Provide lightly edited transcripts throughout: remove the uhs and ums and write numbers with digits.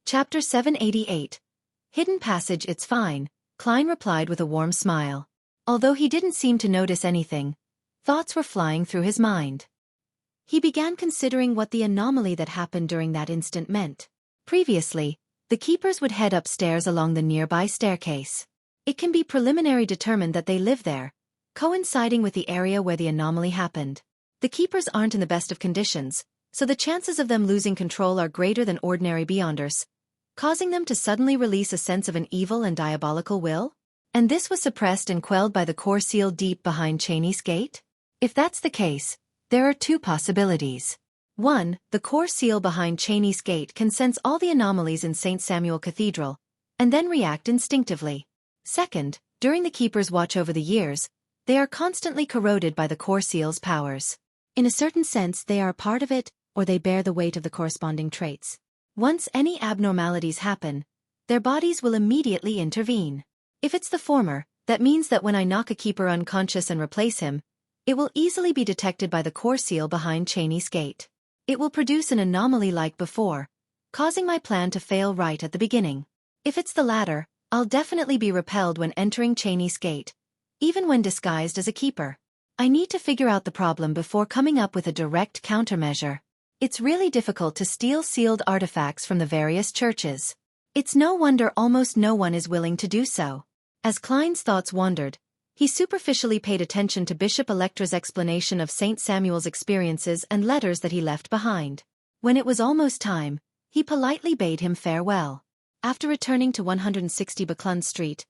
Chapter 788. Hidden Passage. It's fine, Klein replied with a warm smile. Although he didn't seem to notice anything, thoughts were flying through his mind. He began considering what the anomaly that happened during that instant meant. Previously, the keepers would head upstairs along the nearby staircase. It can be preliminary determined that they live there, coinciding with the area where the anomaly happened. The keepers aren't in the best of conditions, so the chances of them losing control are greater than ordinary beyonders, causing them to suddenly release a sense of an evil and diabolical will? And this was suppressed and quelled by the core seal deep behind Xueqi's gate? If that's the case, there are two possibilities. 1. The core seal behind Xueqi's gate can sense all the anomalies in St. Samuel Cathedral, and then react instinctively. 2. During the keeper's watch over the years, they are constantly corroded by the core seal's powers. In a certain sense, they are a part of it, or they bear the weight of the corresponding traits. Once any abnormalities happen, their bodies will immediately intervene. If it's the former, that means that when I knock a keeper unconscious and replace him, it will easily be detected by the core seal behind Xueqi's gate. It will produce an anomaly like before, causing my plan to fail right at the beginning. If it's the latter, I'll definitely be repelled when entering Xueqi's gate, even when disguised as a keeper. I need to figure out the problem before coming up with a direct countermeasure. It's really difficult to steal sealed artifacts from the various churches. It's no wonder almost no one is willing to do so. As Klein's thoughts wandered, he superficially paid attention to Bishop Electra's explanation of St. Samuel's experiences and letters that he left behind. When it was almost time, he politely bade him farewell. After returning to 160 Buckland Street,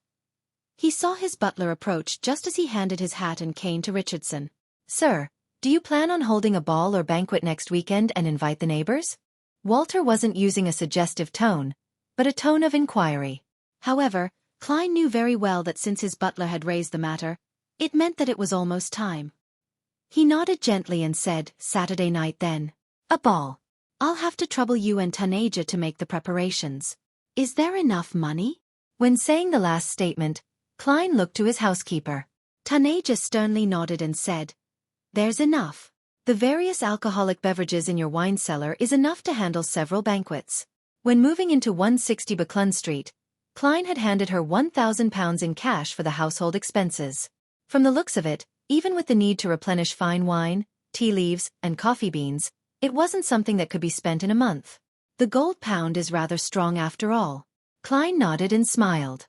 he saw his butler approach just as he handed his hat and cane to Richardson. "Sir, do you plan on holding a ball or banquet next weekend and invite the neighbors?" Walter wasn't using a suggestive tone, but a tone of inquiry. However, Klein knew very well that since his butler had raised the matter, it meant that it was almost time. He nodded gently and said, "Saturday night then. A ball. I'll have to trouble you and Tanaja to make the preparations. Is there enough money?" When saying the last statement, Klein looked to his housekeeper. Tanaja sternly nodded and said, "There's enough. The various alcoholic beverages in your wine cellar is enough to handle several banquets." When moving into 160 Buckland Street, Klein had handed her £1,000 in cash for the household expenses. From the looks of it, even with the need to replenish fine wine, tea leaves, and coffee beans, it wasn't something that could be spent in a month. The gold pound is rather strong after all. Klein nodded and smiled.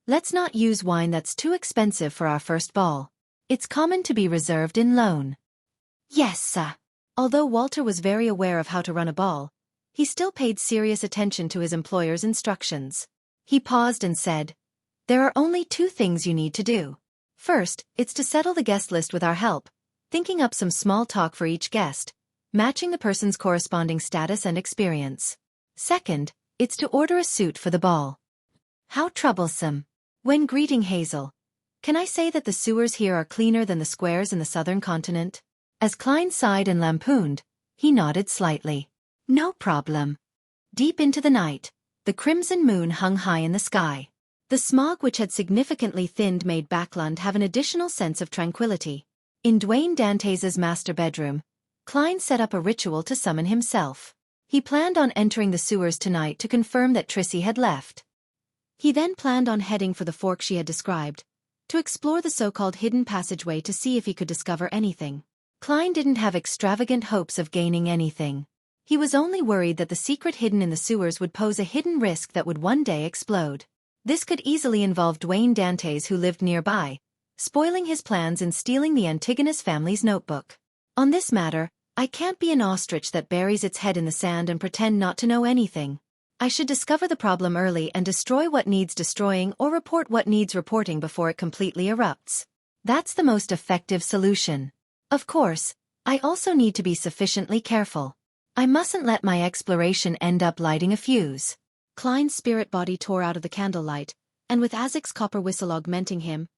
"Let's not use wine that's too expensive for our first ball. It's common to be reserved in loan." "Yes, sir." Although Walter was very aware of how to run a ball, he still paid serious attention to his employer's instructions. He paused and said, "There are only two things you need to do. First, it's to settle the guest list with our help, thinking up some small talk for each guest, matching the person's corresponding status and experience. Second, it's to order a suit for the ball." "How troublesome." When greeting Hazel, "Can I say that the sewers here are cleaner than the squares in the southern continent?" As Klein sighed and lampooned, he nodded slightly. "No problem." Deep into the night, the crimson moon hung high in the sky. The smog which had significantly thinned made Backland have an additional sense of tranquility. In Dwayne Dantes' master bedroom, Klein set up a ritual to summon himself. He planned on entering the sewers tonight to confirm that Trissy had left. He then planned on heading for the fork she had described, to explore the so-called hidden passageway to see if he could discover anything. Klein didn't have extravagant hopes of gaining anything. He was only worried that the secret hidden in the sewers would pose a hidden risk that would one day explode. This could easily involve Dwayne Dantes, who lived nearby, spoiling his plans and stealing the Antigonus family's notebook. On this matter, I can't be an ostrich that buries its head in the sand and pretend not to know anything. I should discover the problem early and destroy what needs destroying or report what needs reporting before it completely erupts. That's the most effective solution. Of course, I also need to be sufficiently careful. I mustn't let my exploration end up lighting a fuse. Klein's spirit body tore out of the candlelight, and with Azek's copper whistle augmenting him,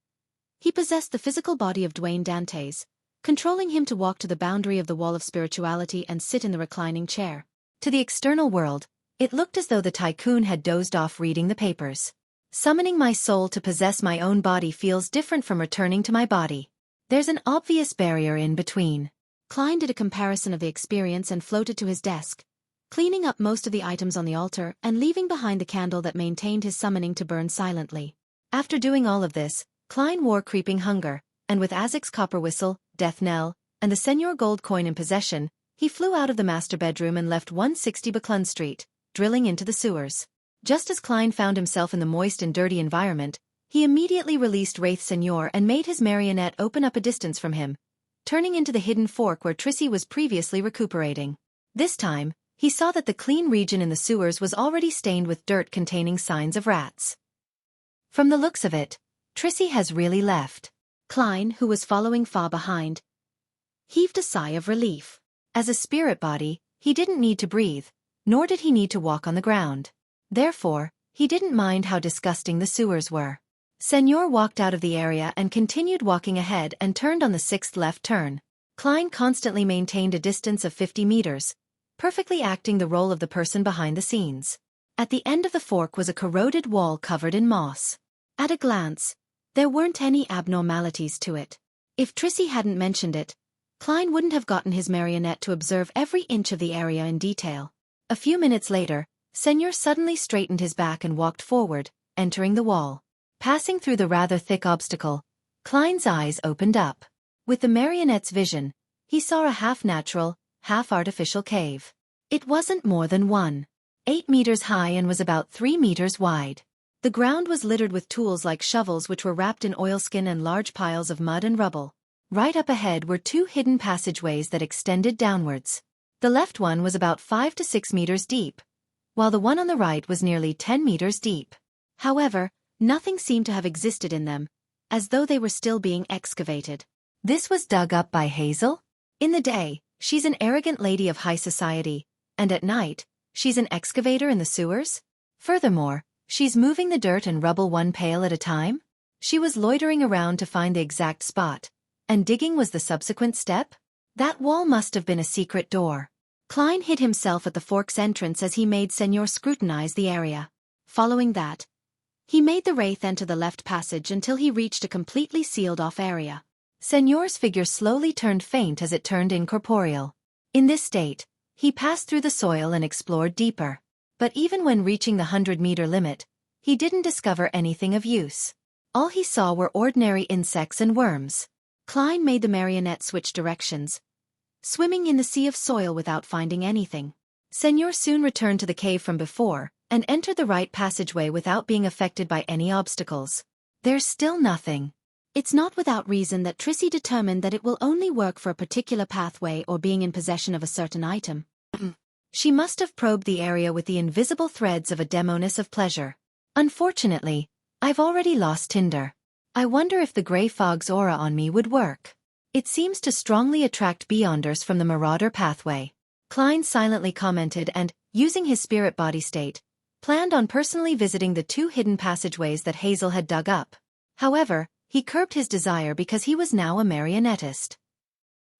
he possessed the physical body of Dwayne Dantes, controlling him to walk to the boundary of the wall of spirituality and sit in the reclining chair. To the external world, it looked as though the tycoon had dozed off reading the papers. Summoning my soul to possess my own body feels different from returning to my body. There's an obvious barrier in between. Klein did a comparison of the experience and floated to his desk, cleaning up most of the items on the altar and leaving behind the candle that maintained his summoning to burn silently. After doing all of this, Klein wore creeping hunger, and with Azek's copper whistle, death knell, and the Senor gold coin in possession, he flew out of the master bedroom and left 160 Buckland Street, drilling into the sewers. Just as Klein found himself in the moist and dirty environment, he immediately released Wraith Senor and made his marionette open up a distance from him, turning into the hidden fork where Trissy was previously recuperating. This time, he saw that the clean region in the sewers was already stained with dirt containing signs of rats. From the looks of it, Trissy has really left. Klein, who was following far behind, heaved a sigh of relief. As a spirit body, he didn't need to breathe, nor did he need to walk on the ground. Therefore, he didn't mind how disgusting the sewers were. Senor walked out of the area and continued walking ahead and turned on the 6th left turn. Klein constantly maintained a distance of 50 meters, perfectly acting the role of the person behind the scenes. At the end of the fork was a corroded wall covered in moss. At a glance, there weren't any abnormalities to it. If Trissy hadn't mentioned it, Klein wouldn't have gotten his marionette to observe every inch of the area in detail. A few minutes later, Senor suddenly straightened his back and walked forward, entering the wall. Passing through the rather thick obstacle, Klein's eyes opened up. With the marionette's vision, he saw a half-natural, half-artificial cave. It wasn't more than 1.8 meters high and was about 3 meters wide. The ground was littered with tools like shovels which were wrapped in oilskin and large piles of mud and rubble. Right up ahead were 2 hidden passageways that extended downwards. The left one was about 5 to 6 meters deep, while the one on the right was nearly 10 meters deep. However, nothing seemed to have existed in them, as though they were still being excavated. This was dug up by Hazel? In the day, she's an arrogant lady of high society, and at night, she's an excavator in the sewers? Furthermore, she's moving the dirt and rubble one pail at a time? She was loitering around to find the exact spot, and digging was the subsequent step? That wall must have been a secret door. Klein hid himself at the fork's entrance as he made Senor scrutinize the area. Following that, he made the wraith enter the left passage until he reached a completely sealed-off area. Senor's figure slowly turned faint as it turned incorporeal. In this state, he passed through the soil and explored deeper. But even when reaching the 100-meter limit, he didn't discover anything of use. All he saw were ordinary insects and worms. Klein made the marionette switch directions, swimming in the sea of soil without finding anything. Senor soon returned to the cave from before, and entered the right passageway without being affected by any obstacles. There's still nothing. It's not without reason that Trissy determined that it will only work for a particular pathway or being in possession of a certain item. She must have probed the area with the invisible threads of a demoness of pleasure. Unfortunately, I've already lost Tinder. I wonder if the grey fog's aura on me would work. It seems to strongly attract beyonders from the Marauder pathway. Klein silently commented and, using his spirit body state, planned on personally visiting the 2 hidden passageways that Hazel had dug up. However, he curbed his desire because he was now a marionettist.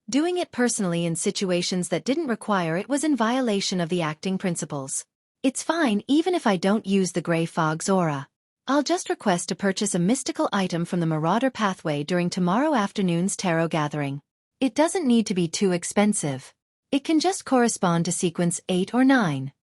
Doing it personally in situations that didn't require it was in violation of the acting principles. It's fine even if I don't use the grey fog's aura. I'll just request to purchase a mystical item from the Marauder pathway during tomorrow afternoon's tarot gathering. It doesn't need to be too expensive. It can just correspond to sequence 8 or 9.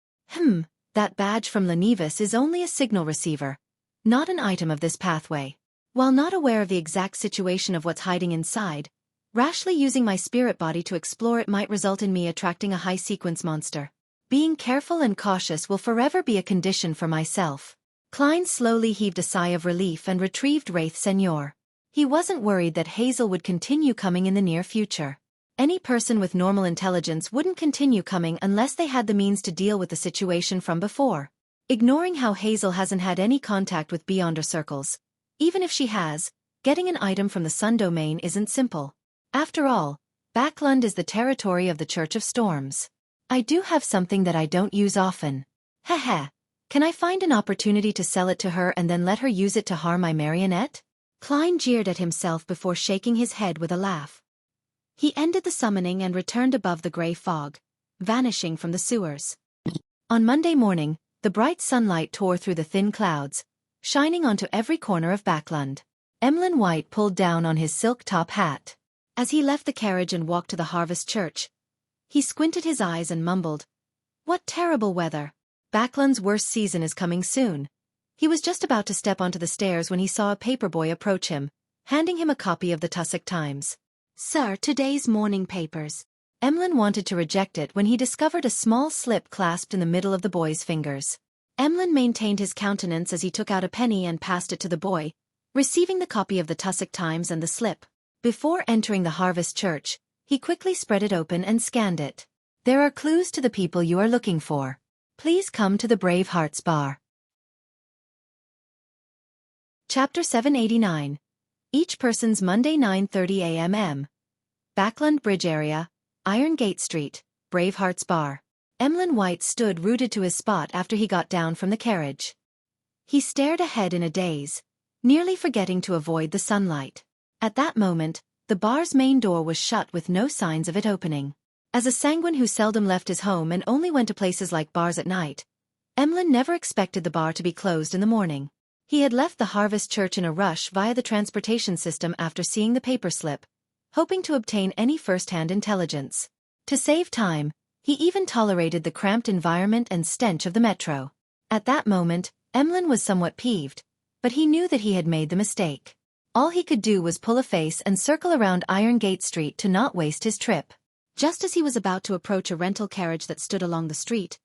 That badge from Lenevis is only a signal receiver, not an item of this pathway. While not aware of the exact situation of what's hiding inside, rashly using my spirit body to explore it might result in me attracting a high-sequence monster. Being careful and cautious will forever be a condition for myself. Klein slowly heaved a sigh of relief and retrieved Wraith Senor. He wasn't worried that Hazel would continue coming in the near future. Any person with normal intelligence wouldn't continue coming unless they had the means to deal with the situation from before. Ignoring how Hazel hasn't had any contact with Beyonder circles, even if she has, getting an item from the Sun domain isn't simple. After all, Backlund is the territory of the Church of Storms. I do have something that I don't use often. Heh. Can I find an opportunity to sell it to her and then let her use it to harm my marionette? Klein jeered at himself before shaking his head with a laugh. He ended the summoning and returned above the grey fog, vanishing from the sewers. On Monday morning, the bright sunlight tore through the thin clouds, shining onto every corner of Backlund. Emlyn White pulled down on his silk top hat. As he left the carriage and walked to the Harvest Church, he squinted his eyes and mumbled, What terrible weather. Backlund's worst season is coming soon. He was just about to step onto the stairs when he saw a paperboy approach him, handing him a copy of the Tussock Times. Sir, today's morning papers. Emlyn wanted to reject it when he discovered a small slip clasped in the middle of the boy's fingers. Emlyn maintained his countenance as he took out a penny and passed it to the boy, receiving the copy of the Tussock Times and the slip. Before entering the Harvest Church, he quickly spread it open and scanned it. There are clues to the people you are looking for. Please come to the Brave Hearts Bar. Chapter 789. Each person's Monday 9:30 a.m. Backlund Bridge area, Iron Gate Street, Brave Hearts Bar. Emlyn White stood rooted to his spot after he got down from the carriage. He stared ahead in a daze, nearly forgetting to avoid the sunlight. At that moment, the bar's main door was shut with no signs of it opening. As a sanguine who seldom left his home and only went to places like bars at night, Emlyn never expected the bar to be closed in the morning. He had left the Harvest Church in a rush via the transportation system after seeing the paper slip, hoping to obtain any first-hand intelligence. To save time, he even tolerated the cramped environment and stench of the metro. At that moment, Emlyn was somewhat peeved, but he knew that he had made the mistake. All he could do was pull a face and circle around Iron Gate Street to not waste his trip. Just as he was about to approach a rental carriage that stood along the street,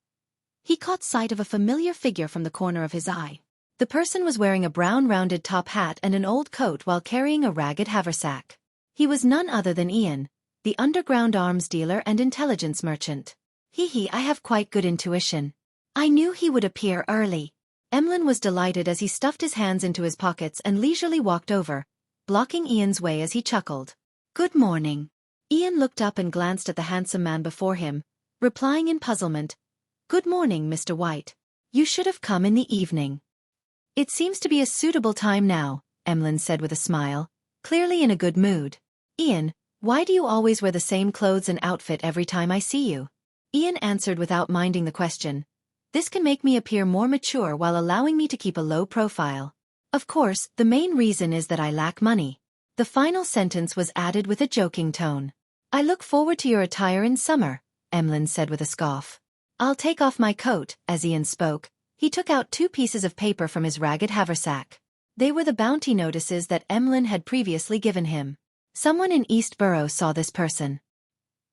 he caught sight of a familiar figure from the corner of his eye. The person was wearing a brown rounded top hat and an old coat while carrying a ragged haversack. He was none other than Ian, the underground arms dealer and intelligence merchant. I have quite good intuition. I knew he would appear early. Emlyn was delighted as he stuffed his hands into his pockets and leisurely walked over, blocking Ian's way as he chuckled. Good morning. Ian looked up and glanced at the handsome man before him, replying in puzzlement. Good morning, Mr. White. You should have come in the evening. It seems to be a suitable time now, Emlyn said with a smile, clearly in a good mood. Ian, why do you always wear the same clothes and outfit every time I see you? Ian answered without minding the question. This can make me appear more mature while allowing me to keep a low profile. Of course, the main reason is that I lack money. The final sentence was added with a joking tone. I look forward to your attire in summer, Emlyn said with a scoff. I'll take off my coat. As Ian spoke, he took out 2 pieces of paper from his ragged haversack. They were the bounty notices that Emlyn had previously given him. Someone in East Borough saw this person.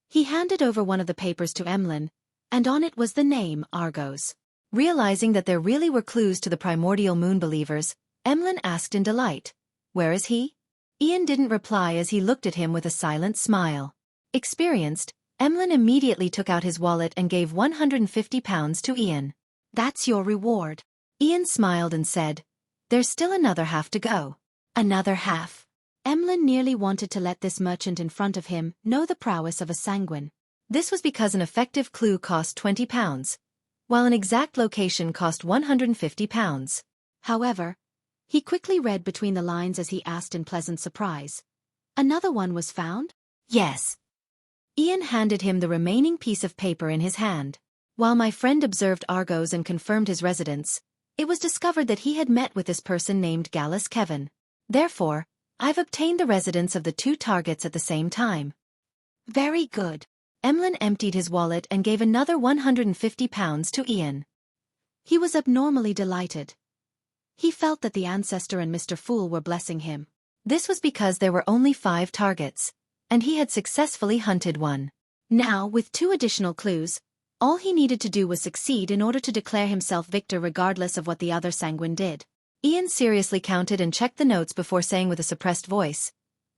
He handed over one of the papers to Emlyn, and on it was the name Argos. Realizing that there really were clues to the primordial moon believers, Emlyn asked in delight, Where is he? Ian didn't reply as he looked at him with a silent smile. Experienced, Emlyn immediately took out his wallet and gave £150 to Ian. That's your reward. Ian smiled and said, There's still another half to go. Another half. Emlyn nearly wanted to let this merchant in front of him know the prowess of a sanguine. This was because an effective clue cost £20, while an exact location cost £150. However, he quickly read between the lines as he asked in pleasant surprise. Another one was found? Yes. Ian handed him the remaining piece of paper in his hand. While my friend observed Argos and confirmed his residence, it was discovered that he had met with this person named Gallus Kevin. Therefore, I've obtained the residence of the 2 targets at the same time. Very good. Emlyn emptied his wallet and gave another £150 to Ian. He was abnormally delighted. He felt that the ancestor and Mr. Fool were blessing him. This was because there were only 5 targets, and he had successfully hunted one. Now, with 2 additional clues, all he needed to do was succeed in order to declare himself victor regardless of what the other sanguine did. Ian seriously counted and checked the notes before saying with a suppressed voice,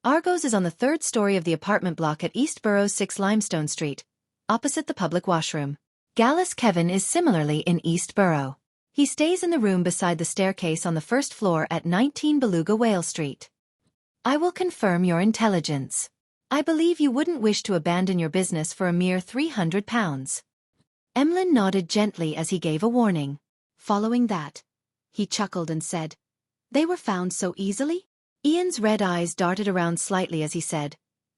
Argos is on the 3rd story of the apartment block at East Borough's 6 Limestone Street, opposite the public washroom. Gallus Kevin is similarly in East Borough. He stays in the room beside the staircase on the 1st floor at 19 Beluga Whale Street. I will confirm your intelligence. I believe you wouldn't wish to abandon your business for a mere £300. Emlyn nodded gently as he gave a warning. Following that, he chuckled and said, They were found so easily? Ian's red eyes darted around slightly as he said,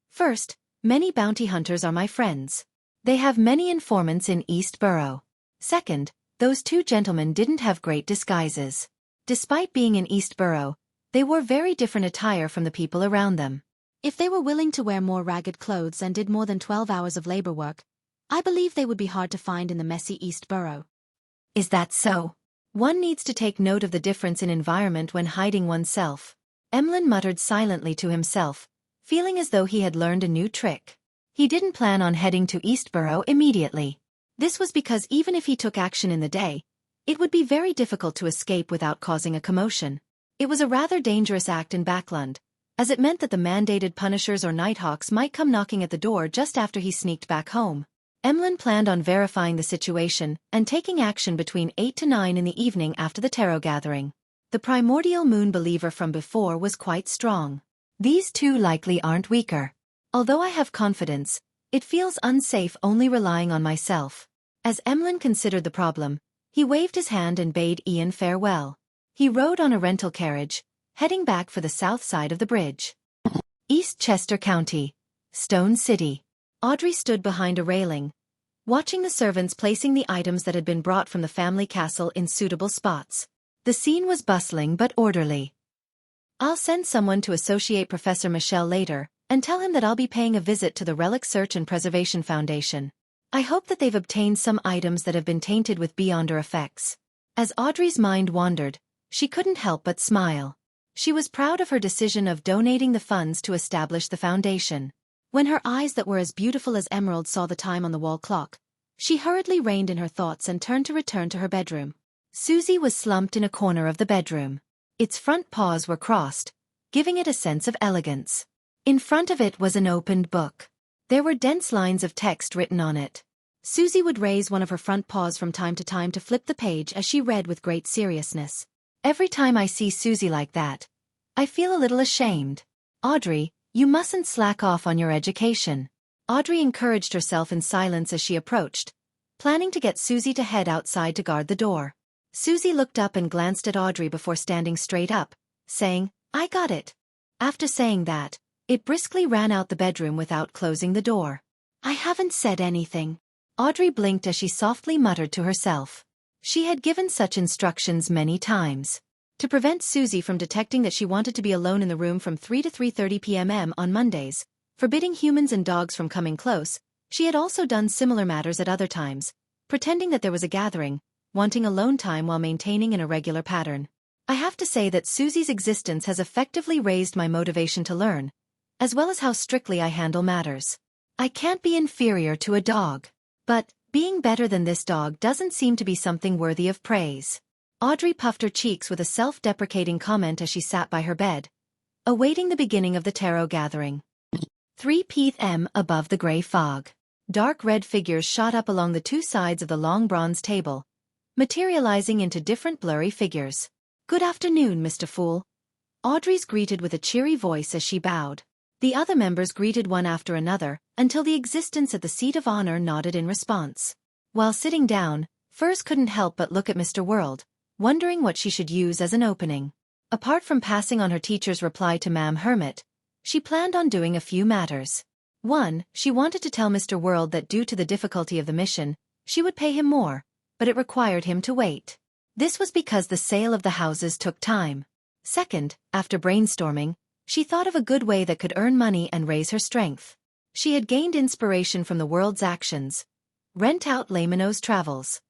First, many bounty hunters are my friends. They have many informants in East Borough. Second, those 2 gentlemen didn't have great disguises. Despite being in East Borough, they wore very different attire from the people around them. If they were willing to wear more ragged clothes and did more than 12 hours of labor work, I believe they would be hard to find in the messy East Borough. Is that so? One needs to take note of the difference in environment when hiding oneself. Emlyn muttered silently to himself, feeling as though he had learned a new trick. He didn't plan on heading to Eastborough immediately. This was because even if he took action in the day, it would be very difficult to escape without causing a commotion. It was a rather dangerous act in Backland, as it meant that the mandated Punishers or Nighthawks might come knocking at the door just after he sneaked back home. Emlyn planned on verifying the situation and taking action between 8 to 9 in the evening after the tarot gathering. The primordial moon believer from before was quite strong. These two likely aren't weaker. Although I have confidence, it feels unsafe only relying on myself. As Emlyn considered the problem, he waved his hand and bade Ian farewell. He rode on a rental carriage, heading back for the south side of the bridge. East Chester County, Stone City. Audrey stood behind a railing, watching the servants placing the items that had been brought from the family castle in suitable spots. The scene was bustling but orderly. I'll send someone to associate Professor Michel later, and tell him that I'll be paying a visit to the Relic Search and Preservation Foundation. I hope that they've obtained some items that have been tainted with beyonder effects. As Audrey's mind wandered, she couldn't help but smile. She was proud of her decision of donating the funds to establish the foundation. When her eyes that were as beautiful as emeralds saw the time on the wall clock, she hurriedly reined in her thoughts and turned to return to her bedroom. Susie was slumped in a corner of the bedroom. Its front paws were crossed, giving it a sense of elegance. In front of it was an opened book. There were dense lines of text written on it. Susie would raise one of her front paws from time to flip the page as she read with great seriousness. Every time I see Susie like that, I feel a little ashamed. Audrey, you mustn't slack off on your education. Audrey encouraged herself in silence as she approached, planning to get Susie to head outside to guard the door. Susie looked up and glanced at Audrey before standing straight up, saying, "I got it." After saying that, it briskly ran out the bedroom without closing the door. "I haven't said anything." Audrey blinked as she softly muttered to herself. She had given such instructions many times. To prevent Susie from detecting that she wanted to be alone in the room from 3 to 3:30 p.m. on Mondays, forbidding humans and dogs from coming close, she had also done similar matters at other times, pretending that there was a gathering, wanting alone time while maintaining an irregular pattern. I have to say that Susie's existence has effectively raised my motivation to learn, as well as how strictly I handle matters. I can't be inferior to a dog. But, being better than this dog doesn't seem to be something worthy of praise. Audrey puffed her cheeks with a self-deprecating comment as she sat by her bed, awaiting the beginning of the tarot gathering. 3 p.m. above the gray fog. Dark red figures shot up along the two sides of the long bronze table, materializing into different blurry figures. "Good afternoon, Mr. Fool." Audrey's greeted with a cheery voice as she bowed. The other members greeted one after another, until the existence at the seat of honor nodded in response. While sitting down, Furs couldn't help but look at Mr. World, wondering what she should use as an opening. Apart from passing on her teacher's reply to Ma'am Hermit, she planned on doing a few matters. 1. She wanted to tell Mr. World that due to the difficulty of the mission, she would pay him more, but it required him to wait. This was because the sale of the houses took time. 2. After brainstorming, she thought of a good way that could earn money and raise her strength. She had gained inspiration from the World's actions. Rent out Laymanos Travels.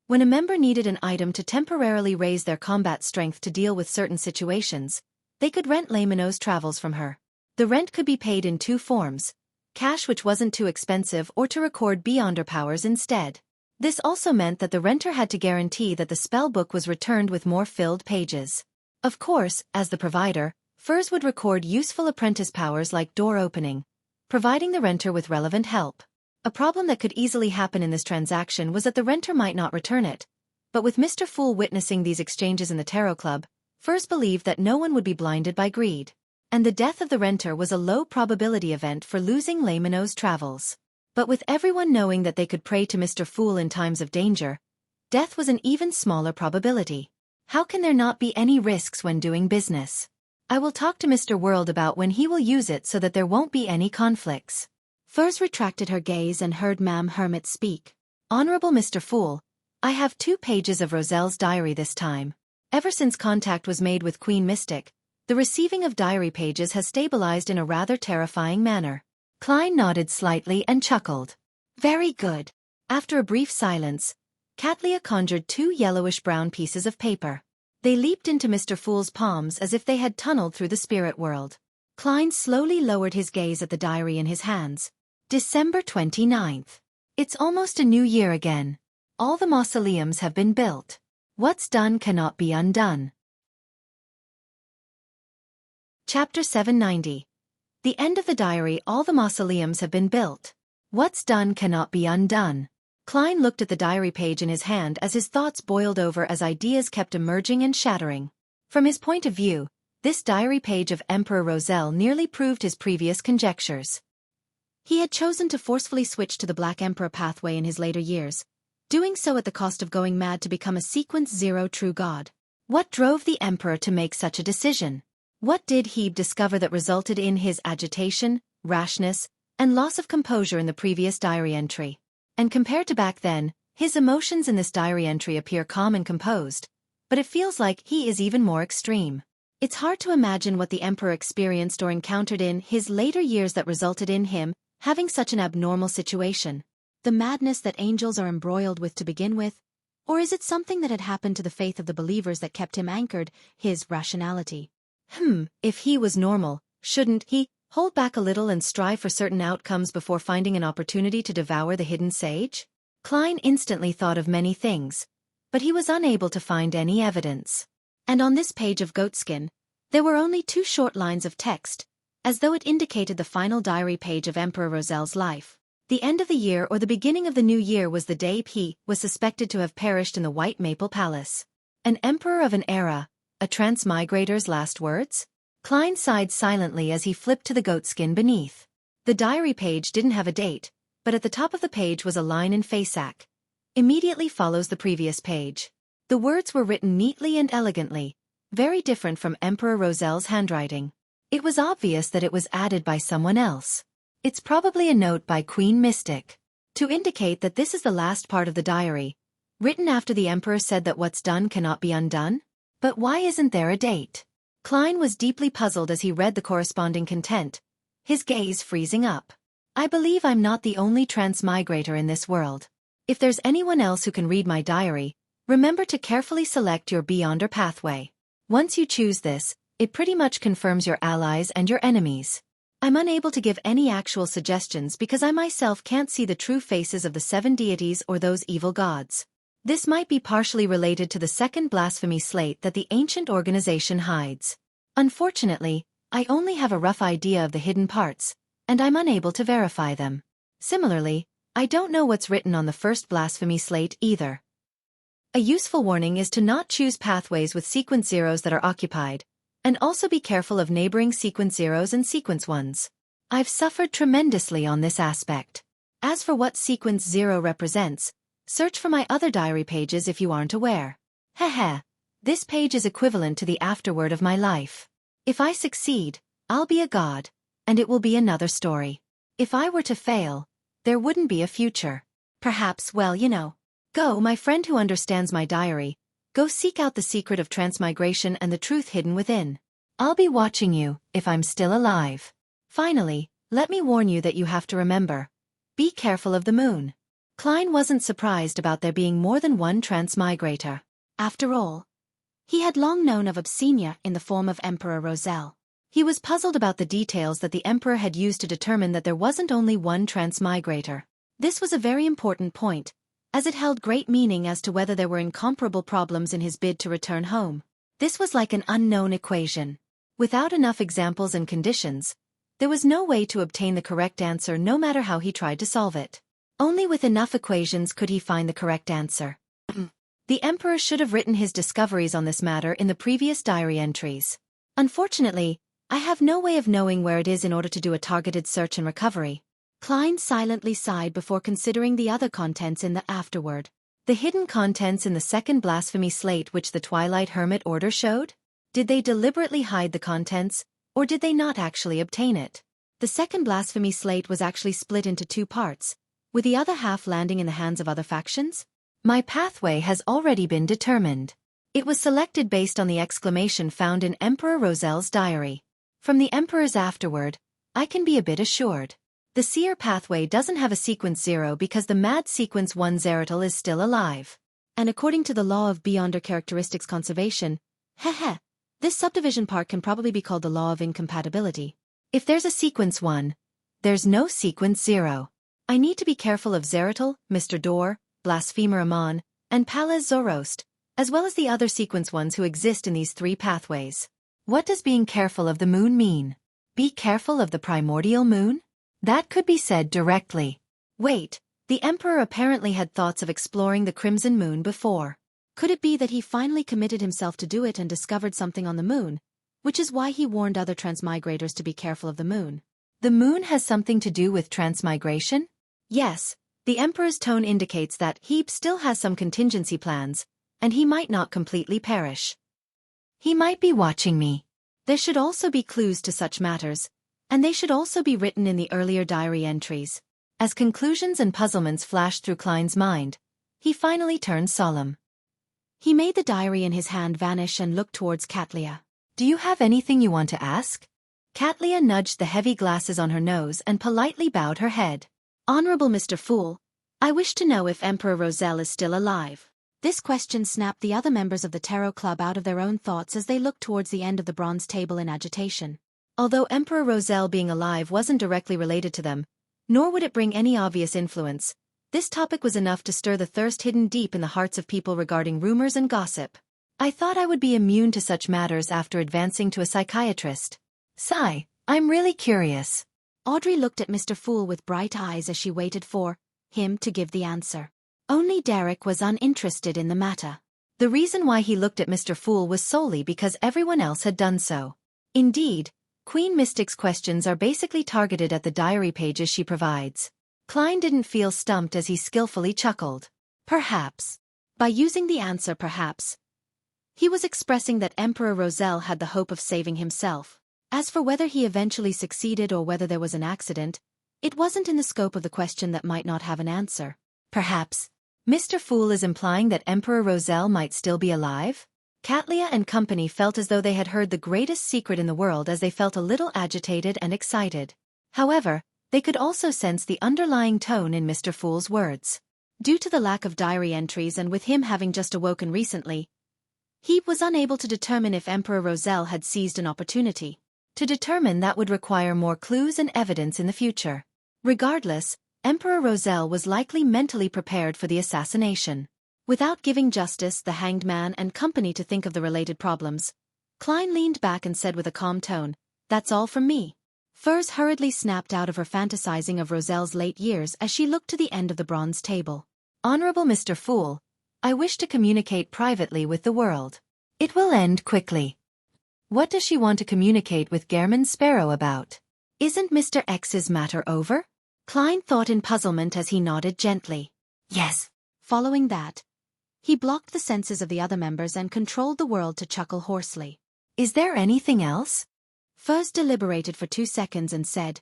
When a member needed an item to temporarily raise their combat strength to deal with certain situations, they could rent Laymanos Travels from her. The rent could be paid in two forms: cash, which wasn't too expensive, or to record beyonder powers instead. This also meant that the renter had to guarantee that the spell book was returned with more filled pages. Of course, as the provider, Furs would record useful apprentice powers like door opening, providing the renter with relevant help. A problem that could easily happen in this transaction was that the renter might not return it. But with Mr. Fool witnessing these exchanges in the Tarot Club, Furs believed that no one would be blinded by greed. And the death of the renter was a low probability event for losing Laymanos Travels. But with everyone knowing that they could pray to Mr. Fool in times of danger, death was an even smaller probability. How can there not be any risks when doing business? I will talk to Mr. World about when he will use it so that there won't be any conflicts. Furs retracted her gaze and heard Ma'am Hermit speak. Honorable Mr. Fool, I have 2 pages of Roselle's diary this time. Ever since contact was made with Queen Mystic, the receiving of diary pages has stabilized in a rather terrifying manner. Klein nodded slightly and chuckled. Very good. After a brief silence, Katlia conjured 2 yellowish-brown pieces of paper. They leaped into Mr. Fool's palms as if they had tunneled through the spirit world. Klein slowly lowered his gaze at the diary in his hands. December 29th. It's almost a new year again. All the mausoleums have been built. What's done cannot be undone. Chapter 790. The end of the diary. All the mausoleums have been built. What's done cannot be undone. Klein looked at the diary page in his hand as his thoughts boiled over as ideas kept emerging and shattering. From his point of view, this diary page of Emperor Roselle nearly proved his previous conjectures. He had chosen to forcefully switch to the Black Emperor pathway in his later years, doing so at the cost of going mad to become a Sequence Zero true god. What drove the Emperor to make such a decision? What did he discover that resulted in his agitation, rashness, and loss of composure in the previous diary entry? And compared to back then, his emotions in this diary entry appear calm and composed, but it feels like he is even more extreme. It's hard to imagine what the Emperor experienced or encountered in his later years that resulted in him having such an abnormal situation. The madness that angels are embroiled with to begin with? Or is it something that had happened to the faith of the believers that kept him anchored, his rationality? If he was normal, shouldn't he hold back a little and strive for certain outcomes before finding an opportunity to devour the hidden sage? Klein instantly thought of many things, but he was unable to find any evidence. And on this page of goatskin, there were only 2 short lines of text, as though it indicated the final diary page of Emperor Roselle's life. The end of the year or the beginning of the new year was the day he was suspected to have perished in the White Maple Palace. An emperor of an era, a transmigrator's last words? Klein sighed silently as he flipped to the goatskin beneath. The diary page didn't have a date, but at the top of the page was a line in Fasak. Immediately follows the previous page. The words were written neatly and elegantly, very different from Emperor Roselle's handwriting. It was obvious that it was added by someone else. It's probably a note by Queen Mystic, to indicate that this is the last part of the diary, written after the Emperor said that what's done cannot be undone. But why isn't there a date? Klein was deeply puzzled as he read the corresponding content, his gaze freezing up. I believe I'm not the only transmigrator in this world. If there's anyone else who can read my diary, remember to carefully select your Beyonder pathway. Once you choose this, it pretty much confirms your allies and your enemies. I'm unable to give any actual suggestions because I myself can't see the true faces of the 7 deities or those evil gods. This might be partially related to the second blasphemy slate that the ancient organization hides. Unfortunately, I only have a rough idea of the hidden parts, and I'm unable to verify them. Similarly, I don't know what's written on the first blasphemy slate either. A useful warning is to not choose pathways with sequence zeros that are occupied, and also be careful of neighboring sequence zeros and sequence ones. I've suffered tremendously on this aspect. As for what sequence zero represents, search for my other diary pages if you aren't aware. Heh. This page is equivalent to the afterword of my life. If I succeed, I'll be a god, and it will be another story. If I were to fail, there wouldn't be a future. Perhaps, well, Go, my friend who understands my diary, go seek out the secret of transmigration and the truth hidden within. I'll be watching you, if I'm still alive. Finally, let me warn you that you have to remember. Be careful of the moon. Klein wasn't surprised about there being more than one transmigrator. After all, he had long known of Abyssinia in the form of Emperor Roselle. He was puzzled about the details that the Emperor had used to determine that there wasn't only one transmigrator. This was a very important point, as it held great meaning as to whether there were incomparable problems in his bid to return home. This was like an unknown equation. Without enough examples and conditions, there was no way to obtain the correct answer no matter how he tried to solve it. Only with enough equations could he find the correct answer. The Emperor should have written his discoveries on this matter in the previous diary entries. Unfortunately, I have no way of knowing where it is in order to do a targeted search and recovery. Klein silently sighed before considering the other contents in the afterword. The hidden contents in the second blasphemy slate which the Twilight Hermit Order showed? Did they deliberately hide the contents, or did they not actually obtain it? The second blasphemy slate was actually split into 2 parts, with the other half landing in the hands of other factions? My pathway has already been determined. It was selected based on the exclamation found in Emperor Roselle's diary. From the Emperor's afterword, I can be a bit assured. The seer pathway doesn't have a sequence 0 because the mad sequence 1 Zeratul is still alive. And according to the law of beyonder characteristics conservation, this subdivision part can probably be called the law of incompatibility. If there's a sequence 1, there's no sequence 0. I need to be careful of Zeratul, Mr. Dor, Blasphemer Amon, and Palez Zoroast, as well as the other sequence 1s who exist in these 3 pathways. What does being careful of the moon mean? Be careful of the primordial moon? That could be said directly. Wait, the Emperor apparently had thoughts of exploring the Crimson Moon before. Could it be that he finally committed himself to do it and discovered something on the moon, which is why he warned other transmigrators to be careful of the moon? The moon has something to do with transmigration? Yes, the Emperor's tone indicates that he still has some contingency plans, and he might not completely perish. He might be watching me. There should also be clues to such matters, and they should also be written in the earlier diary entries. As conclusions and puzzlements flashed through Klein's mind, he finally turned solemn. He made the diary in his hand vanish and looked towards Katlia. Do you have anything you want to ask? Katlia nudged the heavy glasses on her nose and politely bowed her head. Honorable Mr. Fool, I wish to know if Emperor Roselle is still alive. This question snapped the other members of the Tarot Club out of their own thoughts as they looked towards the end of the bronze table in agitation. Although Emperor Roselle being alive wasn't directly related to them, nor would it bring any obvious influence, this topic was enough to stir the thirst hidden deep in the hearts of people regarding rumors and gossip. I thought I would be immune to such matters after advancing to a psychiatrist. Sigh, I'm really curious. Audrey looked at Mr. Fool with bright eyes as she waited for him to give the answer. Only Derek was uninterested in the matter. The reason why he looked at Mr. Fool was solely because everyone else had done so. Indeed, Queen Mystic's questions are basically targeted at the diary pages she provides. Klein didn't feel stumped as he skillfully chuckled. Perhaps. By using the answer perhaps, he was expressing that Emperor Roselle had the hope of saving himself. As for whether he eventually succeeded or whether there was an accident, it wasn't in the scope of the question that might not have an answer. Perhaps. Mr. Fool is implying that Emperor Roselle might still be alive? Katlia and company felt as though they had heard the greatest secret in the world as they felt a little agitated and excited. However, they could also sense the underlying tone in Mr. Fool's words. Due to the lack of diary entries and with him having just awoken recently, he was unable to determine if Emperor Roselle had seized an opportunity. To determine that would require more clues and evidence in the future. Regardless, Emperor Roselle was likely mentally prepared for the assassination. Without giving Justice, the Hanged Man and company to think of the related problems, Klein leaned back and said with a calm tone, "That's all from me." Furs hurriedly snapped out of her fantasizing of Roselle's late years as she looked to the end of the bronze table. Honorable Mr. Fool, I wish to communicate privately with the world. It will end quickly. What does she want to communicate with Gehrman Sparrow about? Isn't Mr. X's matter over? Klein thought in puzzlement as he nodded gently. Yes. Following that, he blocked the senses of the other members and controlled the world to chuckle hoarsely. Is there anything else? Furs deliberated for 2 seconds and said,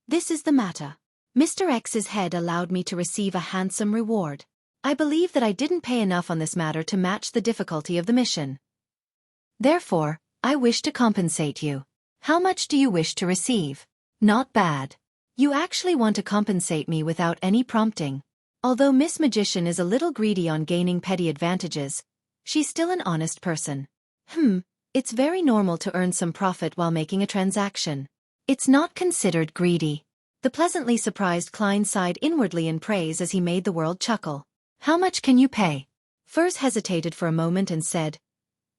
"This is the matter. Mr. X's head allowed me to receive a handsome reward. I believe that I didn't pay enough on this matter to match the difficulty of the mission. Therefore, I wish to compensate you. How much do you wish to receive? Not bad. You actually want to compensate me without any prompting. Although Miss Magician is a little greedy on gaining petty advantages, she's still an honest person. It's very normal to earn some profit while making a transaction. It's not considered greedy." The pleasantly surprised Klein sighed inwardly in praise as he made the world chuckle. "How much can you pay?" Furs hesitated for a moment and said,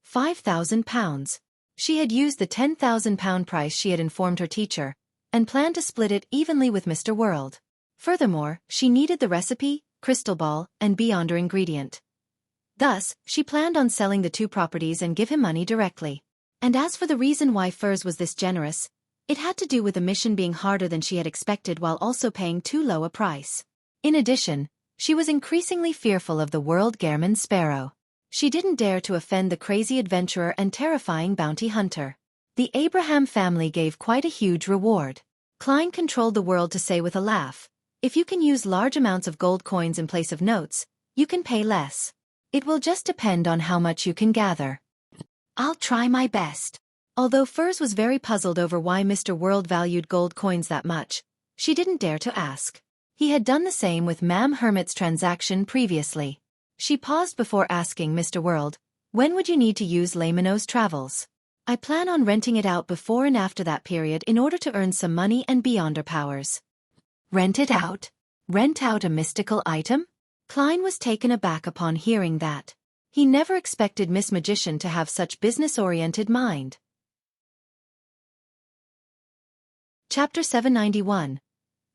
£5,000. She had used the £10,000 price she had informed her teacher, and planned to split it evenly with Mr. World. Furthermore, she needed the recipe, crystal ball, and beyonder ingredient. Thus, she planned on selling the 2 properties and give him money directly. And as for the reason why Furs was this generous, it had to do with the mission being harder than she had expected while also paying too low a price. In addition, she was increasingly fearful of the world Gehrman Sparrow. She didn't dare to offend the crazy adventurer and terrifying bounty hunter. The Abraham family gave quite a huge reward. Klein controlled the world to say with a laugh, "If you can use large amounts of gold coins in place of notes, you can pay less. It will just depend on how much you can gather." "I'll try my best." Although Furs was very puzzled over why Mr. World valued gold coins that much, She didn't dare to ask. He had done the same with Ma'am Hermit's transaction previously. She paused before asking Mr. World, "When would you need to use Laymanos Travels?" "I plan on renting it out before and after that period in order to earn some money and beyonder powers." Rent it out? Rent out a mystical item? Klein was taken aback upon hearing that. He never expected Miss Magician to have such business-oriented mind. Chapter 791.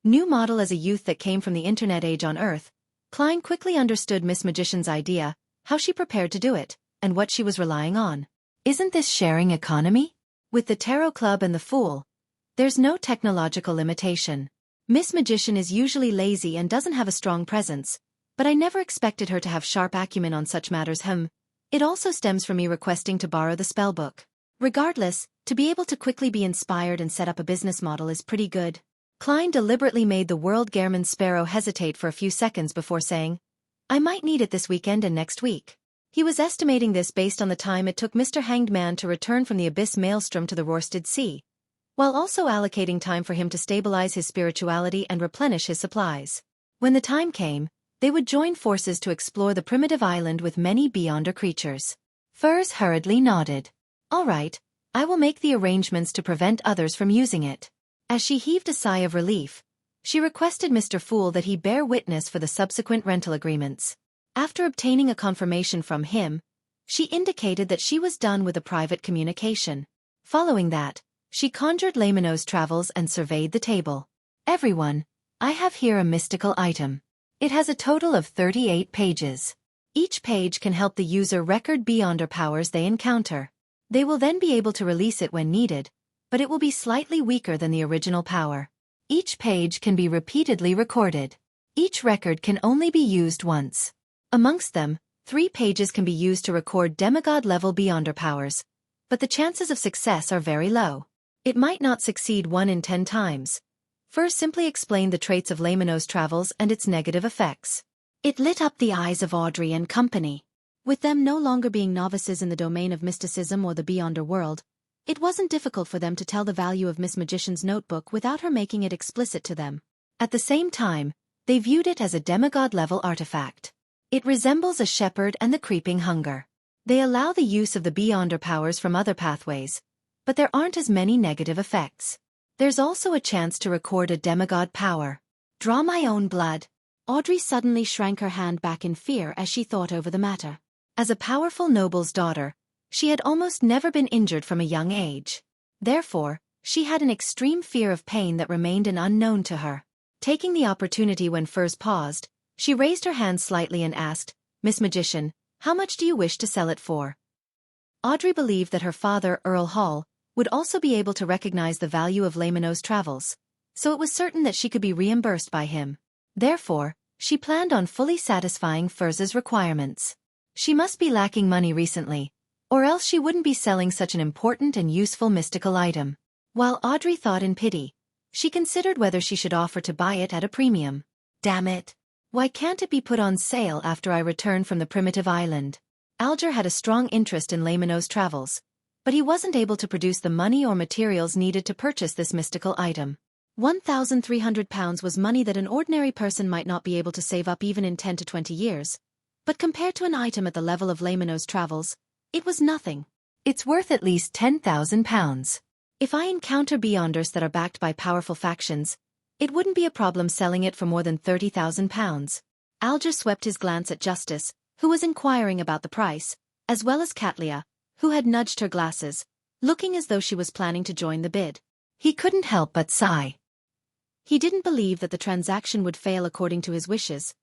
New model. As a youth that came from the internet age on Earth, Klein quickly understood Miss Magician's idea, how she prepared to do it, and what she was relying on. Isn't this sharing economy? With the Tarot Club and the Fool, there's no technological limitation. Miss Magician is usually lazy and doesn't have a strong presence, but I never expected her to have sharp acumen on such matters. It also stems from me requesting to borrow the spellbook. Regardless, to be able to quickly be inspired and set up a business model is pretty good. Klein deliberately made the World Gehrman Sparrow hesitate for a few seconds before saying, "I might need it this weekend and next week." He was estimating this based on the time it took Mr. Hanged Man to return from the Abyss Maelstrom to the Roarsted Sea, while also allocating time for him to stabilize his spirituality and replenish his supplies. When the time came, they would join forces to explore the primitive island with many beyonder creatures. Furs hurriedly nodded. "All right, I will make the arrangements to prevent others from using it." As she heaved a sigh of relief, she requested Mr. Fool that he bear witness for the subsequent rental agreements. After obtaining a confirmation from him, she indicated that she was done with the private communication. Following that, she conjured Laymanos Travels and surveyed the table. "Everyone, I have here a mystical item. It has a total of 38 pages. Each page can help the user record beyonder powers they encounter. They will then be able to release it when needed, but it will be slightly weaker than the original power. Each page can be repeatedly recorded. Each record can only be used once. Amongst them, 3 pages can be used to record demigod-level beyonder powers, but the chances of success are very low. It might not succeed 1 in 10 times." First simply explained the traits of Laymanos Travels and its negative effects. It lit up the eyes of Audrey and company. With them no longer being novices in the domain of mysticism or the beyonder world, it wasn't difficult for them to tell the value of Miss Magician's notebook without her making it explicit to them. At the same time, they viewed it as a demigod-level artifact. It resembles a shepherd and the creeping hunger. They allow the use of the beyonder powers from other pathways, but there aren't as many negative effects. There's also a chance to record a demigod power. Draw my own blood. Audrey suddenly shrank her hand back in fear as she thought over the matter. As a powerful noble's daughter, she had almost never been injured from a young age. Therefore, she had an extreme fear of pain that remained an unknown to her. Taking the opportunity when Furs paused, she raised her hand slightly and asked, "Miss Magician, how much do you wish to sell it for?" Audrey believed that her father, Earl Hall, would also be able to recognize the value of Laymanos Travels, so it was certain that she could be reimbursed by him. Therefore, she planned on fully satisfying Furs's requirements. She must be lacking money recently, or else she wouldn't be selling such an important and useful mystical item. While Audrey thought in pity, she considered whether she should offer to buy it at a premium. Damn it! Why can't it be put on sale after I return from the primitive island? Alger had a strong interest in Laymanos Travels, but he wasn't able to produce the money or materials needed to purchase this mystical item. £1,300 was money that an ordinary person might not be able to save up even in 10 to 20 years. But compared to an item at the level of Laymanos Travels, it was nothing. It's worth at least £10,000. If I encounter beyonders that are backed by powerful factions, it wouldn't be a problem selling it for more than £30,000. Alger swept his glance at Justice, who was inquiring about the price, as well as Catlia, who had nudged her glasses, looking as though she was planning to join the bid. He couldn't help but sigh. He didn't believe that the transaction would fail according to his wishes,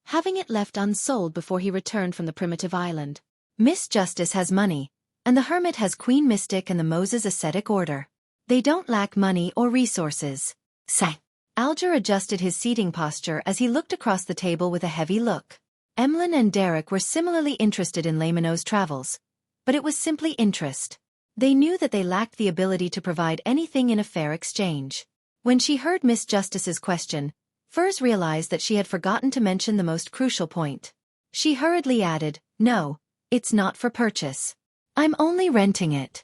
having it left unsold before he returned from the primitive island. Miss Justice has money, and the Hermit has Queen Mystic and the Moses Ascetic Order. They don't lack money or resources. Sigh. Alger adjusted his seating posture as he looked across the table with a heavy look. Emlyn and Derek were similarly interested in Laymanos Travels, but it was simply interest. They knew that they lacked the ability to provide anything in a fair exchange. When she heard Miss Justice's question, Furs realized that she had forgotten to mention the most crucial point. She hurriedly added, "No, it's not for purchase. I'm only renting it.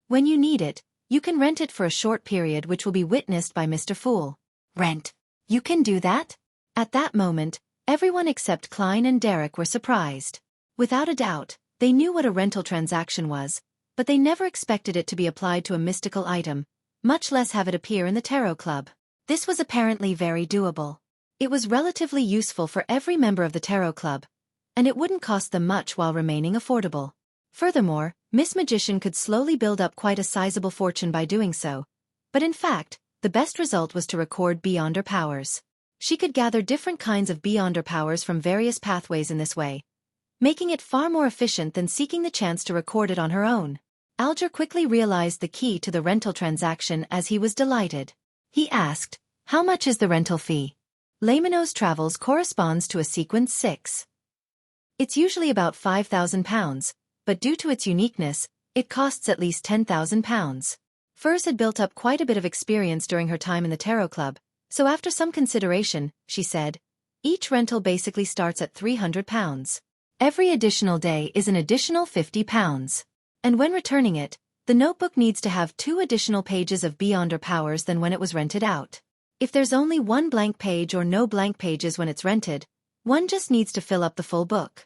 When you need it, you can rent it for a short period which will be witnessed by Mr. Fool." Rent. You can do that? At that moment, everyone except Klein and Derek were surprised. Without a doubt, they knew what a rental transaction was, but they never expected it to be applied to a mystical item, much less have it appear in the tarot club. This was apparently very doable. It was relatively useful for every member of the tarot club, and it wouldn't cost them much while remaining affordable. Furthermore, Miss Magician could slowly build up quite a sizable fortune by doing so, but in fact, the best result was to record beyond her powers. She could gather different kinds of beyond her powers from various pathways in this way, making it far more efficient than seeking the chance to record it on her own. Alger quickly realized the key to the rental transaction as he was delighted. He asked, "How much is the rental fee?" Laymanos Travels corresponds to a sequence 6. It's usually about £5,000, but due to its uniqueness, it costs at least £10,000. Furs had built up quite a bit of experience during her time in the tarot club, so after some consideration, she said, "Each rental basically starts at £300. Every additional day is an additional £50. And when returning it, the notebook needs to have 2 additional pages of beyond her powers than when it was rented out. If there's only 1 blank page or no blank pages when it's rented, one just needs to fill up the full book."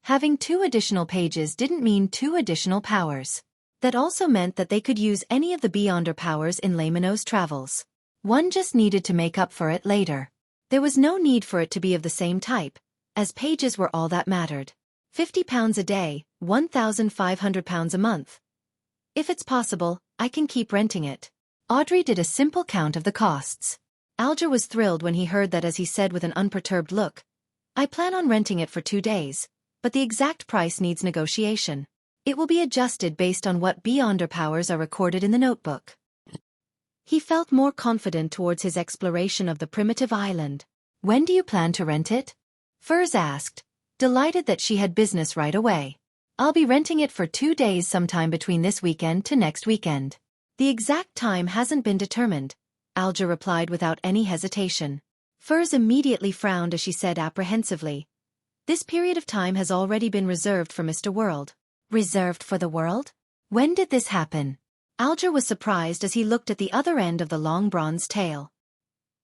Having 2 additional pages didn't mean 2 additional powers. That also meant that they could use any of the beyonder powers in Laymanos Travels. One just needed to make up for it later. There was no need for it to be of the same type, as pages were all that mattered. £50 a day, £1,500 a month. If it's possible, I can keep renting it. Audrey did a simple count of the costs. Alger was thrilled when he heard that as he said with an unperturbed look, "I plan on renting it for 2 days, but the exact price needs negotiation. It will be adjusted based on what beyonder powers are recorded in the notebook." He felt more confident towards his exploration of the primitive island. "When do you plan to rent it?" Furs asked, delighted that she had business right away. "I'll be renting it for 2 days sometime between this weekend to next weekend." "The exact time hasn't been determined," Alger replied without any hesitation. Furs immediately frowned as she said apprehensively, "This period of time has already been reserved for Mr. World." "Reserved for the world? When did this happen?" Alger was surprised as he looked at the other end of the long bronze tail.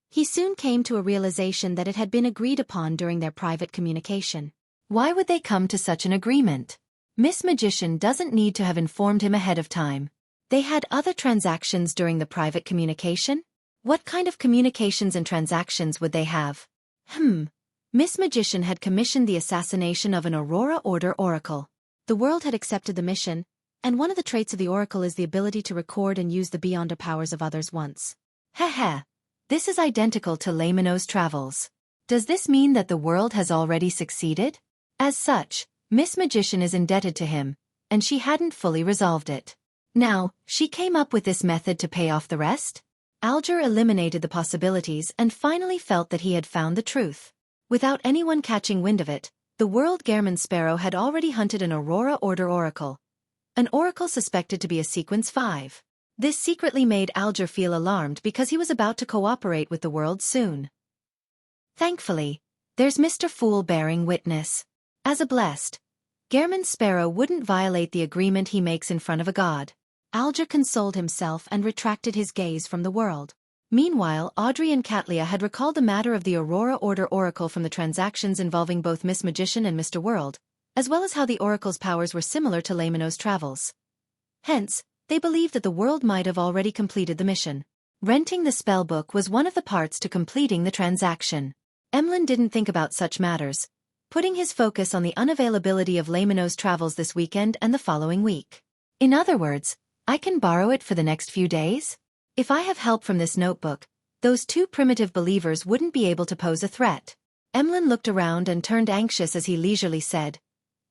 He soon came to a realization that it had been agreed upon during their private communication. Why would they come to such an agreement? Miss Magician doesn't need to have informed him ahead of time. They had other transactions during the private communication? What kind of communications and transactions would they have? Miss Magician had commissioned the assassination of an Aurora Order Oracle. The world had accepted the mission, and one of the traits of the Oracle is the ability to record and use the beyonder powers of others once. Heh. This is identical to Laymanos Travels. Does this mean that the world has already succeeded? As such, Miss Magician is indebted to him, and she hadn't fully resolved it. Now, she came up with this method to pay off the rest? Alger eliminated the possibilities and finally felt that he had found the truth. Without anyone catching wind of it, the world Gehrman Sparrow had already hunted an Aurora Order Oracle. An oracle suspected to be a Sequence 5. This secretly made Alger feel alarmed because he was about to cooperate with the world soon. Thankfully, there's Mr. Fool bearing witness. As a blessed, Gehrman Sparrow wouldn't violate the agreement he makes in front of a god. Alger consoled himself and retracted his gaze from the world. Meanwhile, Audrey and Katlia had recalled the matter of the Aurora Order Oracle from the transactions involving both Miss Magician and Mr. World, as well as how the Oracle's powers were similar to Laymanos Travels. Hence, they believed that the world might have already completed the mission. Renting the spellbook was one of the parts to completing the transaction. Emlyn didn't think about such matters, putting his focus on the unavailability of Laymanos Travels this weekend and the following week. In other words, I can borrow it for the next few days? If I have help from this notebook, those 2 primitive believers wouldn't be able to pose a threat. Emlyn looked around and turned anxious as he leisurely said,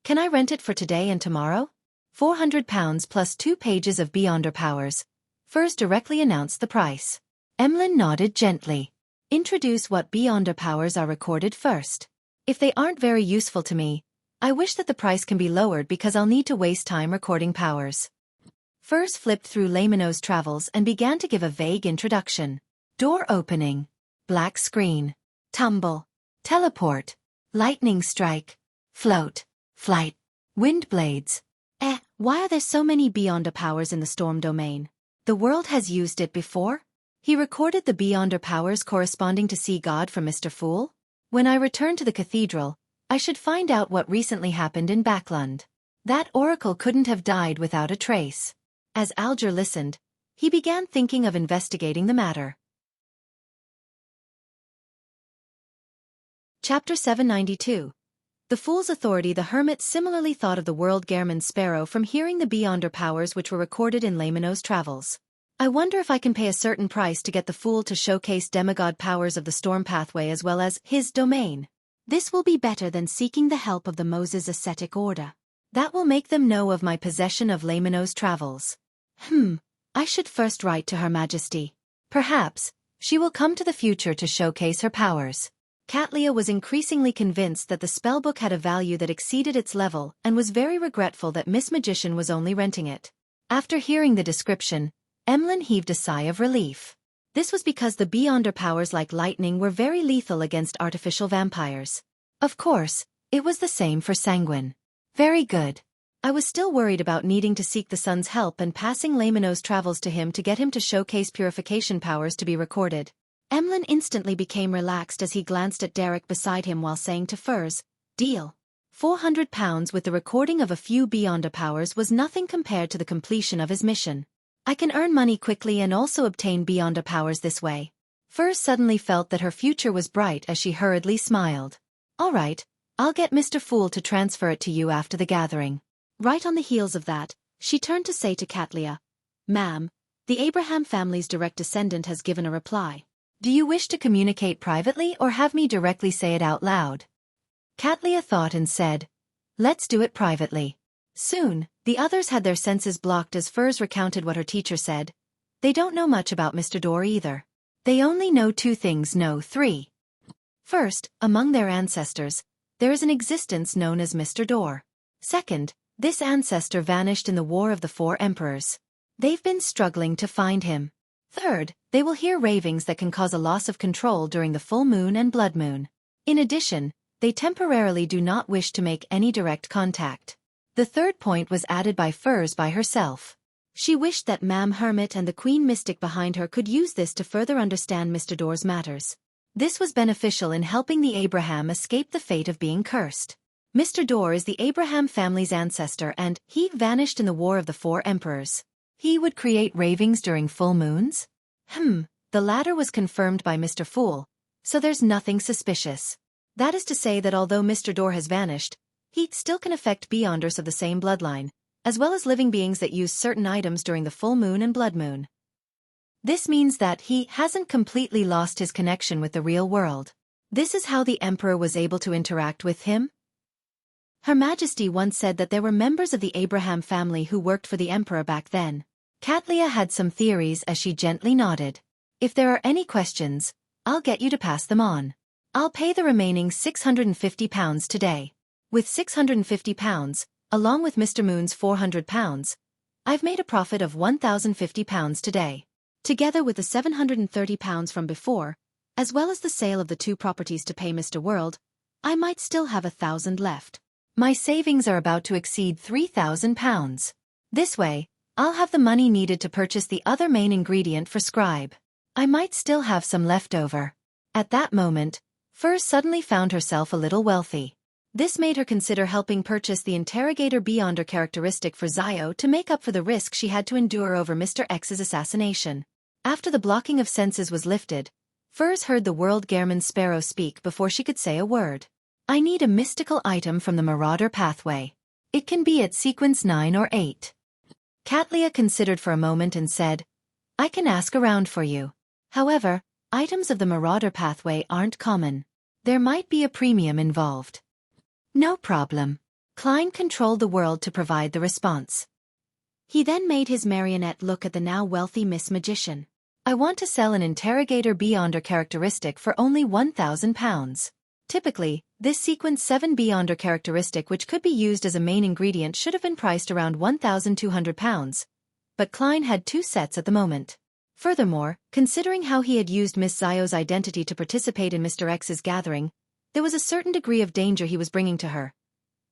"Can I rent it for today and tomorrow?" £400 plus 2 pages of beyonder powers. Furs directly announced the price. Emlyn nodded gently. "Introduce what beyonder powers are recorded first. If they aren't very useful to me, I wish that the price can be lowered because I'll need to waste time recording powers." Furs flipped through Laymanos Travels and began to give a vague introduction. Door opening. Black screen. Tumble. Teleport. Lightning strike. Float. Flight. Wind blades. Why are there so many beyonder powers in the storm domain? The world has used it before? He recorded the beyonder powers corresponding to Sea God from Mr. Fool? When I return to the cathedral, I should find out what recently happened in Backlund. That oracle couldn't have died without a trace. As Alger listened, he began thinking of investigating the matter. Chapter 792. The Fool's Authority. The hermit similarly thought of the world Gehrman's sparrow from hearing the beyonder powers which were recorded in Lamino's travels. I wonder if I can pay a certain price to get the Fool to showcase demigod powers of the storm pathway as well as his domain. This will be better than seeking the help of the Moses ascetic order. That will make them know of my possession of Lamino's travels. I should first write to Her Majesty. Perhaps she will come to the future to showcase her powers. Katlia was increasingly convinced that the spellbook had a value that exceeded its level and was very regretful that Miss Magician was only renting it. After hearing the description, Emlyn heaved a sigh of relief. This was because the beyonder powers like lightning were very lethal against artificial vampires. Of course, it was the same for Sanguine. Very good. I was still worried about needing to seek the sun's help and passing Lamino's travels to him to get him to showcase purification powers to be recorded. Emlyn instantly became relaxed as he glanced at Derek beside him while saying to Furs, "Deal." £400 with the recording of a few beyonder powers was nothing compared to the completion of his mission. I can earn money quickly and also obtain beyonder powers this way. Furs suddenly felt that her future was bright as she hurriedly smiled. All right, I'll get Mr. Fool to transfer it to you after the gathering. Right on the heels of that, she turned to say to Katlia, "Ma'am, the Abraham family's direct descendant has given a reply. Do you wish to communicate privately or have me directly say it out loud?" Katlia thought and said, "Let's do it privately." Soon, the others had their senses blocked as Furs recounted what her teacher said. They don't know much about Mr. Dorr either. They only know two things, no, three. First, among their ancestors, there is an existence known as Mr. Dorr. Second, this ancestor vanished in the War of the Four Emperors. They've been struggling to find him. Third, they will hear ravings that can cause a loss of control during the full moon and blood moon. In addition, they temporarily do not wish to make any direct contact. The third point was added by Furs by herself. She wished that Ma'am Hermit and the Queen Mystic behind her could use this to further understand Mr. Dorr's matters. This was beneficial in helping the Abraham escape the fate of being cursed. Mr. Dorr is the Abraham family's ancestor and he vanished in the War of the Four Emperors. He would create ravings during full moons? The latter was confirmed by Mr. Fool, so there's nothing suspicious. That is to say that although Mr. Dorr has vanished, he still can affect beyonders of the same bloodline, as well as living beings that use certain items during the full moon and blood moon. This means that he hasn't completely lost his connection with the real world. This is how the Emperor was able to interact with him? Her Majesty once said that there were members of the Abraham family who worked for the Emperor back then. Katlia had some theories as she gently nodded. If there are any questions, I'll get you to pass them on. I'll pay the remaining £650 today. With £650, along with Mr. Moon's £400, I've made a profit of £1,050 today. Together with the £730 from before, as well as the sale of the two properties to pay Mr. World, I might still have £1,000 left. My savings are about to exceed £3,000. This way, I'll have the money needed to purchase the other main ingredient for Scribe. I might still have some left over. At that moment, Furs suddenly found herself a little wealthy. This made her consider helping purchase the Interrogator Beyonder characteristic for Zio to make up for the risk she had to endure over Mr. X's assassination. After the blocking of senses was lifted, Furs heard the world Gehrman's sparrow speak before she could say a word. I need a mystical item from the Marauder pathway. It can be at sequence 9 or 8. Katlia considered for a moment and said, I can ask around for you. However, items of the Marauder pathway aren't common. There might be a premium involved. No problem. Klein controlled the world to provide the response. He then made his marionette look at the now wealthy Miss Magician. I want to sell an Interrogator Beyonder characteristic for only £1,000. Typically, this sequence 7 Beyonder characteristic which could be used as a main ingredient should have been priced around £1,200, but Klein had 2 sets at the moment. Furthermore, considering how he had used Miss Zio's identity to participate in Mr. X's gathering, there was a certain degree of danger he was bringing to her.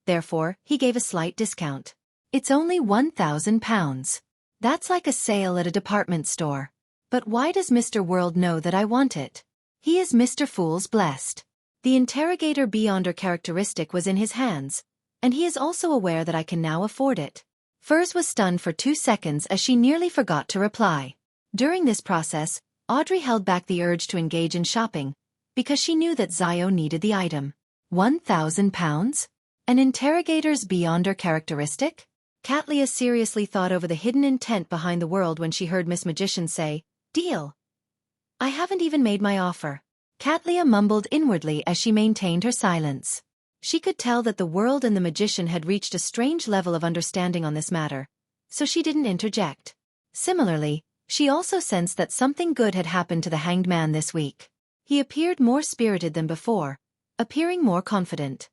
Therefore, he gave a slight discount. It's only £1,000. That's like a sale at a department store. But why does Mr. World know that I want it? He is Mr. Fool's blessed. The interrogator beyonder characteristic was in his hands, and he is also aware that I can now afford it. Furs was stunned for 2 seconds as she nearly forgot to reply. During this process, Audrey held back the urge to engage in shopping, because she knew that Zio needed the item. £1,000? An interrogator's beyonder characteristic? Katlia seriously thought over the hidden intent behind the world when she heard Miss Magician say, "Deal." "I haven't even made my offer." Katlia mumbled inwardly as she maintained her silence. She could tell that the world and the magician had reached a strange level of understanding on this matter, so she didn't interject. Similarly, she also sensed that something good had happened to the hanged man this week. He appeared more spirited than before, appearing more confident.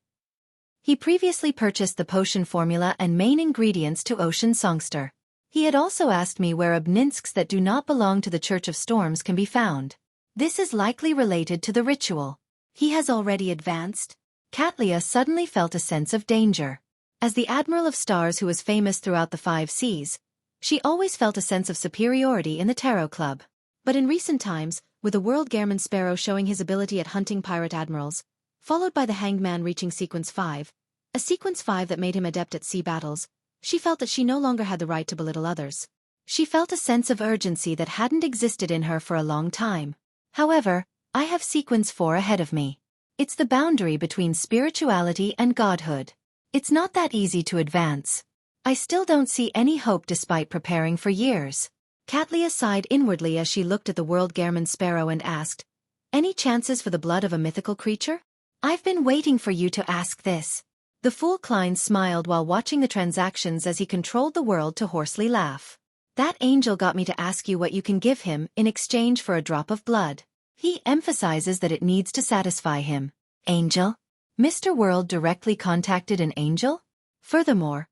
He previously purchased the potion formula and main ingredients to Ocean Songster. He had also asked me where obninsks that do not belong to the Church of Storms can be found. This is likely related to the ritual. He has already advanced? Katlia suddenly felt a sense of danger. As the Admiral of Stars who was famous throughout the 5 seas, she always felt a sense of superiority in the Tarot Club. But in recent times, with the World Gairman Sparrow showing his ability at hunting pirate admirals, followed by the Hanged Man reaching Sequence 5, a Sequence 5 that made him adept at sea battles, she felt that she no longer had the right to belittle others. She felt a sense of urgency that hadn't existed in her for a long time. However, I have Sequence 4 ahead of me. It's the boundary between spirituality and godhood. It's not that easy to advance. I still don't see any hope despite preparing for years. Katlia sighed inwardly as she looked at the World Gairman Sparrow and asked, "Any chances for the blood of a mythical creature?" "I've been waiting for you to ask this." The fool Klein smiled while watching the transactions as he controlled the world to hoarsely laugh. "That angel got me to ask you what you can give him in exchange for a drop of blood. He emphasizes that it needs to satisfy him." Angel? Mr. World directly contacted an angel? Furthermore,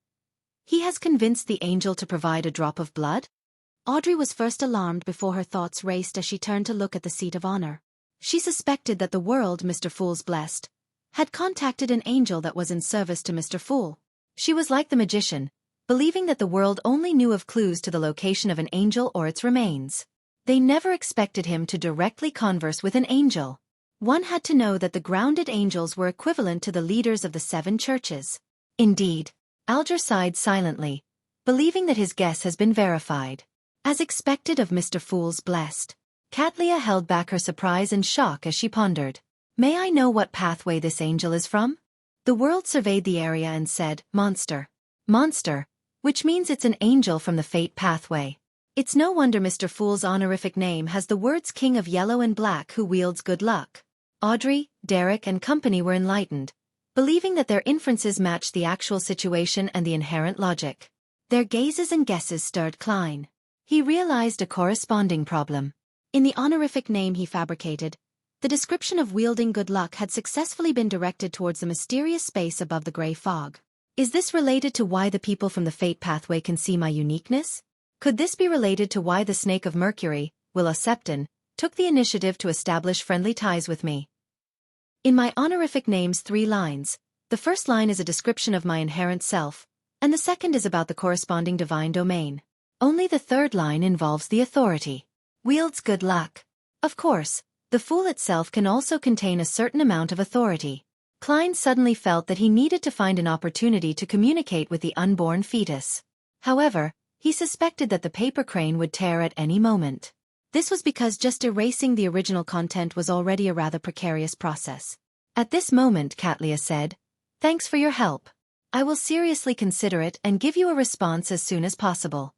he has convinced the angel to provide a drop of blood? Audrey was first alarmed before her thoughts raced as she turned to look at the seat of honor. She suspected that the world Mr. Fool's blessed had contacted an angel that was in service to Mr. Fool. She was like the magician, believing that the world only knew of clues to the location of an angel or its remains. They never expected him to directly converse with an angel. One had to know that the grounded angels were equivalent to the leaders of the 7 churches. Indeed, Alger sighed silently, believing that his guess has been verified. As expected of Mr. Fool's blessed, Katlia held back her surprise and shock as she pondered. "May I know what pathway this angel is from?" The world surveyed the area and said, "Monster." Monster, which means it's an angel from the fate pathway. It's no wonder Mr. Fool's honorific name has the words King of Yellow and Black who wields good luck. Audrey, Derek and company were enlightened, believing that their inferences matched the actual situation and the inherent logic. Their gazes and guesses stirred Klein. He realized a corresponding problem. In the honorific name he fabricated, the description of wielding good luck had successfully been directed towards the mysterious space above the gray fog. Is this related to why the people from the fate pathway can see my uniqueness? Could this be related to why the Snake of Mercury, Willa Septon, took the initiative to establish friendly ties with me? In my honorific name's 3 lines, the first line is a description of my inherent self, and the second is about the corresponding divine domain. Only the third line involves the authority. Wields good luck. Of course, the Fool itself can also contain a certain amount of authority. Klein suddenly felt that he needed to find an opportunity to communicate with the unborn fetus. However, he suspected that the paper crane would tear at any moment. This was because just erasing the original content was already a rather precarious process. At this moment, Katlia said, "Thanks for your help. I will seriously consider it and give you a response as soon as possible."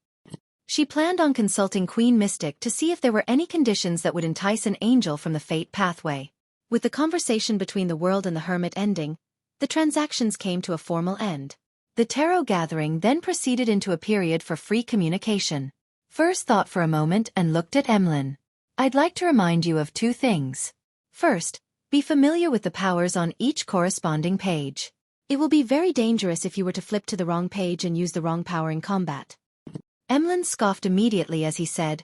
She planned on consulting Queen Mystic to see if there were any conditions that would entice an angel from the fate pathway. With the conversation between the world and the hermit ending, the transactions came to a formal end. The tarot gathering then proceeded into a period for free communication. First thought for a moment and looked at Emlyn. "I'd like to remind you of 2 things. First, be familiar with the powers on each corresponding page. It will be very dangerous if you were to flip to the wrong page and use the wrong power in combat." Emlyn scoffed immediately as he said,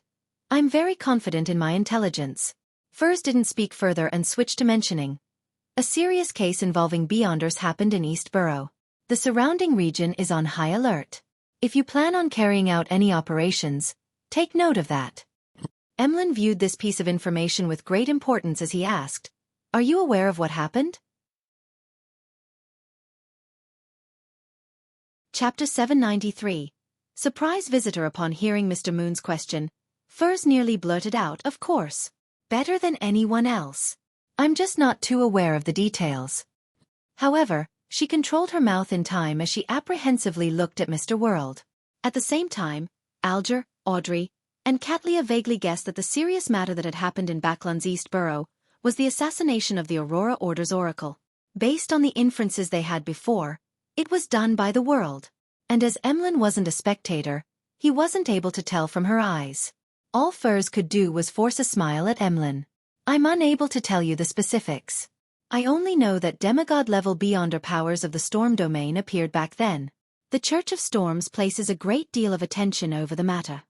"I'm very confident in my intelligence." Furs didn't speak further and switched to mentioning, "A serious case involving Beyonders happened in East Borough. The surrounding region is on high alert. If you plan on carrying out any operations, take note of that." Emlyn viewed this piece of information with great importance as he asked, "Are you aware of what happened?" Chapter 793. Surprise visitor. Upon hearing Mr. Moon's question, Furs nearly blurted out, "Of course. Better than anyone else. I'm just not too aware of the details." However, she controlled her mouth in time as she apprehensively looked at Mr. World. At the same time, Alger, Audrey, and Katlia vaguely guessed that the serious matter that had happened in Backlund's East Borough was the assassination of the Aurora Order's Oracle. Based on the inferences they had before, it was done by the World. And as Emlyn wasn't a spectator, he wasn't able to tell from her eyes. All Furs could do was force a smile at Emlyn. "I'm unable to tell you the specifics. I only know that demigod-level Beyonder powers of the Storm Domain appeared back then." The Church of Storms places a great deal of attention over the matter.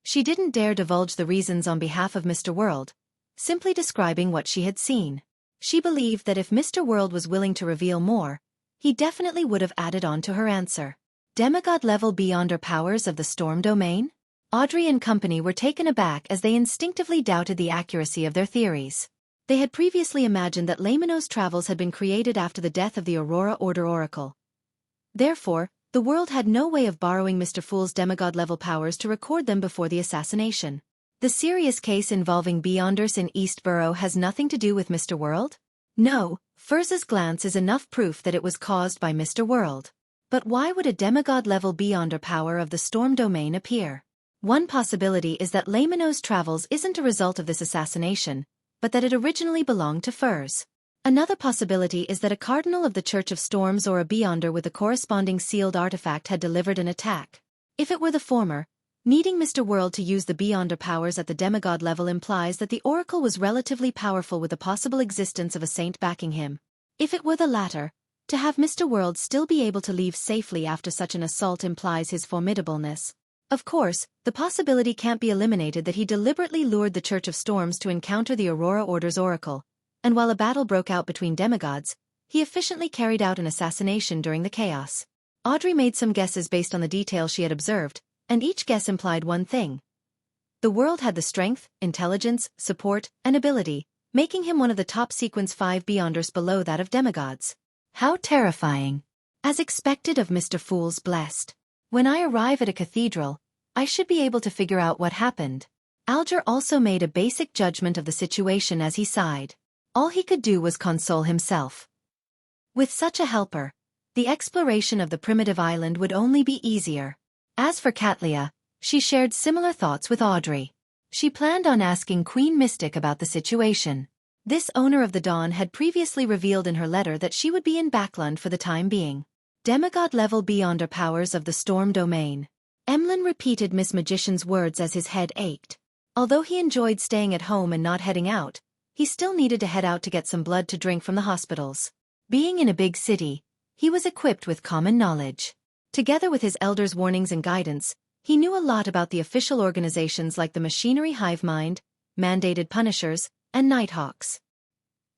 She didn't dare divulge the reasons on behalf of Mr. World, simply describing what she had seen. She believed that if Mr. World was willing to reveal more, he definitely would have added on to her answer. Demigod-level Beyonder powers of the Storm Domain? Audrey and company were taken aback as they instinctively doubted the accuracy of their theories. They had previously imagined that Lamino's travels had been created after the death of the Aurora Order Oracle. Therefore, the World had no way of borrowing Mr. Fool's demigod-level powers to record them before the assassination. The serious case involving Beyonders in East Borough has nothing to do with Mr. World? No, Furz's glance is enough proof that it was caused by Mr. World. But why would a demigod-level Beyonder power of the Storm Domain appear? One possibility is that Lamino's travels isn't a result of this assassination, but that it originally belonged to Furs. Another possibility is that a cardinal of the Church of Storms or a Beyonder with a corresponding sealed artifact had delivered an attack. If it were the former, needing Mr. World to use the Beyonder powers at the demigod level implies that the Oracle was relatively powerful with the possible existence of a saint backing him. If it were the latter, to have Mr. World still be able to leave safely after such an assault implies his formidableness. Of course, the possibility can't be eliminated that he deliberately lured the Church of Storms to encounter the Aurora Order's Oracle, and while a battle broke out between demigods, he efficiently carried out an assassination during the chaos. Audrey made some guesses based on the details she had observed, and each guess implied one thing. The World had the strength, intelligence, support, and ability, making him one of the top sequence 5 Beyonders below that of demigods. How terrifying. As expected of Mr. Fool's blessed. When I arrive at a cathedral, I should be able to figure out what happened. Alger also made a basic judgment of the situation as he sighed. All he could do was console himself. With such a helper, the exploration of the primitive island would only be easier. As for Katlia, she shared similar thoughts with Audrey. She planned on asking Queen Mystic about the situation. This owner of the Dawn had previously revealed in her letter that she would be in Backlund for the time being. Demigod-level Beyonder powers of the Storm Domain. Emlyn repeated Miss Magician's words as his head ached. Although he enjoyed staying at home and not heading out, he still needed to head out to get some blood to drink from the hospitals. Being in a big city, he was equipped with common knowledge. Together with his elders' warnings and guidance, he knew a lot about the official organizations like the Machinery Hive Mind, Mandated Punishers, and Nighthawks.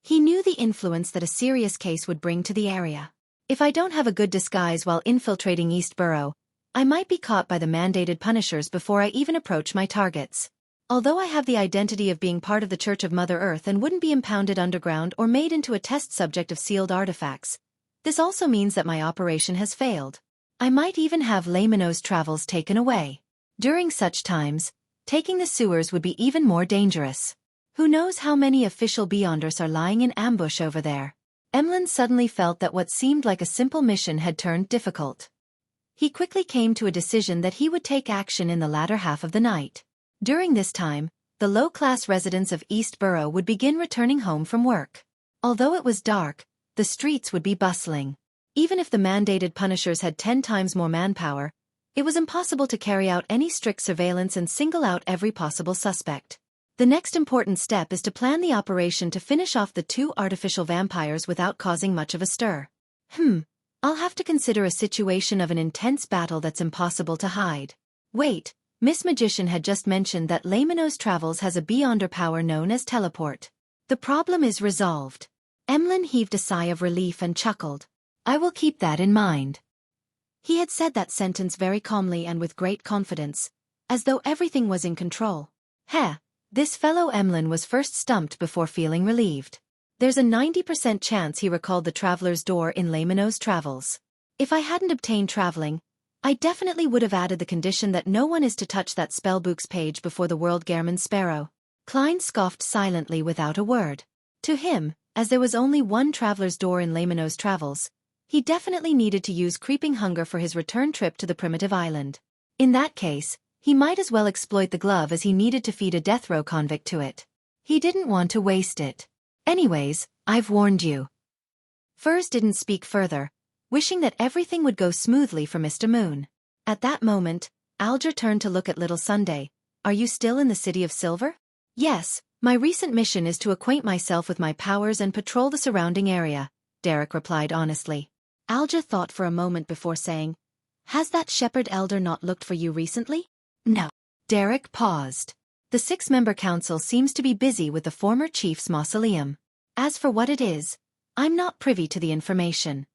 He knew the influence that a serious case would bring to the area. If I don't have a good disguise while infiltrating East Borough, I might be caught by the Mandated Punishers before I even approach my targets. Although I have the identity of being part of the Church of Mother Earth and wouldn't be impounded underground or made into a test subject of sealed artifacts, this also means that my operation has failed. I might even have Lamino's travels taken away. During such times, taking the sewers would be even more dangerous. Who knows how many official Beyonders are lying in ambush over there? Emlyn suddenly felt that what seemed like a simple mission had turned difficult. He quickly came to a decision that he would take action in the latter half of the night. During this time, the low-class residents of East Borough would begin returning home from work. Although it was dark, the streets would be bustling. Even if the Mandated Punishers had 10 times more manpower, it was impossible to carry out any strict surveillance and single out every possible suspect. The next important step is to plan the operation to finish off the 2 artificial vampires without causing much of a stir. I'll have to consider a situation of an intense battle that's impossible to hide. Wait, Miss Magician had just mentioned that Lamino's travels has a Beyonder power known as teleport. The problem is resolved. Emlyn heaved a sigh of relief and chuckled. I will keep that in mind. He had said that sentence very calmly and with great confidence, as though everything was in control. This fellow Emlyn was first stumped before feeling relieved. There's a 90% chance he recalled the traveler's door in Laymanose Travels. If I hadn't obtained traveling, I definitely would have added the condition that no one is to touch that spellbook's page before the world Gairman Sparrow. Klein scoffed silently without a word. To him, as there was only one traveler's door in Laymanose Travels, he definitely needed to use creeping hunger for his return trip to the primitive island. In that case, he might as well exploit the glove as he needed to feed a death row convict to it. He didn't want to waste it. Anyways, I've warned you. Furs didn't speak further, wishing that everything would go smoothly for Mr. Moon. At that moment, Alger turned to look at Little Sunday. Are you still in the City of Silver? Yes, my recent mission is to acquaint myself with my powers and patrol the surrounding area, Derek replied honestly. Alger thought for a moment before saying, Has that shepherd elder not looked for you recently? No. Derek paused. The 6-member council seems to be busy with the former chief's mausoleum. As for what it is, I'm not privy to the information.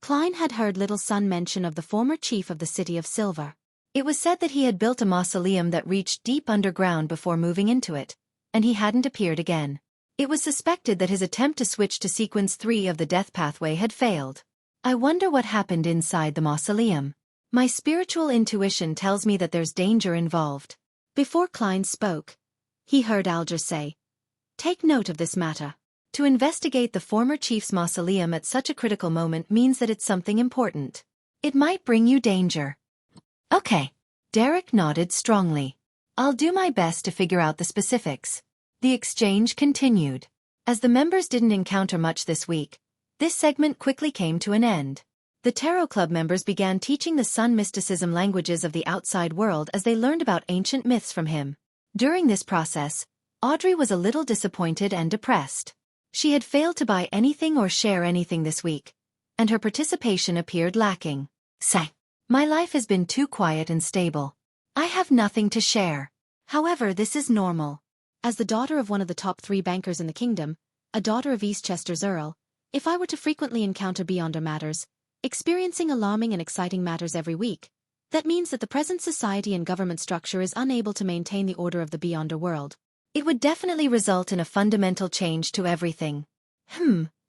Klein had heard Little Sun mention of the former chief of the City of Silver. It was said that he had built a mausoleum that reached deep underground before moving into it, and he hadn't appeared again. It was suspected that his attempt to switch to Sequence 3 of the Death Pathway had failed. I wonder what happened inside the mausoleum. My spiritual intuition tells me that there's danger involved. Before Klein spoke, he heard Alger say, Take note of this matter. To investigate the former chief's mausoleum at such a critical moment means that it's something important. It might bring you danger. Okay. Derek nodded strongly. I'll do my best to figure out the specifics. The exchange continued. As the members didn't encounter much this week, this segment quickly came to an end. The Tarot Club members began teaching the Sun mysticism languages of the outside world as they learned about ancient myths from him. During this process, Audrey was a little disappointed and depressed. She had failed to buy anything or share anything this week, and her participation appeared lacking. Say, my life has been too quiet and stable. I have nothing to share. However, this is normal. As the daughter of one of the top 3 bankers in the kingdom, a daughter of Eastchester's Earl, if I were to frequently encounter Beyonder matters, experiencing alarming and exciting matters every week, that means that the present society and government structure is unable to maintain the order of the Beyonder world. It would definitely result in a fundamental change to everything.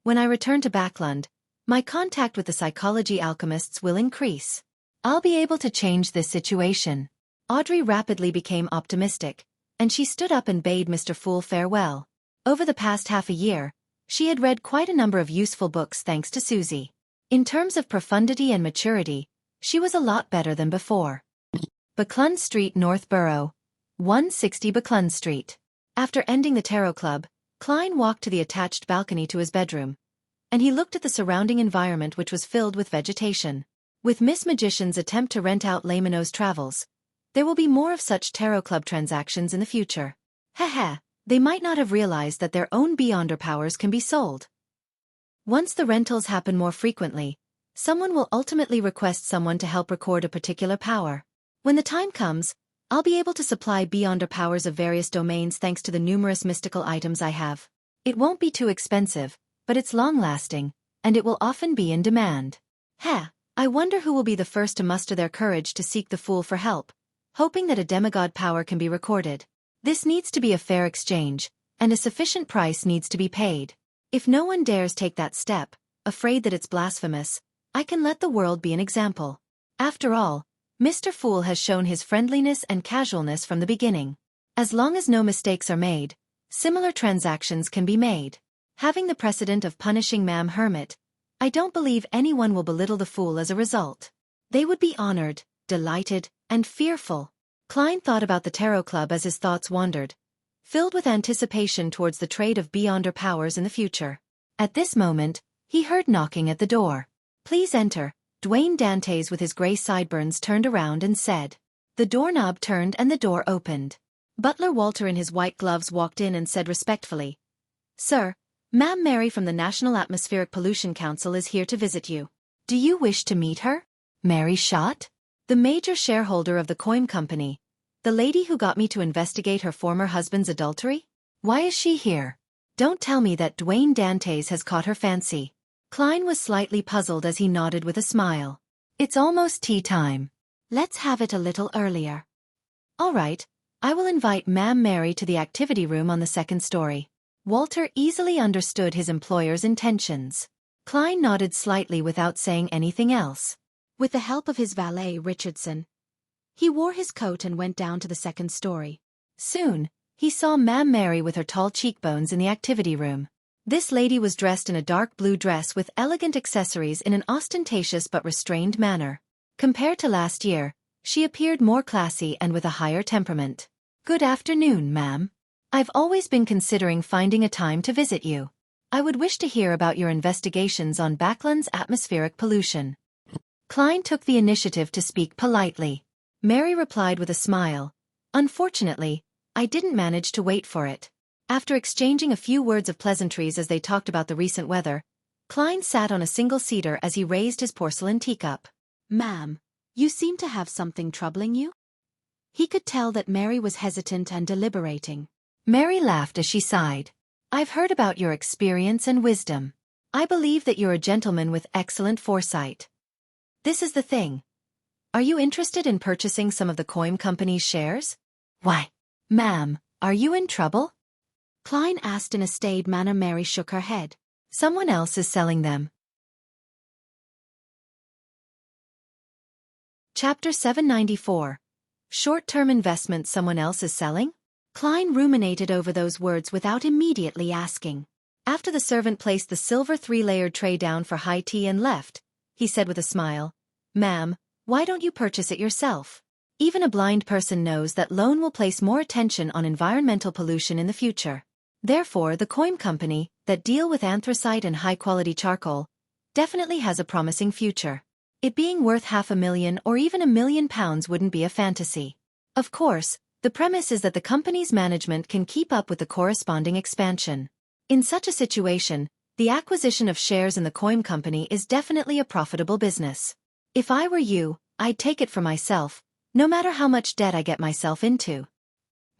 When I return to Backlund, my contact with the psychology alchemists will increase. I'll be able to change this situation. Audrey rapidly became optimistic, and she stood up and bade Mr. Fool farewell. Over the past half a year, she had read quite a number of useful books thanks to Susie. In terms of profundity and maturity, she was a lot better than before. Backlund Street, Northborough. 160 Backlund Street. After ending the Tarot Club, Klein walked to the attached balcony to his bedroom, and he looked at the surrounding environment which was filled with vegetation. With Miss Magician's attempt to rent out Laymanose Travels, there will be more of such Tarot Club transactions in the future. They might not have realized that their own Beyonder powers can be sold. Once the rentals happen more frequently, someone will ultimately request someone to help record a particular power. When the time comes, I'll be able to supply Beyonder powers of various domains thanks to the numerous mystical items I have. It won't be too expensive, but it's long-lasting, and it will often be in demand. I wonder who will be the first to muster their courage to seek the Fool for help, hoping that a demigod power can be recorded. This needs to be a fair exchange, and a sufficient price needs to be paid. If no one dares take that step, afraid that it's blasphemous, I can let the world be an example. After all, Mr. Fool has shown his friendliness and casualness from the beginning. As long as no mistakes are made, similar transactions can be made. Having the precedent of punishing Ma'am Hermit, I don't believe anyone will belittle the Fool as a result. They would be honored, delighted, and fearful. Klein thought about the Tarot Club as his thoughts wandered, filled with anticipation towards the trade of Beyonder powers in the future. At this moment, he heard knocking at the door. Please enter. Dwayne Dantes with his gray sideburns turned around and said. The doorknob turned and the door opened. Butler Walter in his white gloves walked in and said respectfully, Sir, Ma'am Mary from the National Atmospheric Pollution Council is here to visit you. Do you wish to meet her? Mary Schott? The major shareholder of the Coin Company. The lady who got me to investigate her former husband's adultery? Why is she here? Don't tell me that Dwayne Dantes has caught her fancy. Klein was slightly puzzled as he nodded with a smile. It's almost tea time. Let's have it a little earlier. All right, I will invite Ma'am Mary to the activity room on the second story. Walter easily understood his employer's intentions. Klein nodded slightly without saying anything else. With the help of his valet, Richardson, he wore his coat and went down to the second story. Soon, he saw Ma'am Mary with her tall cheekbones in the activity room. This lady was dressed in a dark blue dress with elegant accessories in an ostentatious but restrained manner. Compared to last year, she appeared more classy and with a higher temperament. Good afternoon, ma'am. I've always been considering finding a time to visit you. I would wish to hear about your investigations on Backland's atmospheric pollution. Klein took the initiative to speak politely. Mary replied with a smile. Unfortunately, I didn't manage to wait for it. After exchanging a few words of pleasantries as they talked about the recent weather, Klein sat on a single-seater as he raised his porcelain teacup. Ma'am, you seem to have something troubling you? He could tell that Mary was hesitant and deliberating. Mary laughed as she sighed. I've heard about your experience and wisdom. I believe that you're a gentleman with excellent foresight. This is the thing. Are you interested in purchasing some of the Coim Company's shares? Why, ma'am, are you in trouble? Klein asked in a staid manner. Mary shook her head. Someone else is selling them. Chapter 794. Short-term investments someone else is selling? Klein ruminated over those words without immediately asking. After the servant placed the silver 3-layered tray down for high tea and left, he said with a smile, Ma'am, why don't you purchase it yourself? Even a blind person knows that loan will place more attention on environmental pollution in the future. Therefore, the Coim Company, that deal with anthracite and high-quality charcoal, definitely has a promising future. It being worth £500,000 or even £1 million wouldn't be a fantasy. Of course, the premise is that the company's management can keep up with the corresponding expansion. In such a situation, the acquisition of shares in the Coim Company is definitely a profitable business. If I were you, I'd take it for myself, no matter how much debt I get myself into.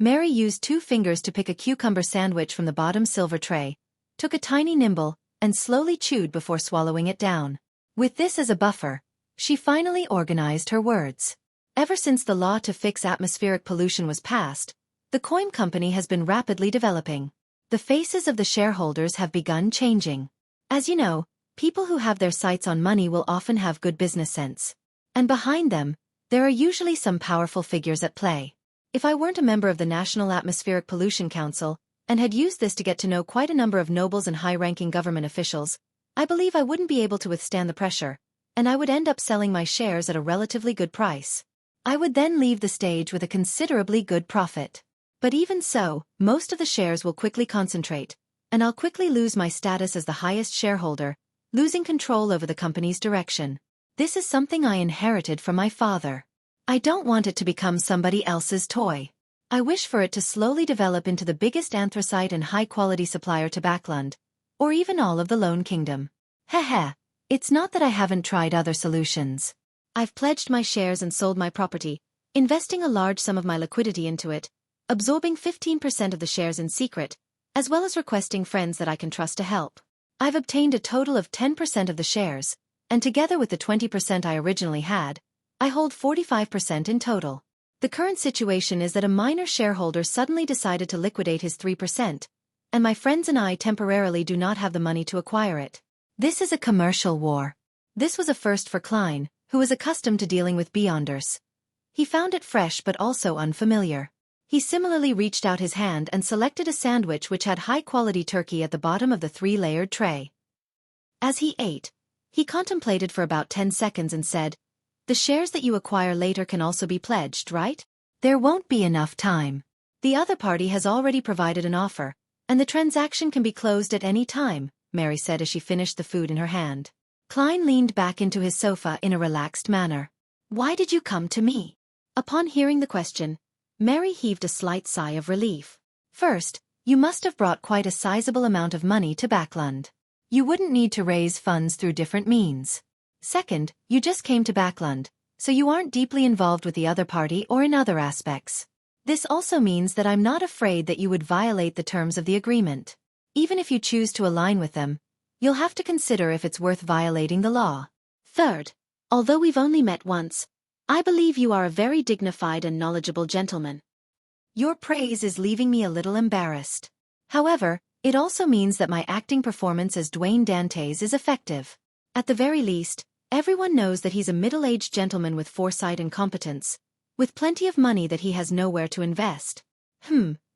Mary used 2 fingers to pick a cucumber sandwich from the bottom silver tray, took a tiny nibble, and slowly chewed before swallowing it down. With this as a buffer, she finally organized her words. Ever since the law to fix atmospheric pollution was passed, the Coim Company has been rapidly developing. The faces of the shareholders have begun changing. As you know, people who have their sights on money will often have good business sense. And behind them, there are usually some powerful figures at play. If I weren't a member of the National Atmospheric Pollution Council, and had used this to get to know quite a number of nobles and high-ranking government officials, I believe I wouldn't be able to withstand the pressure, and I would end up selling my shares at a relatively good price. I would then leave the stage with a considerably good profit. But even so, most of the shares will quickly concentrate, and I'll quickly lose my status as the highest shareholder, losing control over the company's direction. This is something I inherited from my father. I don't want it to become somebody else's toy. I wish for it to slowly develop into the biggest anthracite and high-quality supplier to Backland, or even all of the Lone Kingdom. Heh. It's not that I haven't tried other solutions. I've pledged my shares and sold my property, investing a large sum of my liquidity into it, absorbing 15% of the shares in secret, as well as requesting friends that I can trust to help. I've obtained a total of 10% of the shares, and together with the 20% I originally had, I hold 45% in total. The current situation is that a minor shareholder suddenly decided to liquidate his 3%, and my friends and I temporarily do not have the money to acquire it. This is a commercial war. This was a first for Klein, who is accustomed to dealing with beyonders. He found it fresh but also unfamiliar. He similarly reached out his hand and selected a sandwich which had high-quality turkey at the bottom of the 3-layered tray. As he ate, he contemplated for about 10 seconds and said, The shares that you acquire later can also be pledged, right? There won't be enough time. The other party has already provided an offer, and the transaction can be closed at any time, Mary said as she finished the food in her hand. Klein leaned back into his sofa in a relaxed manner. Why did you come to me? Upon hearing the question, Mary heaved a slight sigh of relief. First, you must have brought quite a sizable amount of money to Backland. You wouldn't need to raise funds through different means. Second, you just came to Backland, so you aren't deeply involved with the other party or in other aspects. This also means that I'm not afraid that you would violate the terms of the agreement. Even if you choose to align with them, you'll have to consider if it's worth violating the law. Third, although we've only met once, I believe you are a very dignified and knowledgeable gentleman. Your praise is leaving me a little embarrassed. However, it also means that my acting performance as Dwayne Dantes is effective. At the very least, everyone knows that he's a middle-aged gentleman with foresight and competence, with plenty of money that he has nowhere to invest.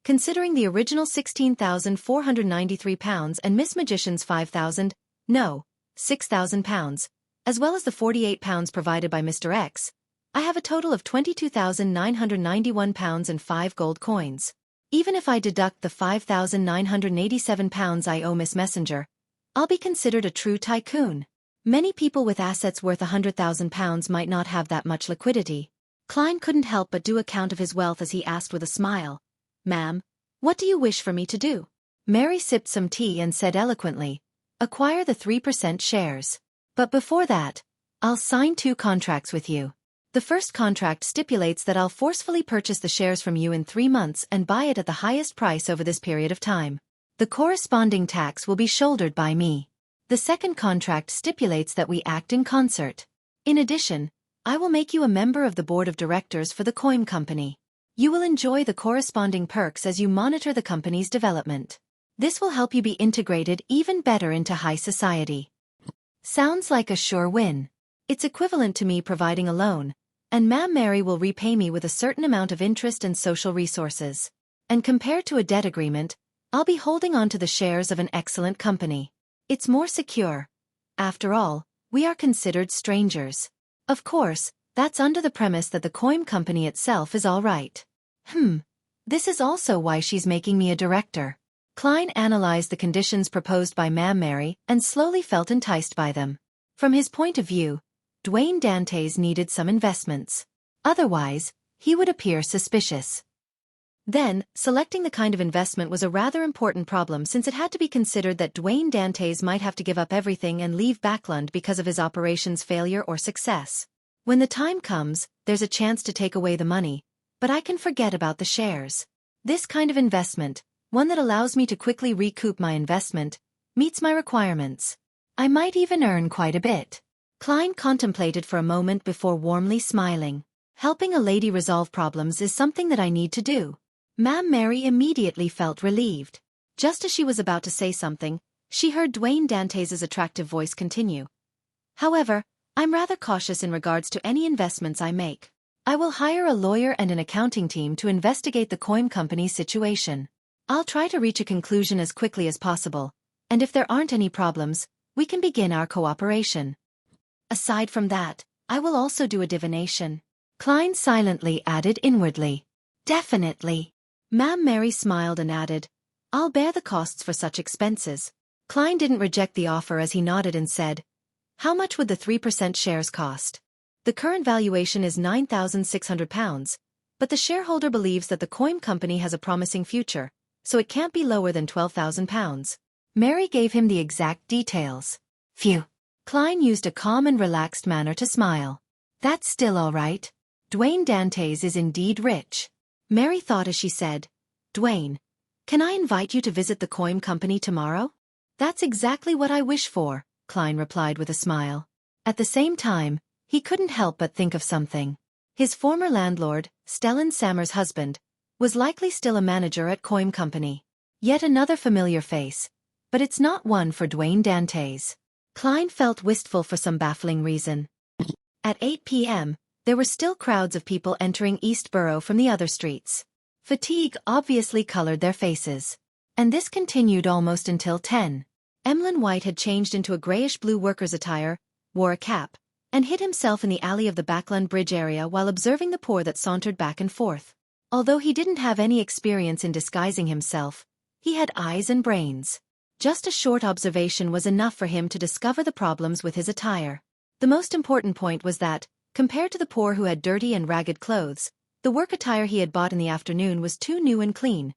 Considering the original £16,493 and Miss Magician's £6,000, as well as the £48 provided by Mr. X, I have a total of £22,991 and 5 gold coins. Even if I deduct the £5,987 I owe Miss Messenger, I'll be considered a true tycoon. Many people with assets worth £100,000 might not have that much liquidity. Klein couldn't help but do account of his wealth as he asked with a smile, "Ma'am, what do you wish for me to do?" Mary sipped some tea and said eloquently, "Acquire the 3% shares. But before that, I'll sign 2 contracts with you. The first contract stipulates that I'll forcefully purchase the shares from you in 3 months and buy it at the highest price over this period of time. The corresponding tax will be shouldered by me. The second contract stipulates that we act in concert. In addition, I will make you a member of the board of directors for the coin company. You will enjoy the corresponding perks as you monitor the company's development. This will help you be integrated even better into high society." Sounds like a sure win. It's equivalent to me providing a loan, and Ma'am Mary will repay me with a certain amount of interest and social resources. And compared to a debt agreement, I'll be holding on to the shares of an excellent company. It's more secure. After all, we are considered strangers. Of course, that's under the premise that the coin company itself is all right. This is also why she's making me a director. Klein analyzed the conditions proposed by Ma'am Mary and slowly felt enticed by them. From his point of view, Dwayne Dantes needed some investments. Otherwise, he would appear suspicious. Then, selecting the kind of investment was a rather important problem since it had to be considered that Dwayne Dantes might have to give up everything and leave Backland because of his operation's failure or success. When the time comes, there's a chance to take away the money, but I can forget about the shares. This kind of investment, one that allows me to quickly recoup my investment, meets my requirements. I might even earn quite a bit. Klein contemplated for a moment before warmly smiling. Helping a lady resolve problems is something that I need to do. Ma'am Mary immediately felt relieved. Just as she was about to say something, she heard Dwayne Dantes's attractive voice continue. "However, I'm rather cautious in regards to any investments I make. I will hire a lawyer and an accounting team to investigate the coin company's situation. I'll try to reach a conclusion as quickly as possible, and if there aren't any problems, we can begin our cooperation. Aside from that, I will also do a divination." Klein silently added inwardly, "Definitely." Ma'am Mary smiled and added, "I'll bear the costs for such expenses." Klein didn't reject the offer as he nodded and said, "How much would the 3% shares cost?" "The current valuation is £9,600, but the shareholder believes that the coin company has a promising future, so it can't be lower than £12,000. Mary gave him the exact details. Phew. Klein used a calm and relaxed manner to smile. "That's still all right. Dwayne Dantes is indeed rich." Mary thought as she said, "Dwayne, can I invite you to visit the coin company tomorrow?" "That's exactly what I wish for," Klein replied with a smile. At the same time, he couldn't help but think of something. His former landlord, Stellan Sammer's husband, was likely still a manager at coin company. Yet another familiar face, but it's not one for Dwayne Dantes. Klein felt wistful for some baffling reason. At 8 p.m., there were still crowds of people entering East Borough from the other streets. Fatigue obviously colored their faces. And this continued almost until 10. Emlyn White had changed into a grayish-blue worker's attire, wore a cap, and hid himself in the alley of the Backland Bridge area while observing the poor that sauntered back and forth. Although he didn't have any experience in disguising himself, he had eyes and brains. Just a short observation was enough for him to discover the problems with his attire. The most important point was that, compared to the poor who had dirty and ragged clothes, the work attire he had bought in the afternoon was too new and clean,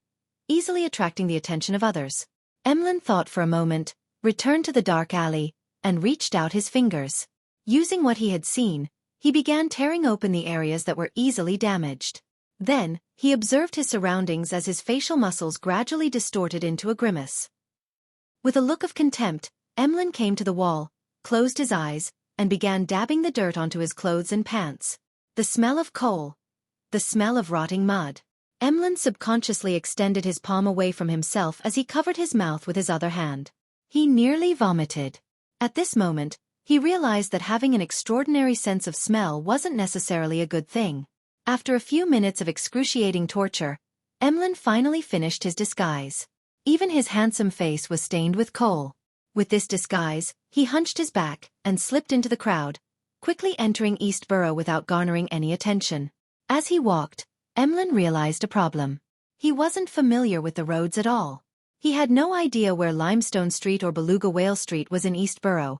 easily attracting the attention of others. Emlyn thought for a moment, returned to the dark alley, and reached out his fingers. Using what he had seen, he began tearing open the areas that were easily damaged. Then, he observed his surroundings as his facial muscles gradually distorted into a grimace. With a look of contempt, Emlyn came to the wall, closed his eyes, and began dabbing the dirt onto his clothes and pants. The smell of coal. The smell of rotting mud. Emlyn subconsciously extended his palm away from himself as he covered his mouth with his other hand. He nearly vomited. At this moment, he realized that having an extraordinary sense of smell wasn't necessarily a good thing. After a few minutes of excruciating torture, Emlyn finally finished his disguise. Even his handsome face was stained with coal. With this disguise, he hunched his back and slipped into the crowd, quickly entering Eastborough without garnering any attention. As he walked, Emlyn realized a problem. He wasn't familiar with the roads at all. He had no idea where Limestone Street or Beluga Whale Street was in Eastborough,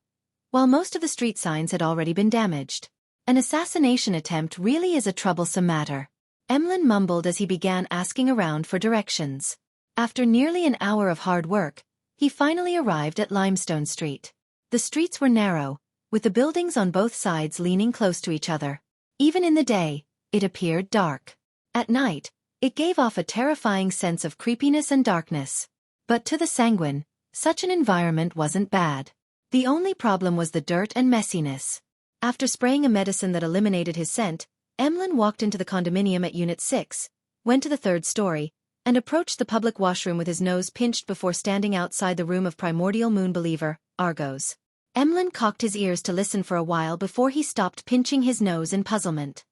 while most of the street signs had already been damaged. An assassination attempt really is a troublesome matter. Emlyn mumbled as he began asking around for directions. After nearly an hour of hard work, he finally arrived at Limestone Street. The streets were narrow, with the buildings on both sides leaning close to each other. Even in the day, it appeared dark. At night, it gave off a terrifying sense of creepiness and darkness. But to the sanguine, such an environment wasn't bad. The only problem was the dirt and messiness. After spraying a medicine that eliminated his scent, Emlyn walked into the condominium at Unit 6, went to the third story, and approached the public washroom with his nose pinched before standing outside the room of primordial moon believer, Argos. Emlyn cocked his ears to listen for a while before he stopped pinching his nose in puzzlement.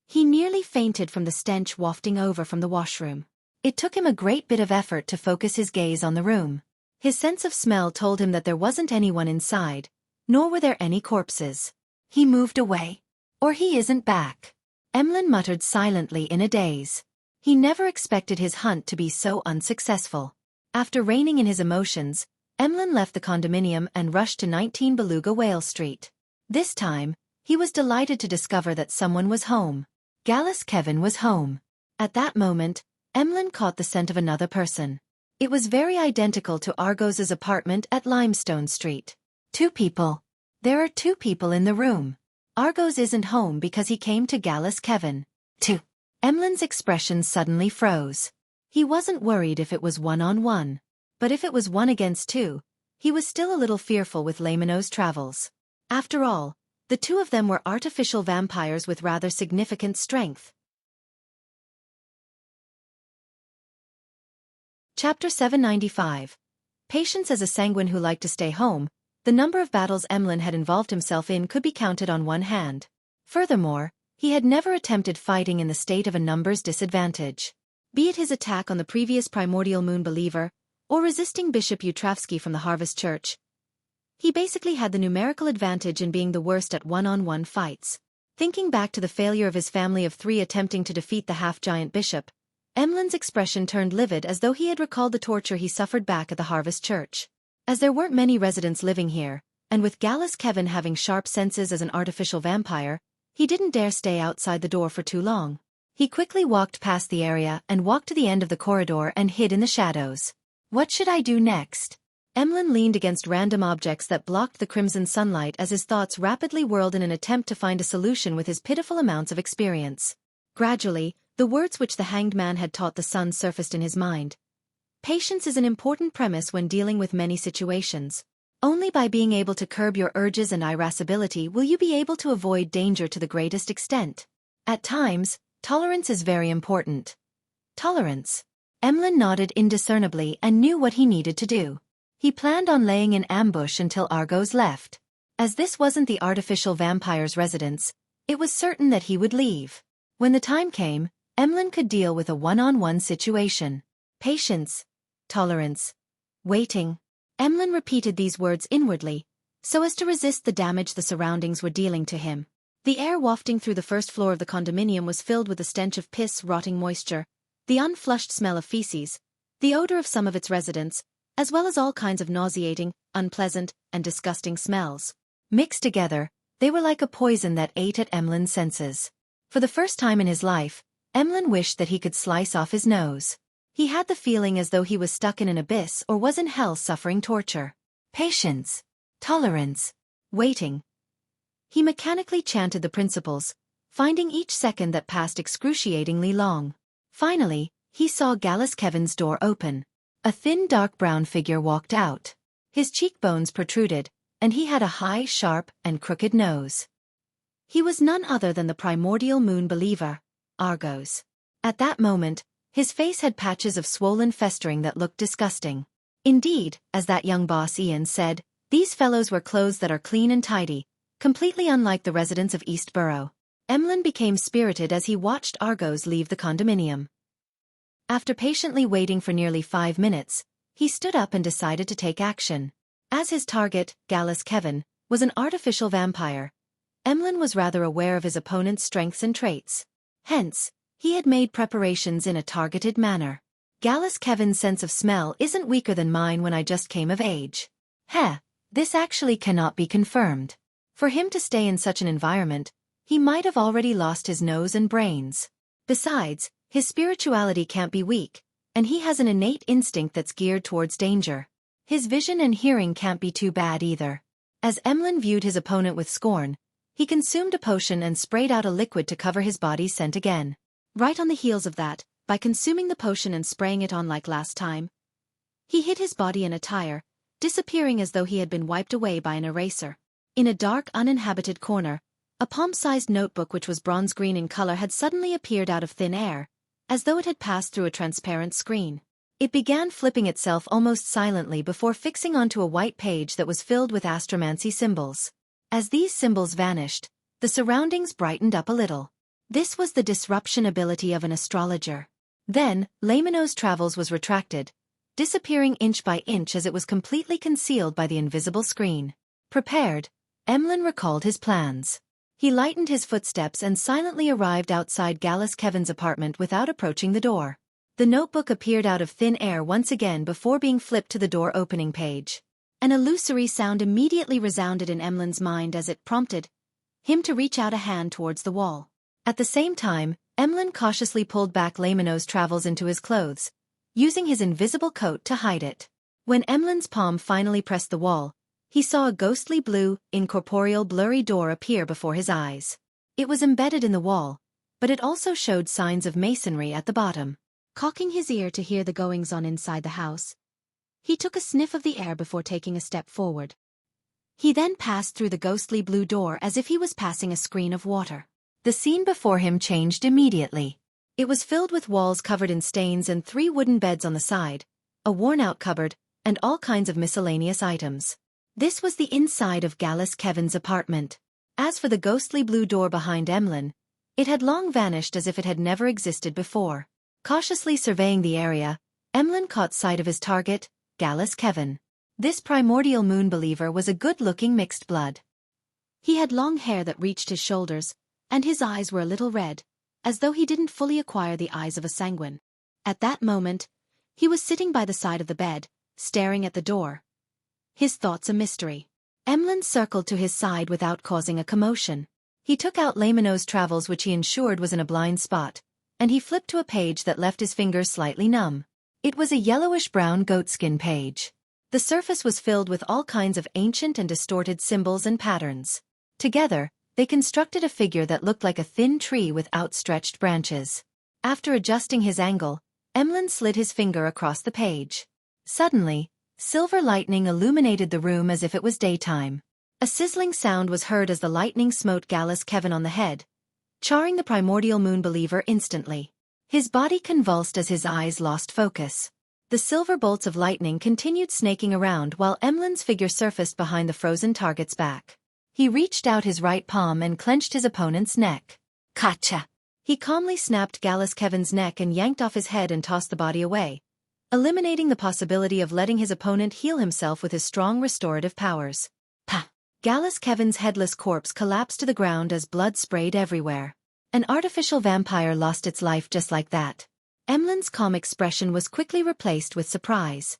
He nearly fainted from the stench wafting over from the washroom. It took him a great bit of effort to focus his gaze on the room. His sense of smell told him that there wasn't anyone inside, nor were there any corpses. He moved away. Or he isn't back. Emlyn muttered silently in a daze. He never expected his hunt to be so unsuccessful. After reining in his emotions, Emlyn left the condominium and rushed to 19 Beluga Whale Street. This time, he was delighted to discover that someone was home. Gallus Kevin was home. At that moment, Emlyn caught the scent of another person. It was very identical to Argos's apartment at Limestone Street. 2 people. There are 2 people in the room. Argos isn't home because he came to Gallus Kevin. 2. Emlyn's expression suddenly froze. He wasn't worried if it was 1-on-1. But if it was 1 against 2, he was still a little fearful with Lamino's travels. After all, the 2 of them were artificial vampires with rather significant strength. Chapter 795. Patience. As a sanguine who liked to stay home, the number of battles Emlyn had involved himself in could be counted on one hand. Furthermore, he had never attempted fighting in the state of a numbers disadvantage. Be it his attack on the previous primordial moon believer, or resisting Bishop Utravsky from the Harvest Church, he basically had the numerical advantage in being the worst at 1-on-1 fights. Thinking back to the failure of his family of 3 attempting to defeat the half-giant bishop, Emlyn's expression turned livid as though he had recalled the torture he suffered back at the Harvest Church. As there weren't many residents living here, and with Gallus Kevin having sharp senses as an artificial vampire, he didn't dare stay outside the door for too long. He quickly walked past the area and walked to the end of the corridor and hid in the shadows. What should I do next? Emlyn leaned against random objects that blocked the crimson sunlight as his thoughts rapidly whirled in an attempt to find a solution with his pitiful amounts of experience. Gradually, the words which the hanged man had taught the son surfaced in his mind. Patience is an important premise when dealing with many situations. Only by being able to curb your urges and irascibility will you be able to avoid danger to the greatest extent. At times, tolerance is very important. Tolerance. Emlyn nodded indiscernibly and knew what he needed to do. He planned on laying in ambush until Argos left. As this wasn't the artificial vampire's residence, it was certain that he would leave. When the time came, Emlyn could deal with a 1-on-1 situation. Patience. Tolerance. Waiting. Emlyn repeated these words inwardly, so as to resist the damage the surroundings were dealing to him. The air wafting through the first floor of the condominium was filled with the stench of piss, rotting moisture, the unflushed smell of feces, the odor of some of its residents, as well as all kinds of nauseating, unpleasant, and disgusting smells. Mixed together, they were like a poison that ate at Emlyn's senses. For the first time in his life, Emlyn wished that he could slice off his nose. He had the feeling as though he was stuck in an abyss or was in hell suffering torture. Patience. Tolerance. Waiting. He mechanically chanted the principles, finding each second that passed excruciatingly long. Finally, he saw Gallus Kevin's door open. A thin dark brown figure walked out. His cheekbones protruded, and he had a high, sharp, and crooked nose. He was none other than the primordial moon believer, Argos. At that moment, His face had patches of swollen festering that looked disgusting. Indeed, as that young boss Ian said, these fellows wear clothes that are clean and tidy, completely unlike the residents of Eastborough. Emlyn became spirited as he watched Argos leave the condominium. After patiently waiting for nearly 5 minutes, he stood up and decided to take action. As his target, Gallus Kevin, was an artificial vampire, Emlyn was rather aware of his opponent's strengths and traits. Hence, he had made preparations in a targeted manner. Gallus Kevin's sense of smell isn't weaker than mine when I just came of age. This actually cannot be confirmed. For him to stay in such an environment, he might have already lost his nose and brains. Besides, his spirituality can't be weak, and he has an innate instinct that's geared towards danger. His vision and hearing can't be too bad either. As Emlyn viewed his opponent with scorn, he consumed a potion and sprayed out a liquid to cover his body's scent again. Right on the heels of that, by consuming the potion and spraying it on like last time, he hid his body in a tire, disappearing as though he had been wiped away by an eraser. In a dark, uninhabited corner, a palm-sized notebook which was bronze-green in color had suddenly appeared out of thin air, as though it had passed through a transparent screen. It began flipping itself almost silently before fixing onto a white page that was filled with astromancy symbols. As these symbols vanished, the surroundings brightened up a little. This was the disruption ability of an astrologer. Then, Lamino's travels was retracted, disappearing inch by inch as it was completely concealed by the invisible screen. Prepared, Emlyn recalled his plans. He lightened his footsteps and silently arrived outside Gallus Kevin's apartment without approaching the door. The notebook appeared out of thin air once again before being flipped to the door opening page. An illusory sound immediately resounded in Emlyn's mind as it prompted him to reach out a hand towards the wall. At the same time, Emlyn cautiously pulled back Lamino's travels into his clothes, using his invisible coat to hide it. When Emlyn's palm finally pressed the wall, he saw a ghostly blue, incorporeal blurry door appear before his eyes. It was embedded in the wall, but it also showed signs of masonry at the bottom. Cocking his ear to hear the goings-on inside the house, he took a sniff of the air before taking a step forward. He then passed through the ghostly blue door as if he was passing a screen of water. The scene before him changed immediately. It was filled with walls covered in stains and 3 wooden beds on the side, a worn-out cupboard, and all kinds of miscellaneous items. This was the inside of Gallus Kevin's apartment. As for the ghostly blue door behind Emlyn, it had long vanished as if it had never existed before. Cautiously surveying the area, Emlyn caught sight of his target, Gallus Kevin. This primordial moon believer was a good-looking mixed blood. He had long hair that reached his shoulders, and his eyes were a little red, as though he didn't fully acquire the eyes of a sanguine. At that moment, he was sitting by the side of the bed, staring at the door, his thoughts a mystery. Emlyn circled to his side without causing a commotion. He took out Lamino's travels which he ensured was in a blind spot, and he flipped to a page that left his fingers slightly numb. It was a yellowish-brown goatskin page. The surface was filled with all kinds of ancient and distorted symbols and patterns. Together, they constructed a figure that looked like a thin tree with outstretched branches. After adjusting his angle, Emlyn slid his finger across the page. Suddenly, silver lightning illuminated the room as if it was daytime. A sizzling sound was heard as the lightning smote Gallus Kevin on the head, charring the primordial moon believer instantly. His body convulsed as his eyes lost focus. The silver bolts of lightning continued snaking around while Emlyn's figure surfaced behind the frozen target's back. He reached out his right palm and clenched his opponent's neck. Gotcha! He calmly snapped Gallus Kevin's neck and yanked off his head and tossed the body away, eliminating the possibility of letting his opponent heal himself with his strong restorative powers. Pah! Gallus Kevin's headless corpse collapsed to the ground as blood sprayed everywhere. An artificial vampire lost its life just like that. Emlyn's calm expression was quickly replaced with surprise.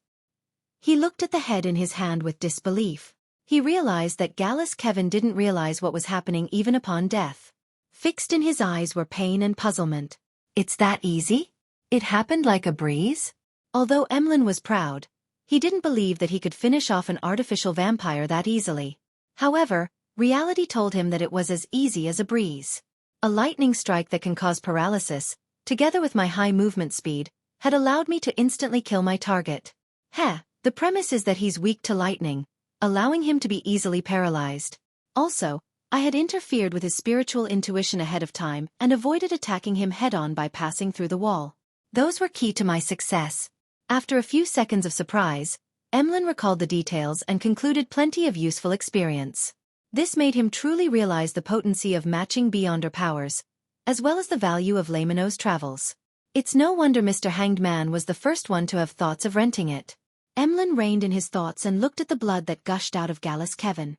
He looked at the head in his hand with disbelief. He realized that Gallus Kevin didn't realize what was happening even upon death. Fixed in his eyes were pain and puzzlement. It's that easy? It happened like a breeze? Although Emlyn was proud, he didn't believe that he could finish off an artificial vampire that easily. However, reality told him that it was as easy as a breeze. A lightning strike that can cause paralysis, together with my high movement speed, had allowed me to instantly kill my target. The premise is that he's weak to lightning, allowing him to be easily paralyzed. Also, I had interfered with his spiritual intuition ahead of time and avoided attacking him head-on by passing through the wall. Those were key to my success. After a few seconds of surprise, Emlyn recalled the details and concluded plenty of useful experience. This made him truly realize the potency of matching Beyonder powers, as well as the value of Lamino's travels. It's no wonder Mr. Hanged Man was the first one to have thoughts of renting it. Emlyn reined in his thoughts and looked at the blood that gushed out of Gallus Kevin.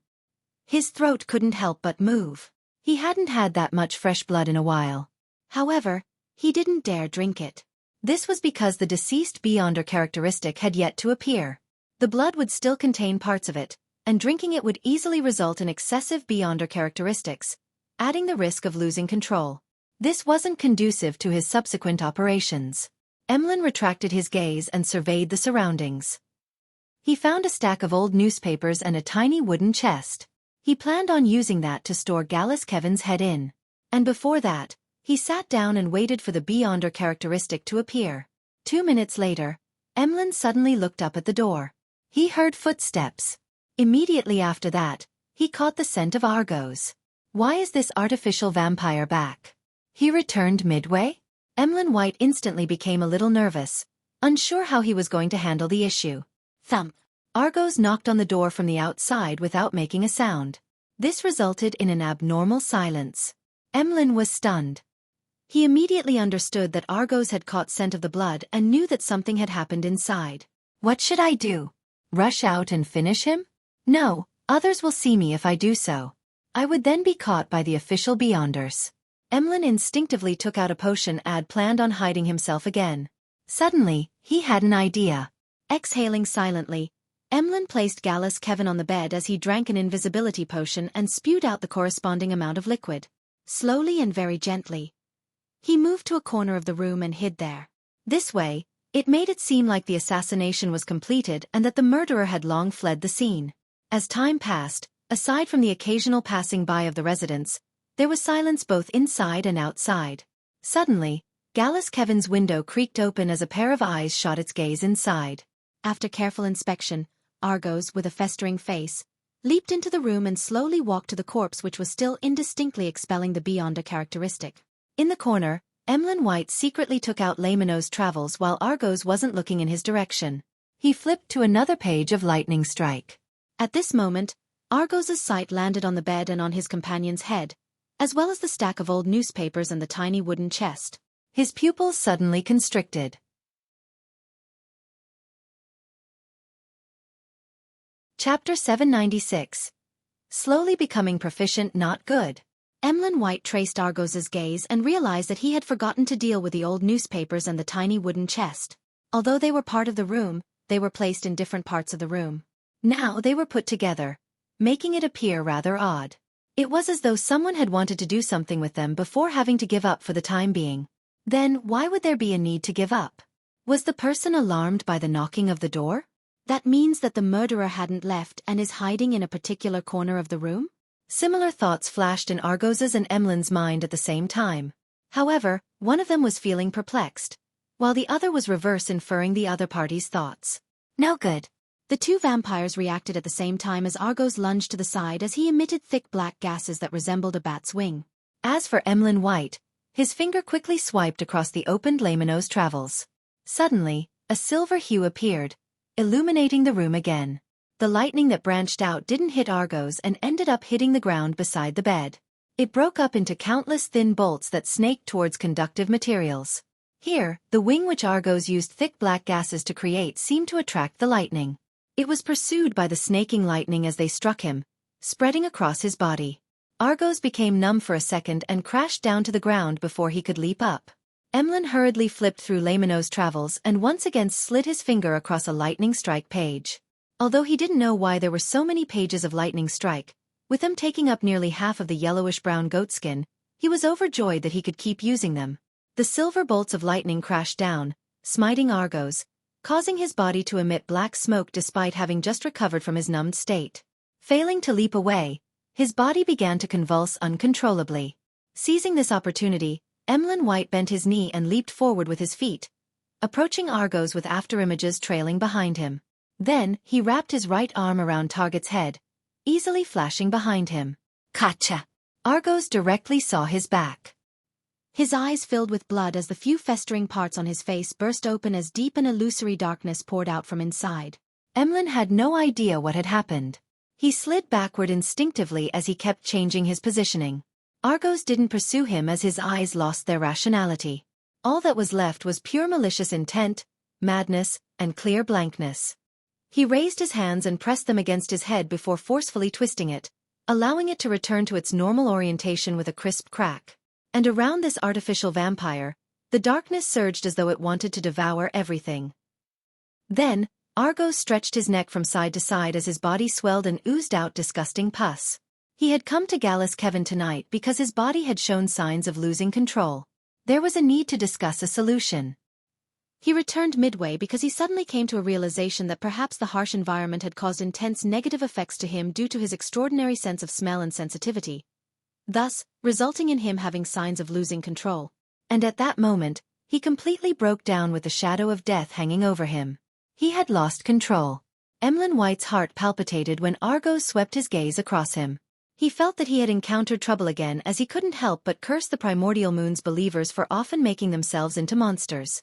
His throat couldn't help but move. He hadn't had that much fresh blood in a while. However, he didn't dare drink it. This was because the deceased Beyonder characteristic had yet to appear. The blood would still contain parts of it, and drinking it would easily result in excessive Beyonder characteristics, adding the risk of losing control. This wasn't conducive to his subsequent operations. Emlyn retracted his gaze and surveyed the surroundings. He found a stack of old newspapers and a tiny wooden chest. He planned on using that to store Gallus Kevin's head in. And before that, he sat down and waited for the Beyonder characteristic to appear. 2 minutes later, Emlyn suddenly looked up at the door. He heard footsteps. Immediately after that, he caught the scent of Argos. Why is this artificial vampire back? He returned midway? Emlyn White instantly became a little nervous, unsure how he was going to handle the issue. Thump. Argos knocked on the door from the outside without making a sound. This resulted in an abnormal silence. Emlyn was stunned. He immediately understood that Argos had caught scent of the blood and knew that something had happened inside. What should I do? Rush out and finish him? No, others will see me if I do so. I would then be caught by the official Beyonders. Emlyn instinctively took out a potion and planned on hiding himself again. Suddenly, he had an idea. Exhaling silently, Emlyn placed Gallus Kevin on the bed as he drank an invisibility potion and spewed out the corresponding amount of liquid. Slowly and very gently, he moved to a corner of the room and hid there. This way, it made it seem like the assassination was completed and that the murderer had long fled the scene. As time passed, aside from the occasional passing by of the residents, there was silence both inside and outside. Suddenly, Gallus Kevin's window creaked open as a pair of eyes shot its gaze inside. After careful inspection, Argos, with a festering face, leaped into the room and slowly walked to the corpse which was still indistinctly expelling the Beyonder characteristic. In the corner, Emlyn White secretly took out Lamino's travels while Argos wasn't looking in his direction. He flipped to another page of Lightning Strike. At this moment, Argos's sight landed on the bed and on his companion's head, as well as the stack of old newspapers and the tiny wooden chest. His pupils suddenly constricted. Chapter 796. Slowly becoming proficient not good. Emlyn White traced Argos's gaze and realized that he had forgotten to deal with the old newspapers and the tiny wooden chest. Although they were part of the room, they were placed in different parts of the room. Now they were put together, making it appear rather odd. It was as though someone had wanted to do something with them before having to give up for the time being. Then why would there be a need to give up? Was the person alarmed by the knocking of the door? That means that the murderer hadn't left and is hiding in a particular corner of the room? Similar thoughts flashed in Argos's and Emlyn's mind at the same time. However, one of them was feeling perplexed, while the other was reverse inferring the other party's thoughts. No good. The two vampires reacted at the same time as Argos lunged to the side as he emitted thick black gases that resembled a bat's wing. As for Emlyn White, his finger quickly swiped across the opened Lamino's travels. Suddenly, a silver hue appeared, illuminating the room again. The lightning that branched out didn't hit Argos and ended up hitting the ground beside the bed. It broke up into countless thin bolts that snaked towards conductive materials. Here, the wing which Argos used thick black gases to create seemed to attract the lightning. It was pursued by the snaking lightning as they struck him, spreading across his body. Argos became numb for a second and crashed down to the ground before he could leap up. Emlyn hurriedly flipped through Lamino's travels and once again slid his finger across a lightning strike page. Although he didn't know why there were so many pages of lightning strike, with them taking up nearly half of the yellowish-brown goatskin, he was overjoyed that he could keep using them. The silver bolts of lightning crashed down, smiting Argos, causing his body to emit black smoke despite having just recovered from his numbed state. Failing to leap away, his body began to convulse uncontrollably. Seizing this opportunity, Emlyn White bent his knee and leaped forward with his feet, approaching Argos with afterimages trailing behind him. Then, he wrapped his right arm around Target's head, easily flashing behind him. Gotcha! Argos directly saw his back. His eyes filled with blood as the few festering parts on his face burst open as deep and illusory darkness poured out from inside. Emlyn had no idea what had happened. He slid backward instinctively as he kept changing his positioning. Argos didn't pursue him as his eyes lost their rationality. All that was left was pure malicious intent, madness, and clear blankness. He raised his hands and pressed them against his head before forcefully twisting it, allowing it to return to its normal orientation with a crisp crack. And around this artificial vampire, the darkness surged as though it wanted to devour everything. Then, Argos stretched his neck from side to side as his body swelled and oozed out disgusting pus. He had come to Gallus Kevin tonight because his body had shown signs of losing control. There was a need to discuss a solution. He returned midway because he suddenly came to a realization that perhaps the harsh environment had caused intense negative effects to him due to his extraordinary sense of smell and sensitivity, thus resulting in him having signs of losing control. And at that moment, he completely broke down with the shadow of death hanging over him. He had lost control. Emlyn White's heart palpitated when Argos swept his gaze across him. He felt that he had encountered trouble again as he couldn't help but curse the Primordial Moon's believers for often making themselves into monsters.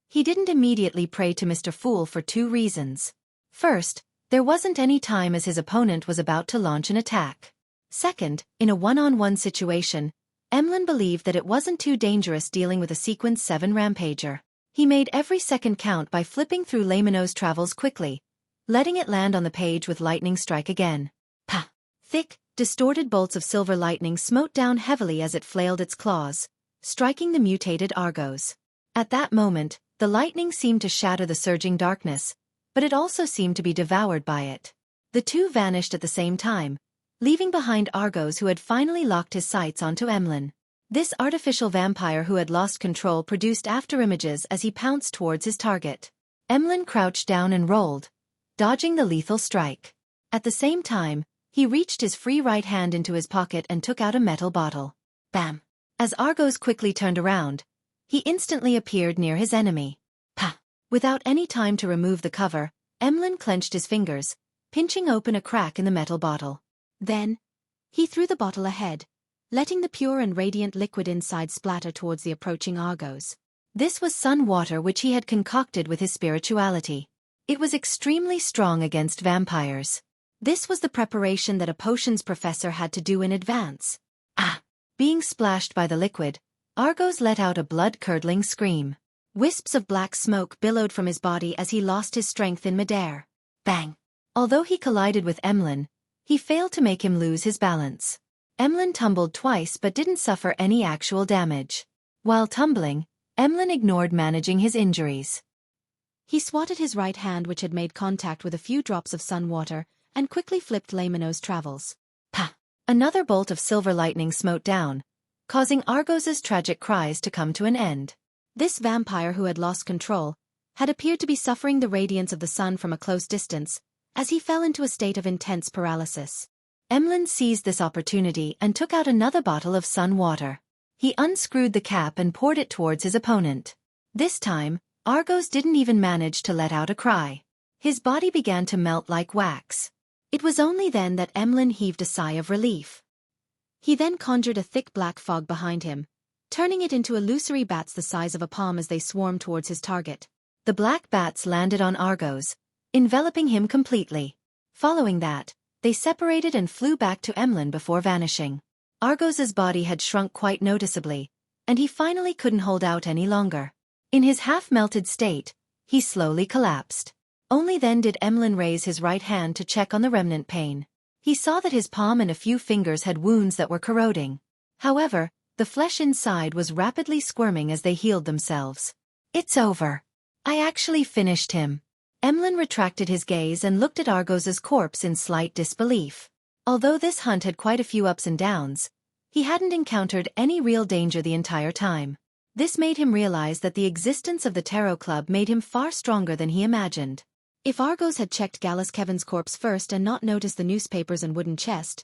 He didn't immediately pray to Mr. Fool for two reasons. First, there wasn't any time as his opponent was about to launch an attack. Second, in a one-on-one situation, Emlyn believed that it wasn't too dangerous dealing with a Sequence 7 rampager. He made every second count by flipping through Lamino's travels quickly, letting it land on the page with lightning strike again. Pa! Thick, distorted bolts of silver lightning smote down heavily as it flailed its claws, striking the mutated Argos. At that moment, the lightning seemed to shatter the surging darkness, but it also seemed to be devoured by it. The two vanished at the same time, leaving behind Argos, who had finally locked his sights onto Emlyn. This artificial vampire who had lost control produced afterimages as he pounced towards his target. Emlyn crouched down and rolled, dodging the lethal strike. At the same time, he reached his free right hand into his pocket and took out a metal bottle. Bam! As Argos quickly turned around, he instantly appeared near his enemy. Pa! Without any time to remove the cover, Emlyn clenched his fingers, pinching open a crack in the metal bottle. Then, he threw the bottle ahead, letting the pure and radiant liquid inside splatter towards the approaching Argos. This was sun water which he had concocted with his spirituality. It was extremely strong against vampires. This was the preparation that a potions professor had to do in advance. Ah! Being splashed by the liquid, Argos let out a blood-curdling scream. Wisps of black smoke billowed from his body as he lost his strength in midair. Bang! Although he collided with Emlyn, he failed to make him lose his balance. Emlyn tumbled twice but didn't suffer any actual damage. While tumbling, Emlyn ignored managing his injuries. He swatted his right hand, which had made contact with a few drops of sun water, and quickly flipped Lamino's travels. Pa! Another bolt of silver lightning smote down, causing Argos's tragic cries to come to an end. This vampire who had lost control had appeared to be suffering the radiance of the sun from a close distance, as he fell into a state of intense paralysis. Emlyn seized this opportunity and took out another bottle of sun water. He unscrewed the cap and poured it towards his opponent. This time, Argos didn't even manage to let out a cry. His body began to melt like wax. It was only then that Emlyn heaved a sigh of relief. He then conjured a thick black fog behind him, turning it into illusory bats the size of a palm as they swarmed towards his target. The black bats landed on Argos, enveloping him completely. Following that, they separated and flew back to Emlyn before vanishing. Argos's body had shrunk quite noticeably, and he finally couldn't hold out any longer. In his half-melted state, he slowly collapsed. Only then did Emlyn raise his right hand to check on the remnant pane. He saw that his palm and a few fingers had wounds that were corroding. However, the flesh inside was rapidly squirming as they healed themselves. It's over. I actually finished him. Emlyn retracted his gaze and looked at Argos's corpse in slight disbelief. Although this hunt had quite a few ups and downs, he hadn't encountered any real danger the entire time. This made him realize that the existence of the Tarot Club made him far stronger than he imagined. If Argos had checked Gallus Kevin's corpse first and not noticed the newspapers and wooden chest,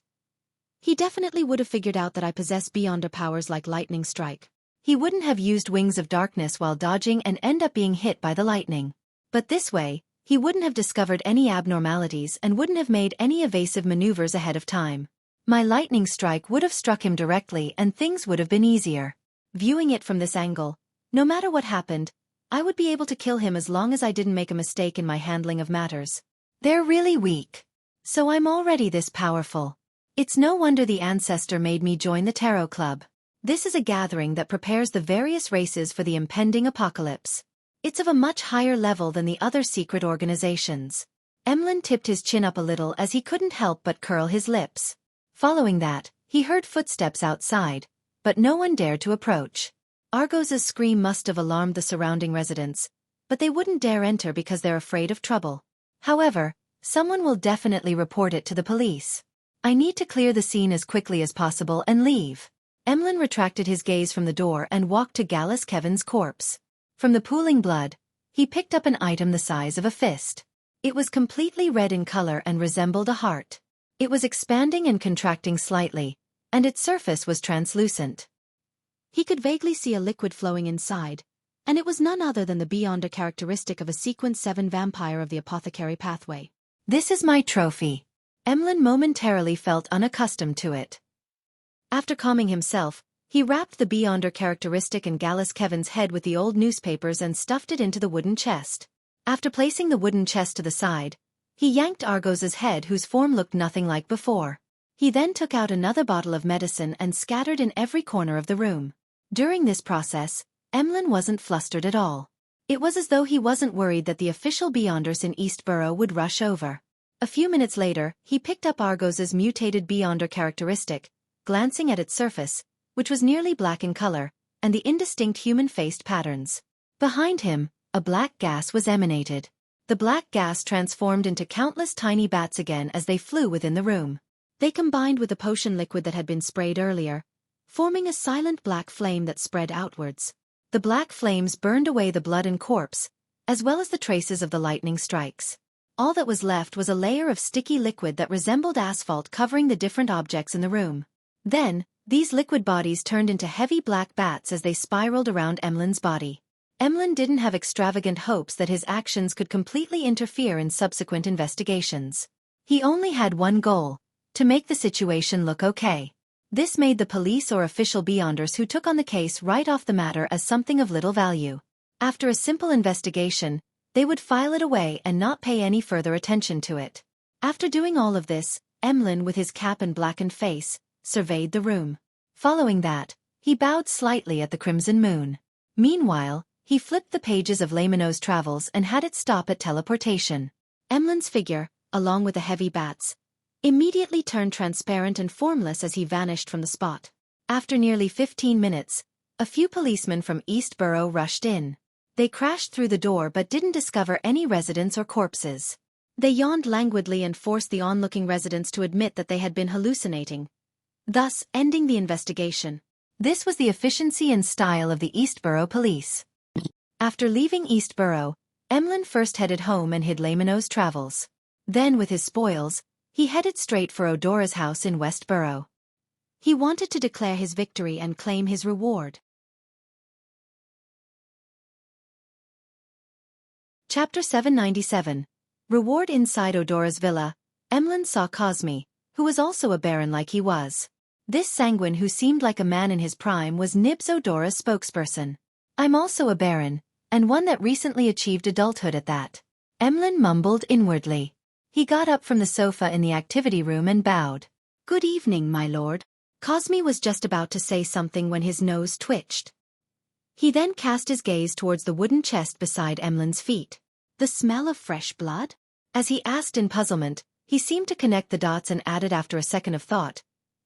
he definitely would have figured out that I possess beyonder powers like lightning strike. He wouldn't have used Wings of Darkness while dodging and end up being hit by the lightning. But this way, he wouldn't have discovered any abnormalities and wouldn't have made any evasive maneuvers ahead of time. My lightning strike would have struck him directly and things would have been easier. Viewing it from this angle, no matter what happened, I would be able to kill him as long as I didn't make a mistake in my handling of matters. They're really weak. So I'm already this powerful. It's no wonder the ancestor made me join the Tarot Club. This is a gathering that prepares the various races for the impending apocalypse. It's of a much higher level than the other secret organizations. Emlyn tipped his chin up a little as he couldn't help but curl his lips. Following that, he heard footsteps outside, but no one dared to approach. Argos's scream must have alarmed the surrounding residents, but they wouldn't dare enter because they're afraid of trouble. However, someone will definitely report it to the police. I need to clear the scene as quickly as possible and leave. Emlyn retracted his gaze from the door and walked to Gallus Kevin's corpse. From the pooling blood, he picked up an item the size of a fist. It was completely red in color and resembled a heart. It was expanding and contracting slightly, and its surface was translucent. He could vaguely see a liquid flowing inside, and it was none other than the beyonder characteristic of a Sequence 7 vampire of the apothecary pathway. This is my trophy. Emlyn momentarily felt unaccustomed to it. After calming himself, he wrapped the beyonder characteristic in Gallus Kevin's head with the old newspapers and stuffed it into the wooden chest. After placing the wooden chest to the side, he yanked Argos's head whose form looked nothing like before. He then took out another bottle of medicine and scattered in every corner of the room. During this process, Emlyn wasn't flustered at all. It was as though he wasn't worried that the official beyonders in Eastborough would rush over. A few minutes later, he picked up Argos's mutated beyonder characteristic, glancing at its surface, which was nearly black in color, and the indistinct human-faced patterns. Behind him, a black gas was emanated. The black gas transformed into countless tiny bats again as they flew within the room. They combined with the potion liquid that had been sprayed earlier, forming a silent black flame that spread outwards. The black flames burned away the blood and corpse, as well as the traces of the lightning strikes. All that was left was a layer of sticky liquid that resembled asphalt covering the different objects in the room. Then, these liquid bodies turned into heavy black bats as they spiraled around Emlyn's body. Emlyn didn't have extravagant hopes that his actions could completely interfere in subsequent investigations. He only had one goal: to make the situation look okay. This made the police or official beyonders who took on the case write off the matter as something of little value. After a simple investigation, they would file it away and not pay any further attention to it. After doing all of this, Emlyn, with his cap and blackened face, surveyed the room. Following that, he bowed slightly at the crimson moon. Meanwhile, he flipped the pages of Lamino's travels and had it stop at teleportation. Emlyn's figure, along with the heavy bats, immediately turned transparent and formless as he vanished from the spot. After nearly 15 minutes, a few policemen from Eastborough rushed in. They crashed through the door but didn't discover any residents or corpses. They yawned languidly and forced the onlooking residents to admit that they had been hallucinating, thus ending the investigation. This was the efficiency and style of the Eastborough police. After leaving Eastborough, Emlyn first headed home and hid Lamino's travels. Then, with his spoils, he headed straight for Odora's house in Westborough. He wanted to declare his victory and claim his reward. Chapter 797. Reward. Inside Odora's villa, Emlyn saw Cosme, who was also a baron like he was. This sanguine who seemed like a man in his prime was Nibs, Odora's spokesperson. "I'm also a baron, and one that recently achieved adulthood at that," Emlyn mumbled inwardly. He got up from the sofa in the activity room and bowed. "Good evening, my lord." Cosme was just about to say something when his nose twitched. He then cast his gaze towards the wooden chest beside Emlyn's feet. "The smell of fresh blood?" As he asked in puzzlement, he seemed to connect the dots and added after a second of thought,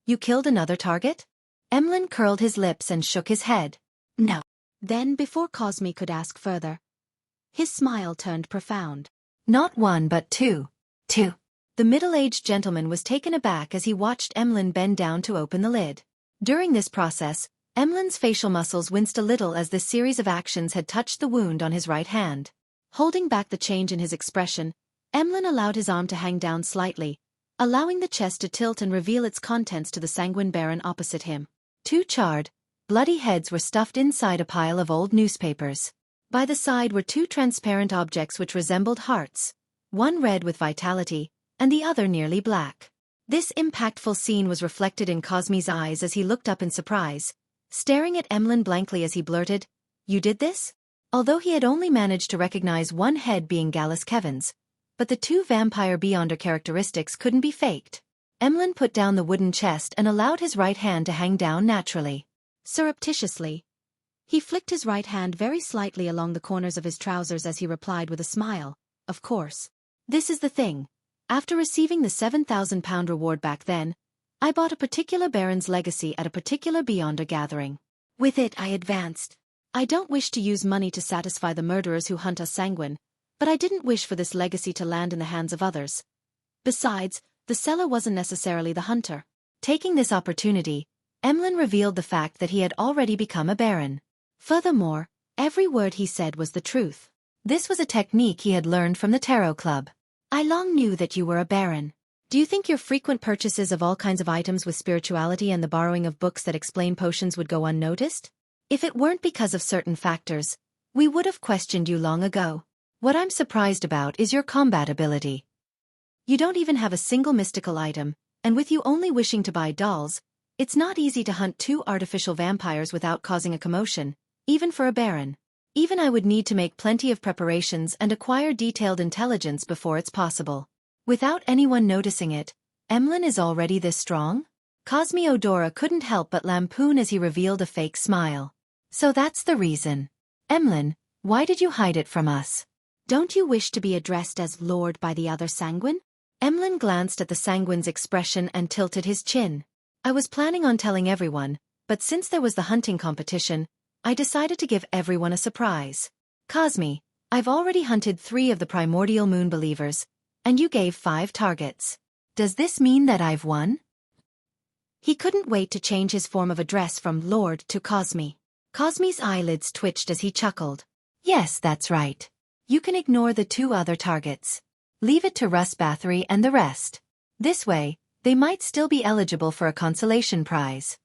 "You killed another target?" Emlyn curled his lips and shook his head. "No." Then, before Cosme could ask further, his smile turned profound. "Not one but two." "Two." The middle-aged gentleman was taken aback as he watched Emlyn bend down to open the lid. During this process, Emlyn's facial muscles winced a little as this series of actions had touched the wound on his right hand. Holding back the change in his expression, Emlyn allowed his arm to hang down slightly, allowing the chest to tilt and reveal its contents to the sanguine baron opposite him. Two charred, bloody heads were stuffed inside a pile of old newspapers. By the side were two transparent objects which resembled hearts, one red with vitality, and the other nearly black. This impactful scene was reflected in Cosme's eyes as he looked up in surprise, staring at Emlyn blankly as he blurted, "You did this?" Although he had only managed to recognize one head being Gallus Kevin's, but the two vampire Beyonder characteristics couldn't be faked. Emlyn put down the wooden chest and allowed his right hand to hang down naturally. Surreptitiously, he flicked his right hand very slightly along the corners of his trousers as he replied with a smile, "Of course. This is the thing. After receiving the £7,000 reward back then, I bought a particular Baron's legacy at a particular Beyonder gathering. With it I advanced. I don't wish to use money to satisfy the murderers who hunt us sanguine, but I didn't wish for this legacy to land in the hands of others. Besides, the seller wasn't necessarily the hunter." Taking this opportunity, Emlyn revealed the fact that he had already become a Baron. Furthermore, every word he said was the truth. This was a technique he had learned from the Tarot Club. "I long knew that you were a Baron. Do you think your frequent purchases of all kinds of items with spirituality and the borrowing of books that explain potions would go unnoticed? If it weren't because of certain factors, we would have questioned you long ago. What I'm surprised about is your combat ability. You don't even have a single mystical item, and with you only wishing to buy dolls, it's not easy to hunt two artificial vampires without causing a commotion, even for a Baron. Even I would need to make plenty of preparations and acquire detailed intelligence before it's possible. Without anyone noticing it, Emlyn is already this strong?" Cosmiodora couldn't help but lampoon as he revealed a fake smile. "So that's the reason. Emlyn, why did you hide it from us?" "Don't you wish to be addressed as Lord by the other Sanguine?" Emlyn glanced at the Sanguine's expression and tilted his chin. "I was planning on telling everyone, but since there was the hunting competition, I decided to give everyone a surprise. Cosmi, I've already hunted 3 of the primordial moon believers, and you gave 5 targets. Does this mean that I've won?" He couldn't wait to change his form of address from Lord to Cosmi. Cosmi's eyelids twitched as he chuckled. "Yes, that's right. You can ignore the 2 other targets. Leave it to Russ Bathory and the rest. This way, they might still be eligible for a consolation prize."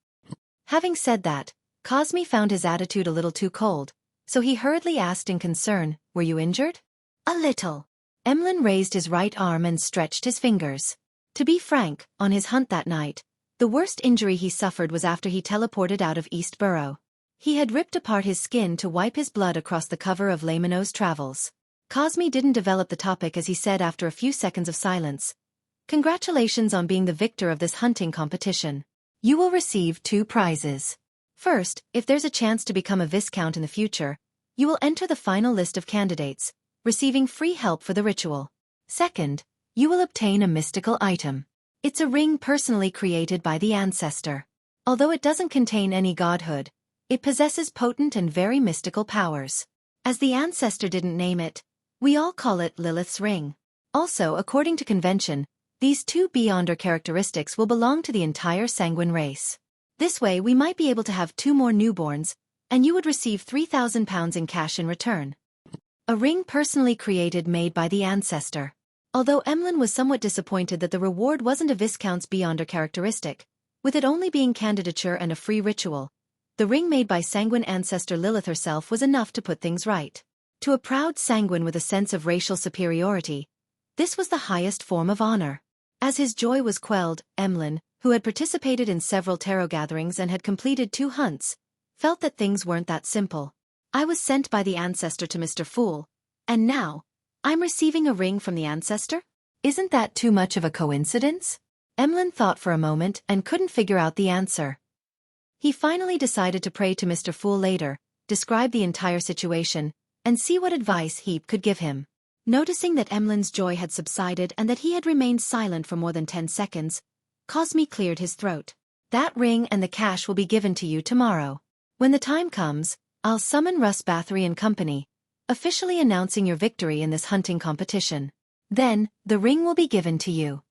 Having said that, Cosmi found his attitude a little too cold, so he hurriedly asked in concern, "Were you injured?" "A little." Emlyn raised his right arm and stretched his fingers. To be frank, on his hunt that night, the worst injury he suffered was after he teleported out of East Burrow. He had ripped apart his skin to wipe his blood across the cover of Lamino's Travels. Cosmi didn't develop the topic as he said after a few seconds of silence, "Congratulations on being the victor of this hunting competition. You will receive 2 prizes. First, if there's a chance to become a Viscount in the future, you will enter the final list of candidates, receiving free help for the ritual. Second, you will obtain a mystical item. It's a ring personally created by the ancestor. Although it doesn't contain any godhood, it possesses potent and very mystical powers. As the ancestor didn't name it, we all call it Lilith's ring. Also, according to convention, these 2 Beyonder characteristics will belong to the entire Sanguine race. This way we might be able to have 2 more newborns, and you would receive £3,000 in cash in return. A ring personally created made by the ancestor." Although Emlyn was somewhat disappointed that the reward wasn't a Viscount's Beyonder characteristic, with it only being candidature and a free ritual, the ring made by Sanguine ancestor Lilith herself was enough to put things right. To a proud Sanguine with a sense of racial superiority, this was the highest form of honor. As his joy was quelled, Emlyn, who had participated in several tarot gatherings and had completed 2 hunts, felt that things weren't that simple. "I was sent by the ancestor to Mr. Fool, and now, I'm receiving a ring from the ancestor? Isn't that too much of a coincidence?" Emlyn thought for a moment and couldn't figure out the answer. He finally decided to pray to Mr. Fool later, describe the entire situation, and see what advice he could give him. Noticing that Emlyn's joy had subsided and that he had remained silent for more than 10 seconds, Cosmi cleared his throat. "That ring and the cash will be given to you tomorrow. When the time comes, I'll summon Russ Bathory and company, officially announcing your victory in this hunting competition. Then, the ring will be given to you."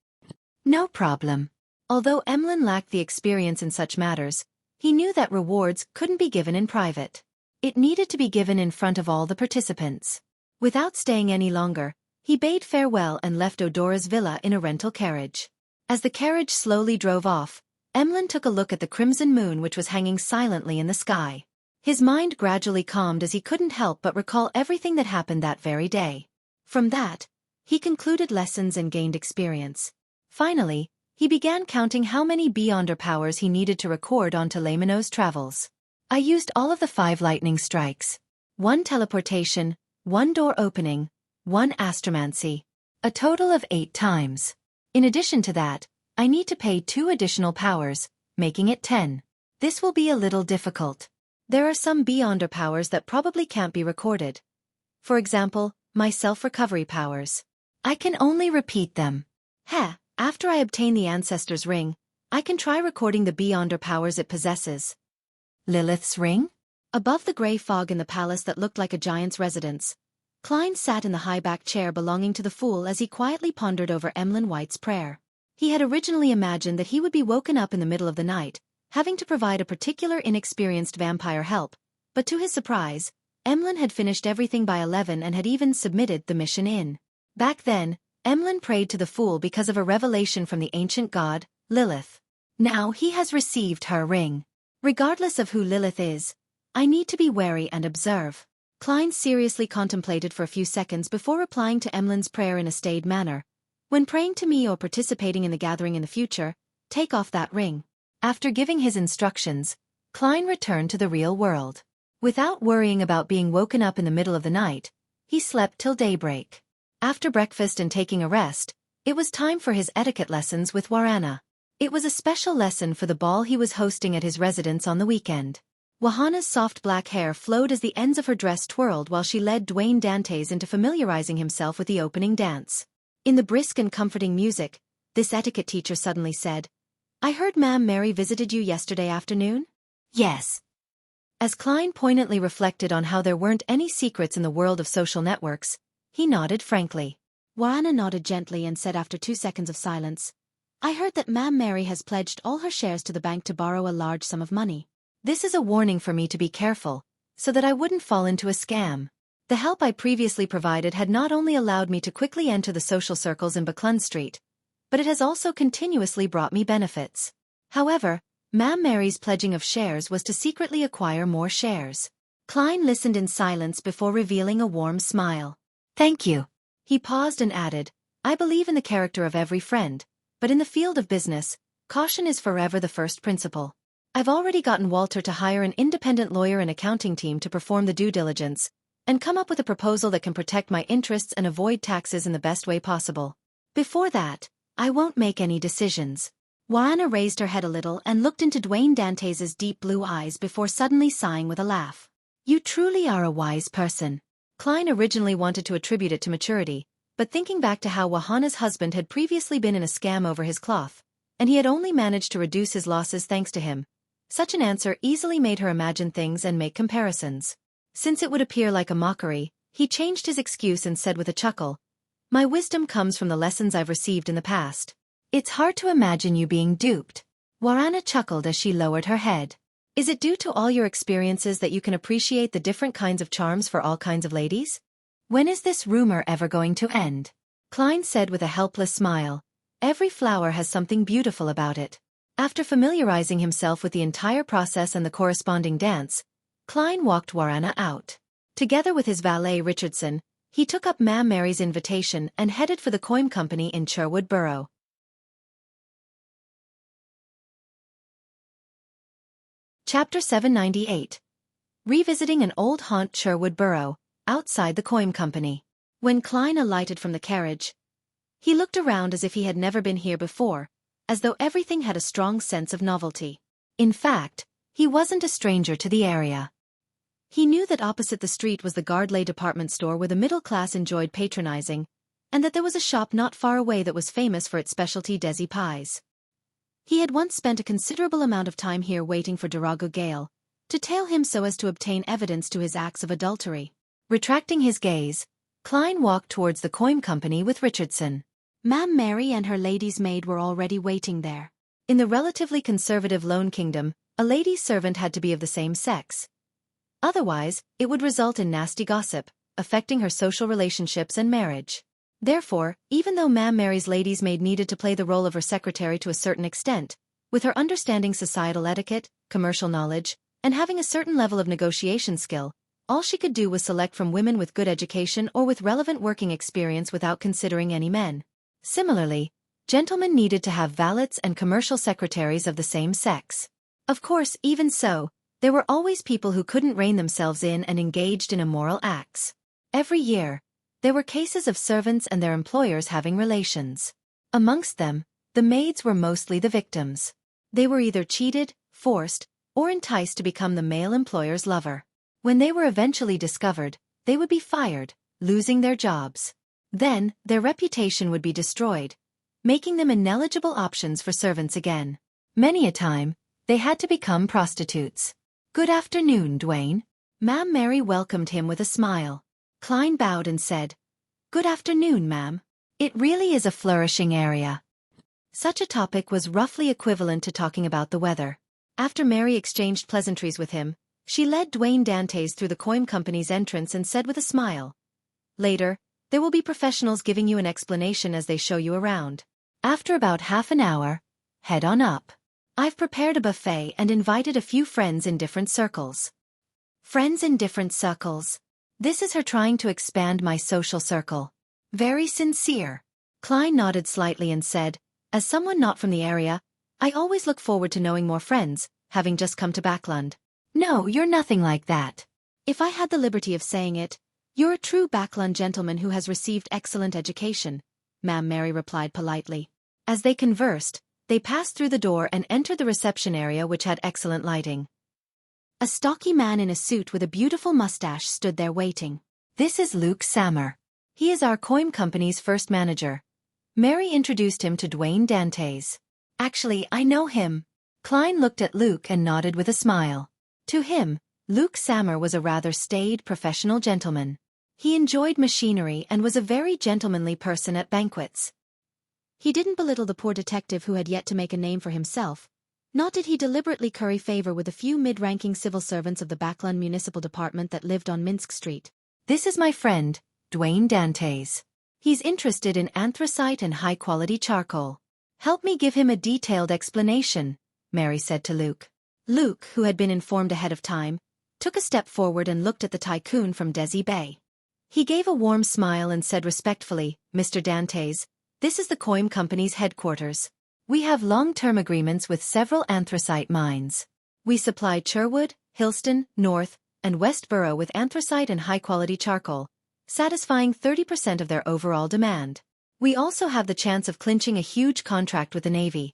"No problem." Although Emlyn lacked the experience in such matters, he knew that rewards couldn't be given in private. It needed to be given in front of all the participants. Without staying any longer, he bade farewell and left Odora's villa in a rental carriage. As the carriage slowly drove off, Emlyn took a look at the crimson moon which was hanging silently in the sky. His mind gradually calmed as he couldn't help but recall everything that happened that very day. From that, he concluded lessons and gained experience. Finally, he began counting how many Beyonder powers he needed to record onto Lamino's Travels. I used all of the 5 lightning strikes. 1 teleportation, 1 door opening, 1 astromancy. A total of 8 times. In addition to that, I need to pay 2 additional powers, making it 10. This will be a little difficult. There are some beyonder powers that probably can't be recorded. For example, my self-recovery powers. I can only repeat them. After I obtain the Ancestor's Ring, I can try recording the beyonder powers it possesses. Lilith's Ring? Above the grey fog in the palace that looked like a giant's residence, Klein sat in the high-backed chair belonging to the fool as he quietly pondered over Emlyn White's prayer. He had originally imagined that he would be woken up in the middle of the night, having to provide a particular inexperienced vampire help, but to his surprise, Emlyn had finished everything by 11 and had even submitted the mission in. Back then, Emlyn prayed to the fool because of a revelation from the ancient god, Lilith. Now he has received her ring. Regardless of who Lilith is, I need to be wary and observe. Klein seriously contemplated for a few seconds before replying to Emlyn's prayer in a staid manner. When praying to me or participating in the gathering in the future, take off that ring. After giving his instructions, Klein returned to the real world. Without worrying about being woken up in the middle of the night, he slept till daybreak. After breakfast and taking a rest, it was time for his etiquette lessons with Warana. It was a special lesson for the ball he was hosting at his residence on the weekend. Wahana's soft black hair flowed as the ends of her dress twirled while she led Dwayne Dantes into familiarizing himself with the opening dance. In the brisk and comforting music, this etiquette teacher suddenly said, "I heard Ma'am Mary visited you yesterday afternoon?" Yes. As Klein poignantly reflected on how there weren't any secrets in the world of social networks, he nodded frankly. Warana nodded gently and said after 2 seconds of silence, "I heard that Ma'am Mary has pledged all her shares to the bank to borrow a large sum of money." This is a warning for me to be careful, so that I wouldn't fall into a scam. The help I previously provided had not only allowed me to quickly enter the social circles in Buckland Street, but it has also continuously brought me benefits. However, Ma'am Mary's pledging of shares was to secretly acquire more shares. Klein listened in silence before revealing a warm smile. "Thank you." He paused and added, "I believe in the character of every friend, but in the field of business, caution is forever the first principle. I've already gotten Walter to hire an independent lawyer and accounting team to perform the due diligence, and come up with a proposal that can protect my interests and avoid taxes in the best way possible. Before that, I won't make any decisions." Warana raised her head a little and looked into Dwayne Dantes' deep blue eyes before suddenly sighing with a laugh. "You truly are a wise person." Klein originally wanted to attribute it to maturity, but thinking back to how Wahana's husband had previously been in a scam over his cloth, and he had only managed to reduce his losses thanks to him, such an answer easily made her imagine things and make comparisons. Since it would appear like a mockery, he changed his excuse and said with a chuckle, "My wisdom comes from the lessons I've received in the past. It's hard to imagine you being duped." Warana chuckled as she lowered her head. "Is it due to all your experiences that you can appreciate the different kinds of charms for all kinds of ladies? When is this rumor ever going to end?" Klein said with a helpless smile, "Every flower has something beautiful about it." After familiarizing himself with the entire process and the corresponding dance, Klein walked Warana out. Together with his valet Richardson, he took up Ma'am Mary's invitation and headed for the coin company in Sherwood Borough. Chapter 798. Revisiting an old haunt, Sherwood Borough, outside the coin company. When Klein alighted from the carriage, he looked around as if he had never been here before, as though everything had a strong sense of novelty. In fact, he wasn't a stranger to the area. He knew that opposite the street was the Gardley department store where the middle class enjoyed patronizing, and that there was a shop not far away that was famous for its specialty Desi pies. He had once spent a considerable amount of time here waiting for Darago Gale to tail him so as to obtain evidence to his acts of adultery. Retracting his gaze, Klein walked towards the coin company with Richardson. Ma'am Mary and her lady's maid were already waiting there. In the relatively conservative Lone Kingdom, a lady's servant had to be of the same sex. Otherwise, it would result in nasty gossip, affecting her social relationships and marriage. Therefore, even though Ma'am Mary's lady's maid needed to play the role of her secretary to a certain extent, with her understanding societal etiquette, commercial knowledge, and having a certain level of negotiation skill, all she could do was select from women with good education or with relevant working experience without considering any men. Similarly, gentlemen needed to have valets and commercial secretaries of the same sex. Of course, even so, There were always people who couldn't rein themselves in and engaged in immoral acts. Every year, there were cases of servants and their employers having relations. Amongst them, the maids were mostly the victims. They were either cheated, forced, or enticed to become the male employer's lover. When they were eventually discovered, they would be fired, losing their jobs. Then, their reputation would be destroyed, making them ineligible options for servants again. Many a time, they had to become prostitutes. "Good afternoon, Dwayne." Ma'am Mary welcomed him with a smile. Klein bowed and said, "Good afternoon, ma'am. It really is a flourishing area." Such a topic was roughly equivalent to talking about the weather. After Mary exchanged pleasantries with him, she led Dwayne Dantes through the coin company's entrance and said with a smile, "Later, there will be professionals giving you an explanation as they show you around. After about half an hour, head on up. I've prepared a buffet and invited a few friends in different circles." Friends in different circles. This is her trying to expand my social circle. Very sincere. Klein nodded slightly and said, "As someone not from the area, I always look forward to knowing more friends, having just come to Backland." "No, you're nothing like that. If I had the liberty of saying it, you're a true Backland gentleman who has received excellent education," Ma'am Mary replied politely. As they conversed, they passed through the door and entered the reception area, which had excellent lighting. A stocky man in a suit with a beautiful mustache stood there waiting. "This is Luke Sammer. He is our coin company's first manager." Mary introduced him to Dwayne Dantes. "Actually, I know him." Klein looked at Luke and nodded with a smile. To him, Luke Sammer was a rather staid, professional gentleman. He enjoyed machinery and was a very gentlemanly person at banquets. He didn't belittle the poor detective who had yet to make a name for himself, nor did he deliberately curry favor with the few mid-ranking civil servants of the Backland Municipal Department that lived on Minsk Street. "This is my friend, Dwayne Dantes. He's interested in anthracite and high-quality charcoal. Help me give him a detailed explanation," Mary said to Luke. Luke, who had been informed ahead of time, took a step forward and looked at the tycoon from Desi Bay. He gave a warm smile and said respectfully, "Mr. Dantes, this is the coin company's headquarters. We have long-term agreements with several anthracite mines. We supply Sherwood, Hillston, North, and West Borough with anthracite and high-quality charcoal, satisfying 30% of their overall demand. We also have the chance of clinching a huge contract with the Navy."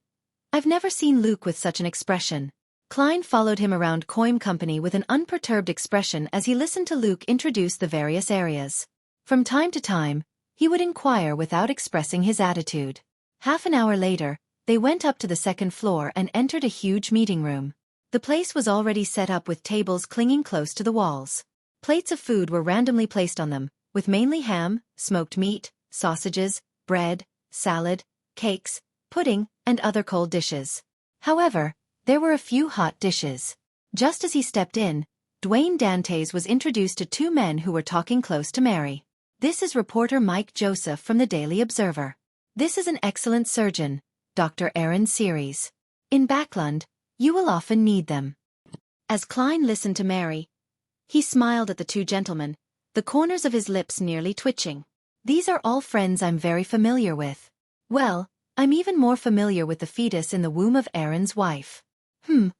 I've never seen Luke with such an expression. Klein followed him around Coin Company with an unperturbed expression as he listened to Luke introduce the various areas. From time to time, he would inquire without expressing his attitude. Half an hour later, they went up to the second floor and entered a huge meeting room. The place was already set up with tables clinging close to the walls. Plates of food were randomly placed on them, with mainly ham, smoked meat, sausages, bread, salad, cakes, pudding, and other cold dishes. However, there were a few hot dishes. Just as he stepped in, Dwayne Dantes was introduced to two men who were talking close to Mary. "This is reporter Mike Joseph from the Daily Observer. This is an excellent surgeon, Dr. Aaron Series. In Backland, you will often need them." As Klein listened to Mary, he smiled at the two gentlemen, the corners of his lips nearly twitching. "These are all friends I'm very familiar with. Well, I'm even more familiar with the fetus in the womb of Aaron's wife."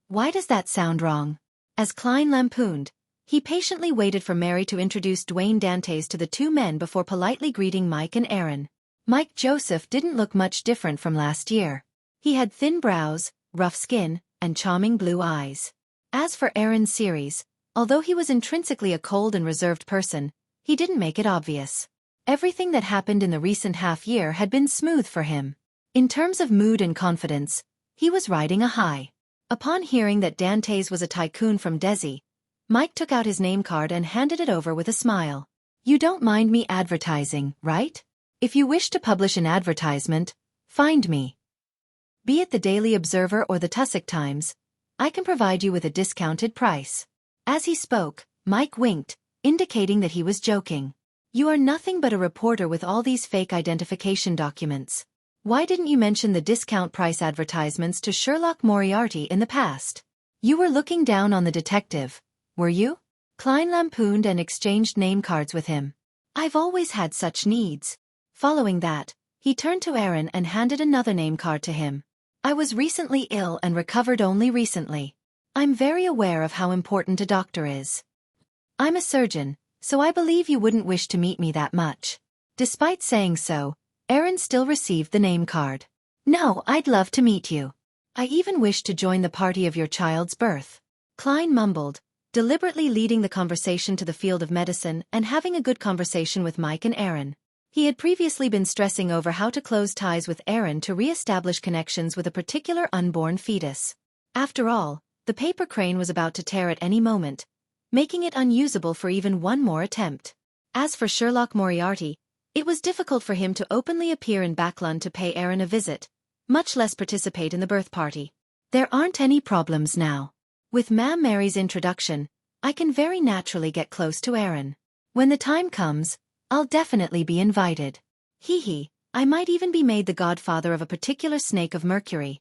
Why does that sound wrong?" As Klein lampooned, he patiently waited for Mary to introduce Dwayne Dantes to the two men before politely greeting Mike and Aaron. Mike Joseph didn't look much different from last year. He had thin brows, rough skin, and charming blue eyes. As for Aaron Series, although he was intrinsically a cold and reserved person, he didn't make it obvious. Everything that happened in the recent half-year had been smooth for him. In terms of mood and confidence, he was riding a high. Upon hearing that Dantes was a tycoon from Desi, Mike took out his name card and handed it over with a smile. "You don't mind me advertising, right? If you wish to publish an advertisement, find me. Be it the Daily Observer or the Tussock Times, I can provide you with a discounted price." As he spoke, Mike winked, indicating that he was joking. "You are nothing but a reporter with all these fake identification documents. Why didn't you mention the discount price advertisements to Sherlock Moriarty in the past? You were looking down on the detective, were you?" Klein lampooned and exchanged name cards with him. "I've always had such needs." Following that, he turned to Aaron and handed another name card to him. "I was recently ill and recovered only recently. I'm very aware of how important a doctor is. I'm a surgeon, so I believe you wouldn't wish to meet me that much. Despite saying so, Aaron still received the name card. No, I'd love to meet you. I even wish to join the party of your child's birth. Klein mumbled, deliberately leading the conversation to the field of medicine and having a good conversation with Mike and Aaron. He had previously been stressing over how to close ties with Aaron to re-establish connections with a particular unborn fetus. After all, the paper crane was about to tear at any moment, making it unusable for even one more attempt. As for Sherlock Moriarty, it was difficult for him to openly appear in Backlund to pay Aaron a visit, much less participate in the birth party. There aren't any problems now. With Ma'am Mary's introduction, I can very naturally get close to Aaron. When the time comes, I'll definitely be invited. Hee, I might even be made the godfather of a particular snake of Mercury.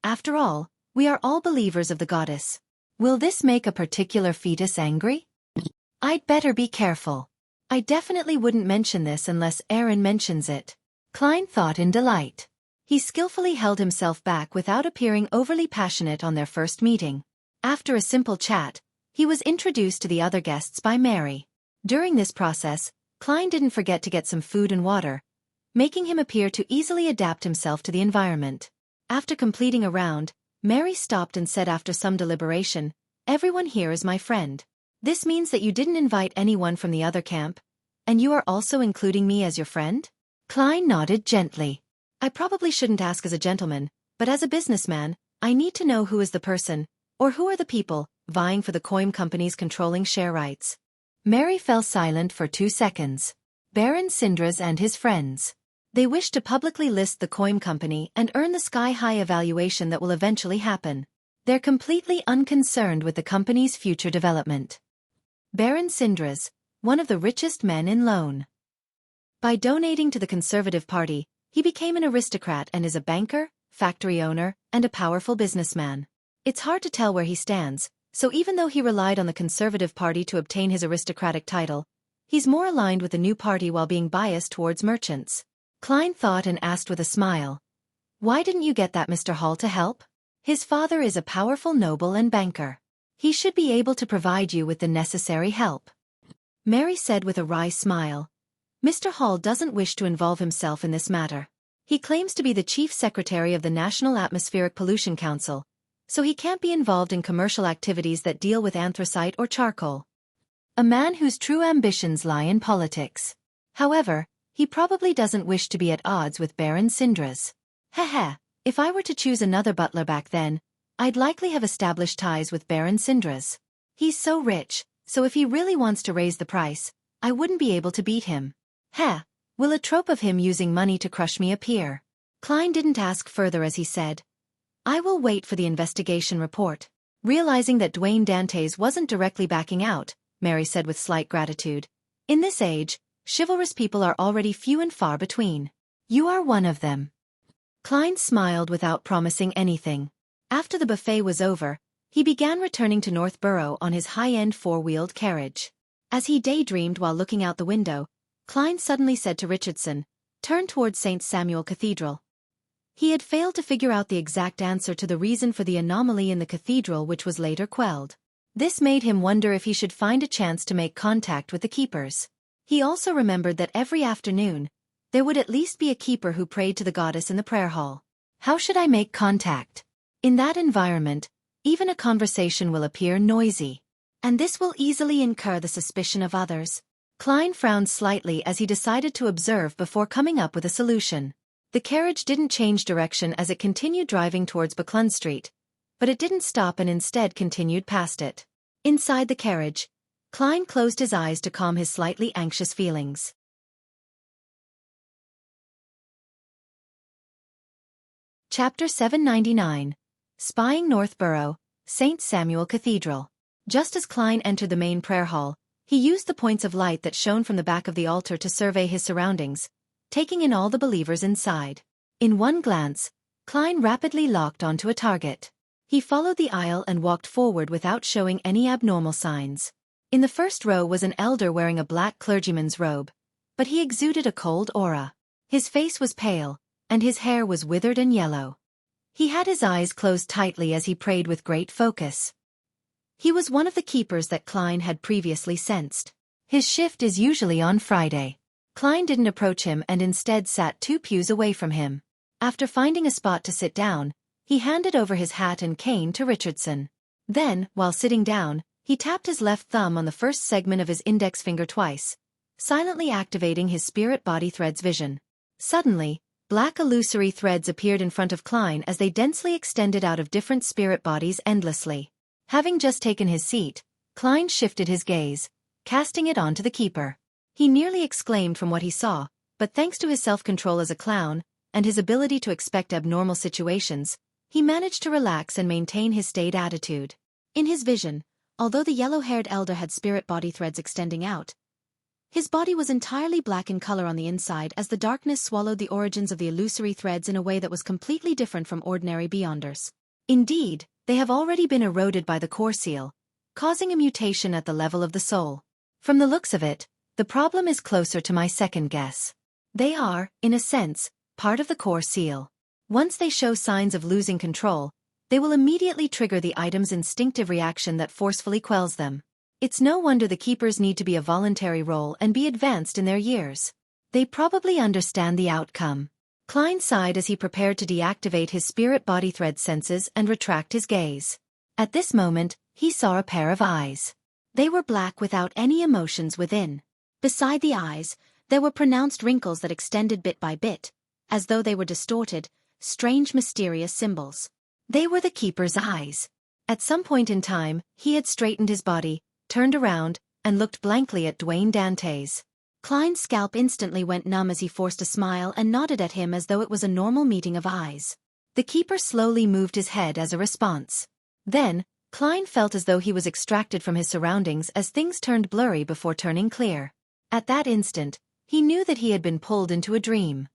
After all, we are all believers of the goddess. Will this make a particular fetus angry? I'd better be careful. I definitely wouldn't mention this unless Aaron mentions it. Klein thought in delight. He skillfully held himself back without appearing overly passionate on their first meeting. After a simple chat, he was introduced to the other guests by Mary. During this process, Klein didn't forget to get some food and water, making him appear to easily adapt himself to the environment. After completing a round, Mary stopped and said after some deliberation, "Everyone here is my friend. This means that you didn't invite anyone from the other camp, and you are also including me as your friend?" Klein nodded gently. "I probably shouldn't ask as a gentleman, but as a businessman, I need to know who is the person, or who are the people, vying for the Coim Company's controlling share rights." Mary fell silent for 2 seconds. Baron Sindras and his friends. They wish to publicly list the Coim Company and earn the sky-high evaluation that will eventually happen. They're completely unconcerned with the company's future development. Baron Sindras, one of the richest men in Lone. By donating to the Conservative Party, he became an aristocrat and is a banker, factory owner, and a powerful businessman. It's hard to tell where he stands, so even though he relied on the Conservative Party to obtain his aristocratic title, he's more aligned with the new party while being biased towards merchants. Klein thought and asked with a smile, "Why didn't you get that Mr. Hall to help? His father is a powerful noble and banker. He should be able to provide you with the necessary help." Mary said with a wry smile, "Mr. Hall doesn't wish to involve himself in this matter. He claims to be the chief secretary of the National Atmospheric Pollution Council, so he can't be involved in commercial activities that deal with anthracite or charcoal. A man whose true ambitions lie in politics. However, he probably doesn't wish to be at odds with Baron Sindras. Heh, if I were to choose another butler back then, I'd likely have established ties with Baron Sindras. He's so rich, so if he really wants to raise the price, I wouldn't be able to beat him. Will a trope of him using money to crush me appear?" Klein didn't ask further as he said, "I will wait for the investigation report." Realizing that Dwayne Dantes wasn't directly backing out, Mary said with slight gratitude, "In this age, chivalrous people are already few and far between. You are one of them." Klein smiled without promising anything. After the buffet was over, he began returning to Northborough on his high-end four-wheeled carriage. As he daydreamed while looking out the window, Klein suddenly said to Richardson, "Turn towards St. Samuel Cathedral." He had failed to figure out the exact answer to the reason for the anomaly in the cathedral, which was later quelled. This made him wonder if he should find a chance to make contact with the keepers. He also remembered that every afternoon, there would at least be a keeper who prayed to the goddess in the prayer hall. How should I make contact? In that environment, even a conversation will appear noisy. And this will easily incur the suspicion of others. Klein frowned slightly as he decided to observe before coming up with a solution. The carriage didn't change direction as it continued driving towards Buckland Street, but it didn't stop and instead continued past it. Inside the carriage, Klein closed his eyes to calm his slightly anxious feelings. Chapter 799. Spying Northborough, St. Samuel Cathedral. Just as Klein entered the main prayer hall, he used the points of light that shone from the back of the altar to survey his surroundings, taking in all the believers inside. In one glance, Klein rapidly locked onto a target. He followed the aisle and walked forward without showing any abnormal signs. In the first row was an elder wearing a black clergyman's robe, but he exuded a cold aura. His face was pale, and his hair was withered and yellow. He had his eyes closed tightly as he prayed with great focus. He was one of the keepers that Klein had previously sensed. His shift is usually on Friday. Klein didn't approach him and instead sat 2 pews away from him. After finding a spot to sit down, he handed over his hat and cane to Richardson. Then, while sitting down, he tapped his left thumb on the first segment of his index finger twice, silently activating his spirit body thread's vision. Suddenly, black illusory threads appeared in front of Klein as they densely extended out of different spirit bodies endlessly. Having just taken his seat, Klein shifted his gaze, casting it onto the keeper. He nearly exclaimed from what he saw, but thanks to his self-control as a clown, and his ability to expect abnormal situations, he managed to relax and maintain his staid attitude. In his vision, although the yellow-haired elder had spirit body threads extending out, his body was entirely black in color on the inside as the darkness swallowed the origins of the illusory threads in a way that was completely different from ordinary beyonders. Indeed, they have already been eroded by the core seal, causing a mutation at the level of the soul. From the looks of it, the problem is closer to my second guess. They are, in a sense, part of the core seal. Once they show signs of losing control, they will immediately trigger the item's instinctive reaction that forcefully quells them. It's no wonder the keepers need to be a voluntary role and be advanced in their years. They probably understand the outcome. Klein sighed as he prepared to deactivate his spirit body thread senses and retract his gaze. At this moment, he saw a pair of eyes. They were black without any emotions within. Beside the eyes, there were pronounced wrinkles that extended bit by bit, as though they were distorted, strange mysterious symbols. They were the keeper's eyes. At some point in time, he had straightened his body, turned around, and looked blankly at Dwayne Dantes. Klein's scalp instantly went numb as he forced a smile and nodded at him as though it was a normal meeting of eyes. The keeper slowly moved his head as a response. Then, Klein felt as though he was extracted from his surroundings as things turned blurry before turning clear. At that instant, he knew that he had been pulled into a dream.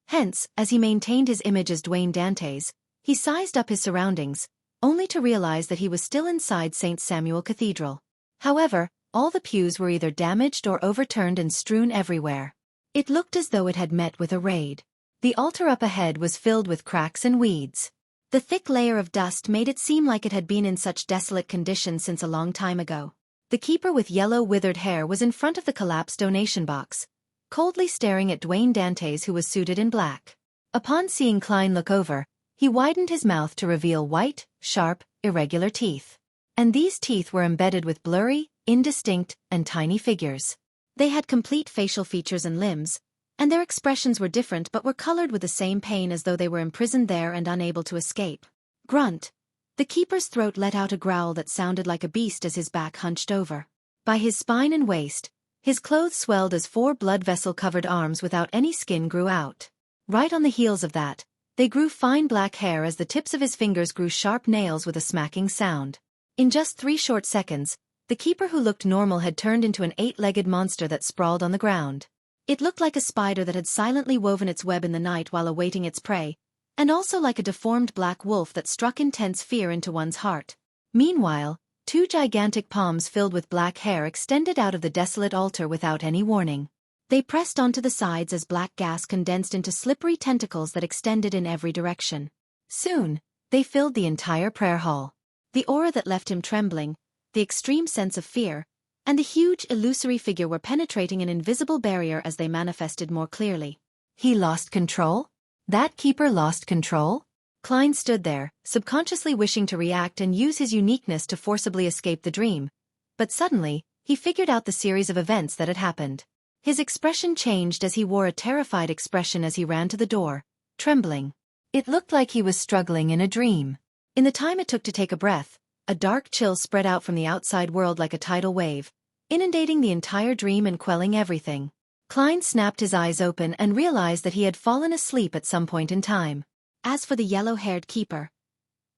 Hence, as he maintained his image as Dwayne Dantes, he sized up his surroundings, only to realize that he was still inside St. Samuel Cathedral. However, all the pews were either damaged or overturned and strewn everywhere. It looked as though it had met with a raid. The altar up ahead was filled with cracks and weeds. The thick layer of dust made it seem like it had been in such desolate condition since a long time ago. The keeper with yellow withered hair was in front of the collapsed donation box, coldly staring at Dwayne Dantes, who was suited in black. Upon seeing Klein look over, he widened his mouth to reveal white, sharp, irregular teeth. And these teeth were embedded with blurry, indistinct, and tiny figures. They had complete facial features and limbs, and their expressions were different but were colored with the same pain as though they were imprisoned there and unable to escape. Grunt. The keeper's throat let out a growl that sounded like a beast as his back hunched over. By his spine and waist, his clothes swelled as 4 blood vessel-covered arms without any skin grew out. Right on the heels of that, they grew fine black hair as the tips of his fingers grew sharp nails with a smacking sound. In just 3 short seconds, the keeper who looked normal had turned into an 8-legged monster that sprawled on the ground. It looked like a spider that had silently woven its web in the night while awaiting its prey, and also like a deformed black wolf that struck intense fear into one's heart. Meanwhile, 2 gigantic palms filled with black hair extended out of the desolate altar without any warning. They pressed onto the sides as black gas condensed into slippery tentacles that extended in every direction. Soon, they filled the entire prayer hall. The aura that left him trembling, the extreme sense of fear, and the huge illusory figure were penetrating an invisible barrier as they manifested more clearly. He lost control? That keeper lost control? Klein stood there, subconsciously wishing to react and use his uniqueness to forcibly escape the dream. But suddenly, he figured out the series of events that had happened. His expression changed as he wore a terrified expression as he ran to the door, trembling. It looked like he was struggling in a dream. In the time it took to take a breath, a dark chill spread out from the outside world like a tidal wave, inundating the entire dream and quelling everything. Klein snapped his eyes open and realized that he had fallen asleep at some point in time. As for the yellow-haired keeper,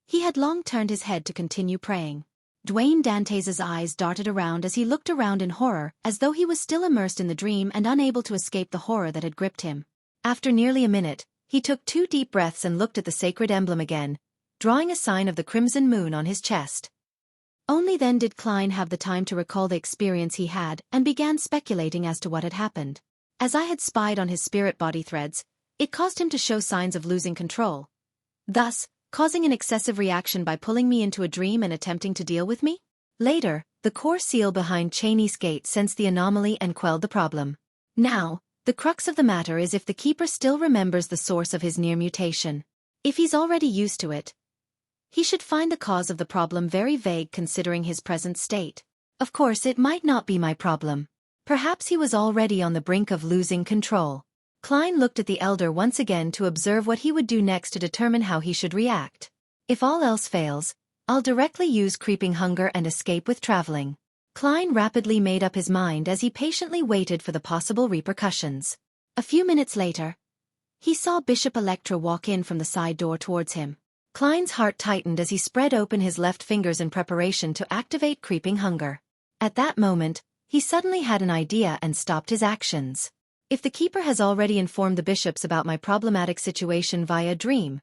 he had long turned his head to continue praying. Dwayne Dantes' eyes darted around as he looked around in horror, as though he was still immersed in the dream and unable to escape the horror that had gripped him. After nearly a minute, he took 2 deep breaths and looked at the sacred emblem again, drawing a sign of the crimson moon on his chest. Only then did Klein have the time to recall the experience he had and began speculating as to what had happened. As I had spied on his spirit body threads, it caused him to show signs of losing control. Thus, causing an excessive reaction by pulling me into a dream and attempting to deal with me? Later, the core seal behind Xueqi's gate sensed the anomaly and quelled the problem. Now, the crux of the matter is if the keeper still remembers the source of his near mutation. If he's already used to it, he should find the cause of the problem very vague considering his present state. Of course, it might not be my problem. Perhaps he was already on the brink of losing control. Klein looked at the elder once again to observe what he would do next to determine how he should react. If all else fails, I'll directly use creeping hunger and escape with traveling. Klein rapidly made up his mind as he patiently waited for the possible repercussions. A few minutes later, he saw Bishop Electra walk in from the side door towards him. Klein's heart tightened as he spread open his left fingers in preparation to activate creeping hunger. At that moment, he suddenly had an idea and stopped his actions. If the keeper has already informed the bishops about my problematic situation via dream,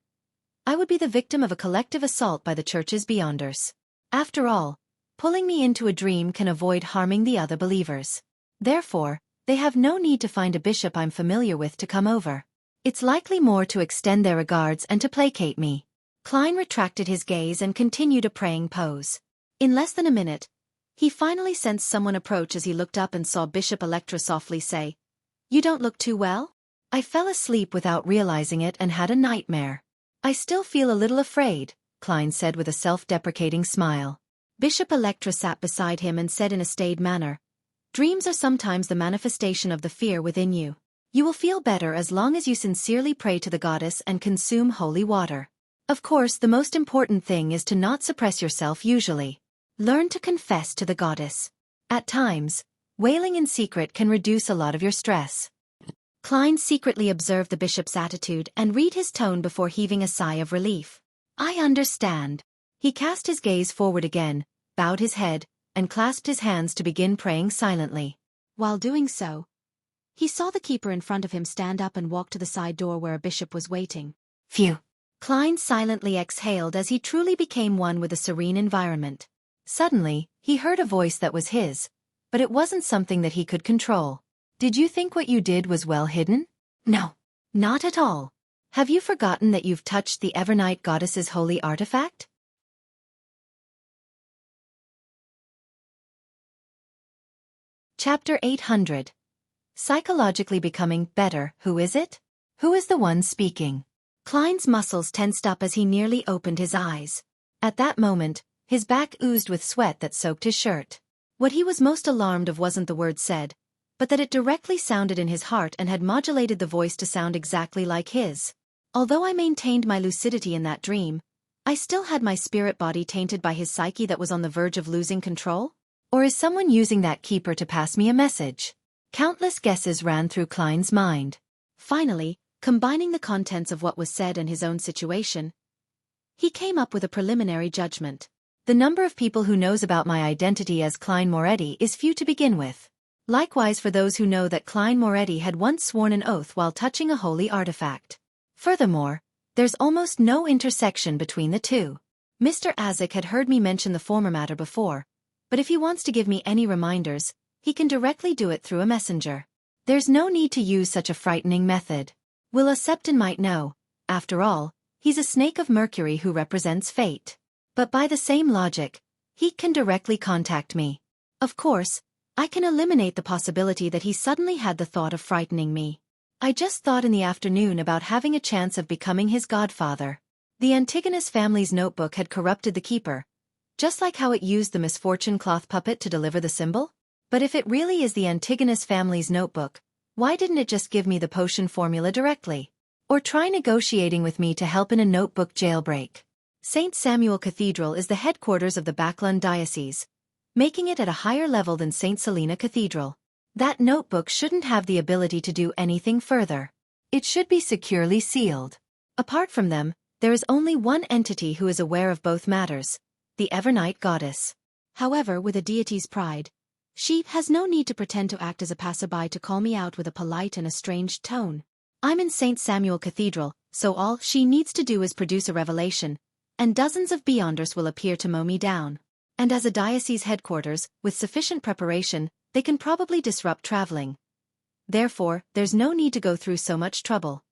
I would be the victim of a collective assault by the church's beyonders. After all, pulling me into a dream can avoid harming the other believers. Therefore, they have no need to find a bishop I'm familiar with to come over. It's likely more to extend their regards and to placate me. Klein retracted his gaze and continued a praying pose. In less than a minute, he finally sensed someone approach as he looked up and saw Bishop Electra softly say, "You don't look too well?" I fell asleep without realizing it and had a nightmare. I still feel a little afraid, Klein said with a self-deprecating smile. Bishop Electra sat beside him and said in a staid manner, "Dreams are sometimes the manifestation of the fear within you. You will feel better as long as you sincerely pray to the goddess and consume holy water. Of course, the most important thing is to not suppress yourself usually. Learn to confess to the goddess. At times, wailing in secret can reduce a lot of your stress." Klein secretly observed the bishop's attitude and read his tone before heaving a sigh of relief. "I understand." He cast his gaze forward again, bowed his head, and clasped his hands to begin praying silently. While doing so, he saw the keeper in front of him stand up and walk to the side door where a bishop was waiting. Phew! Klein silently exhaled as he truly became one with the serene environment. Suddenly, he heard a voice that was his, but it wasn't something that he could control. "Did you think what you did was well hidden?" "No, not at all. Have you forgotten that you've touched the Evernight goddess's holy artifact?" Chapter 800. Psychologically becoming better. Who is it? Who is the one speaking? Klein's muscles tensed up as he nearly opened his eyes. At that moment, his back oozed with sweat that soaked his shirt. What he was most alarmed of wasn't the word said, but that it directly sounded in his heart and had modulated the voice to sound exactly like his. Although I maintained my lucidity in that dream, I still had my spirit body tainted by his psyche that was on the verge of losing control? Or is someone using that keeper to pass me a message? Countless guesses ran through Klein's mind. Finally, combining the contents of what was said and his own situation, he came up with a preliminary judgment. The number of people who knows about my identity as Klein Moretti is few to begin with. Likewise for those who know that Klein Moretti had once sworn an oath while touching a holy artifact. Furthermore, there's almost no intersection between the two. Mr. Azek had heard me mention the former matter before, but if he wants to give me any reminders, he can directly do it through a messenger. There's no need to use such a frightening method. Willa Septon might know. After all, he's a snake of Mercury who represents fate. But by the same logic, he can directly contact me. Of course, I can eliminate the possibility that he suddenly had the thought of frightening me. I just thought in the afternoon about having a chance of becoming his godfather. The Antigonus family's notebook had corrupted the keeper, just like how it used the misfortune cloth puppet to deliver the symbol. But if it really is the Antigonus family's notebook, why didn't it just give me the potion formula directly? Or try negotiating with me to help in a notebook jailbreak? St. Samuel Cathedral is the headquarters of the Backlund Diocese, making it at a higher level than St. Selena Cathedral. That notebook shouldn't have the ability to do anything further. It should be securely sealed. Apart from them, there is only one entity who is aware of both matters, the Evernight goddess. However, with a deity's pride, she has no need to pretend to act as a passerby to call me out with a polite and estranged tone. I'm in St. Samuel Cathedral, so all she needs to do is produce a revelation, and dozens of beyonders will appear to mow me down. And as a diocese headquarters, with sufficient preparation, they can probably disrupt traveling. Therefore, there's no need to go through so much trouble.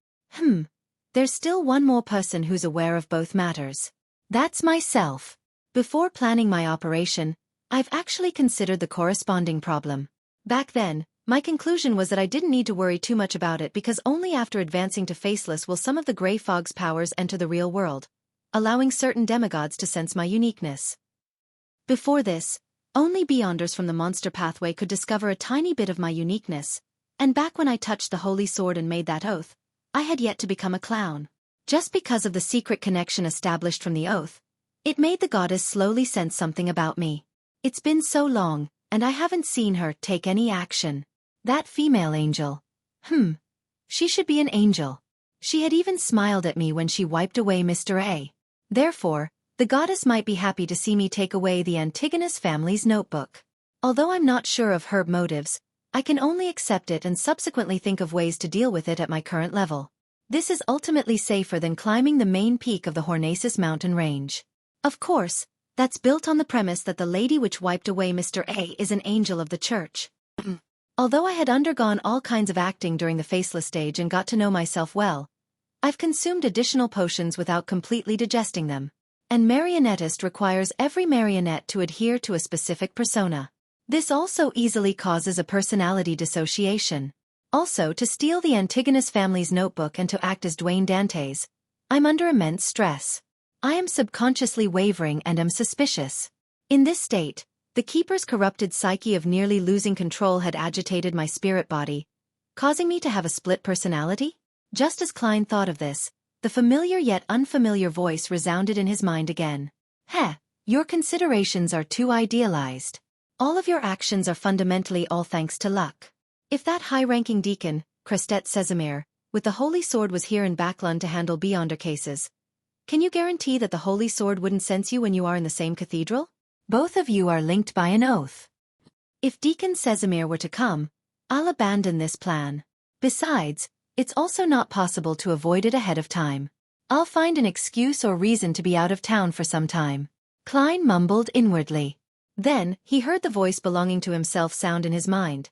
There's still one more person who's aware of both matters. That's myself. Before planning my operation, I've actually considered the corresponding problem. Back then, my conclusion was that I didn't need to worry too much about it because only after advancing to Faceless will some of the Grey Fog's powers enter the real world, allowing certain demigods to sense my uniqueness. Before this, only Beyonders from the monster pathway could discover a tiny bit of my uniqueness, and back when I touched the holy sword and made that oath, I had yet to become a clown. Just because of the secret connection established from the oath, it made the goddess slowly sense something about me. It's been so long, and I haven't seen her take any action. That female angel. She should be an angel. She had even smiled at me when she wiped away Mr. A. Therefore, the goddess might be happy to see me take away the Antigonus family's notebook. Although I'm not sure of her motives, I can only accept it and subsequently think of ways to deal with it at my current level. This is ultimately safer than climbing the main peak of the Hornaces mountain range. Of course, that's built on the premise that the lady which wiped away Mr. A is an angel of the church. Although I had undergone all kinds of acting during the Faceless stage and got to know myself well, I've consumed additional potions without completely digesting them. And marionettist requires every marionette to adhere to a specific persona. This also easily causes a personality dissociation. Also, to steal the Antigonus family's notebook and to act as Dwayne Dante's, I'm under immense stress. I am subconsciously wavering and am suspicious. In this state, the Keeper's corrupted psyche of nearly losing control had agitated my spirit body, causing me to have a split personality? Just as Klein thought of this, the familiar yet unfamiliar voice resounded in his mind again. Your considerations are too idealized. All of your actions are fundamentally all thanks to luck. If that high-ranking deacon, Crestet Sesamir, with the Holy Sword was here in Backlund to handle Beyonder cases, can you guarantee that the Holy Sword wouldn't sense you when you are in the same cathedral? Both of you are linked by an oath. If Deacon Sesamir were to come, I'll abandon this plan. Besides, it's also not possible to avoid it ahead of time. I'll find an excuse or reason to be out of town for some time. Klein mumbled inwardly. Then, he heard the voice belonging to himself sound in his mind.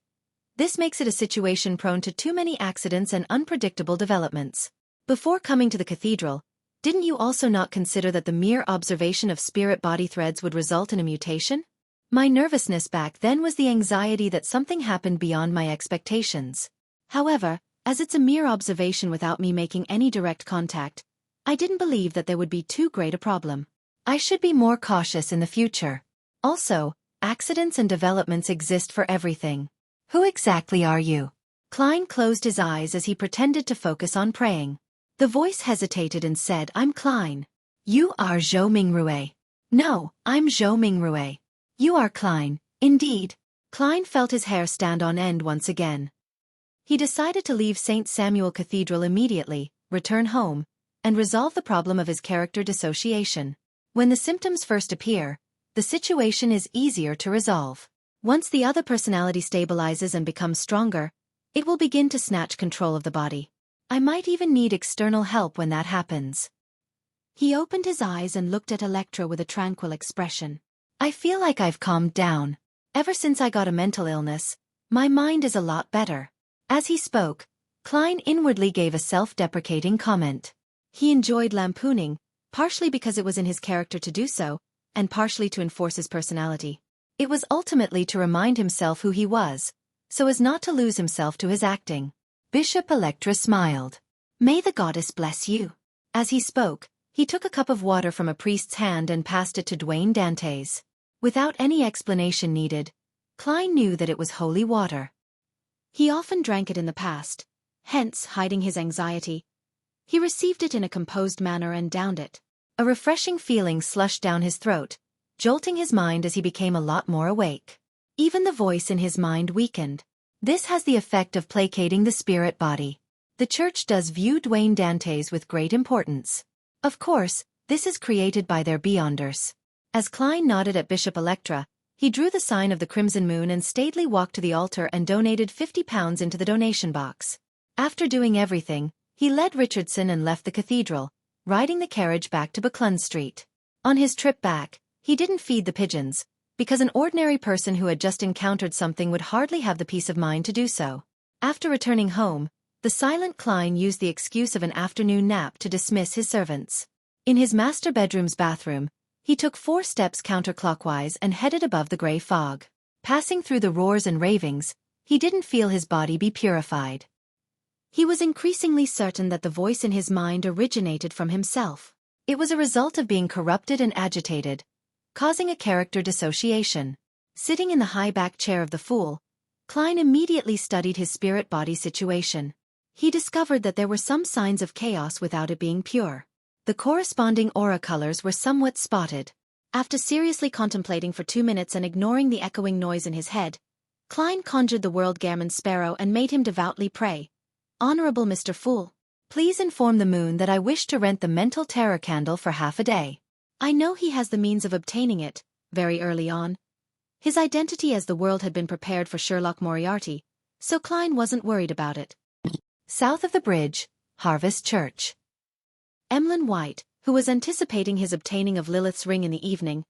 This makes it a situation prone to too many accidents and unpredictable developments. Before coming to the cathedral, didn't you also not consider that the mere observation of spirit body threads would result in a mutation? My nervousness back then was the anxiety that something happened beyond my expectations. However, as it's a mere observation without me making any direct contact, I didn't believe that there would be too great a problem. I should be more cautious in the future. Also, accidents and developments exist for everything. Who exactly are you? Klein closed his eyes as he pretended to focus on praying. The voice hesitated and said, I'm Klein. You are Zhou Mingrue. No, I'm Zhou Mingrue. You are Klein, indeed. Klein felt his hair stand on end once again. He decided to leave St. Samuel Cathedral immediately, return home, and resolve the problem of his character dissociation. When the symptoms first appear, the situation is easier to resolve. Once the other personality stabilizes and becomes stronger, it will begin to snatch control of the body. I might even need external help when that happens. He opened his eyes and looked at Electra with a tranquil expression. I feel like I've calmed down. Ever since I got a mental illness, my mind is a lot better. As he spoke, Klein inwardly gave a self-deprecating comment. He enjoyed lampooning, partially because it was in his character to do so, and partially to enforce his personality. It was ultimately to remind himself who he was, so as not to lose himself to his acting. Bishop Electra smiled. May the goddess bless you. As he spoke, he took a cup of water from a priest's hand and passed it to Dwayne Dante's. Without any explanation needed, Klein knew that it was holy water. He often drank it in the past, hence hiding his anxiety. He received it in a composed manner and downed it. A refreshing feeling slushed down his throat, jolting his mind as he became a lot more awake. Even the voice in his mind weakened. This has the effect of placating the spirit body. The church does view Dwayne Dante's with great importance. Of course, this is created by their Beyonders. As Klein nodded at Bishop Electra, he drew the sign of the Crimson Moon and stately walked to the altar and donated £50 into the donation box. After doing everything, he led Richardson and left the cathedral, riding the carriage back to Backlund Street. On his trip back, he didn't feed the pigeons, because an ordinary person who had just encountered something would hardly have the peace of mind to do so. After returning home, The silent Klein used the excuse of an afternoon nap to dismiss his servants. In his master bedroom's bathroom, he took 4 steps counterclockwise and headed above the gray fog. Passing through the roars and ravings, he didn't feel his body be purified. He was increasingly certain that the voice in his mind originated from himself. It was a result of being corrupted and agitated, causing a character dissociation. Sitting in the high-back chair of the fool, Klein immediately studied his spirit-body situation. He discovered that there were some signs of chaos without it being pure. The corresponding aura colors were somewhat spotted. After seriously contemplating for 2 minutes and ignoring the echoing noise in his head, Klein conjured the world Gammon Sparrow and made him devoutly pray. Honorable Mr. Fool, please inform the moon that I wish to rent the mental terror candle for half a day. I know he has the means of obtaining it, very early on. His identity as the world had been prepared for Sherlock Moriarty, so Klein wasn't worried about it. South of the bridge, Harvest Church. Emlyn White, who was anticipating his obtaining of Lilith's ring in the evening,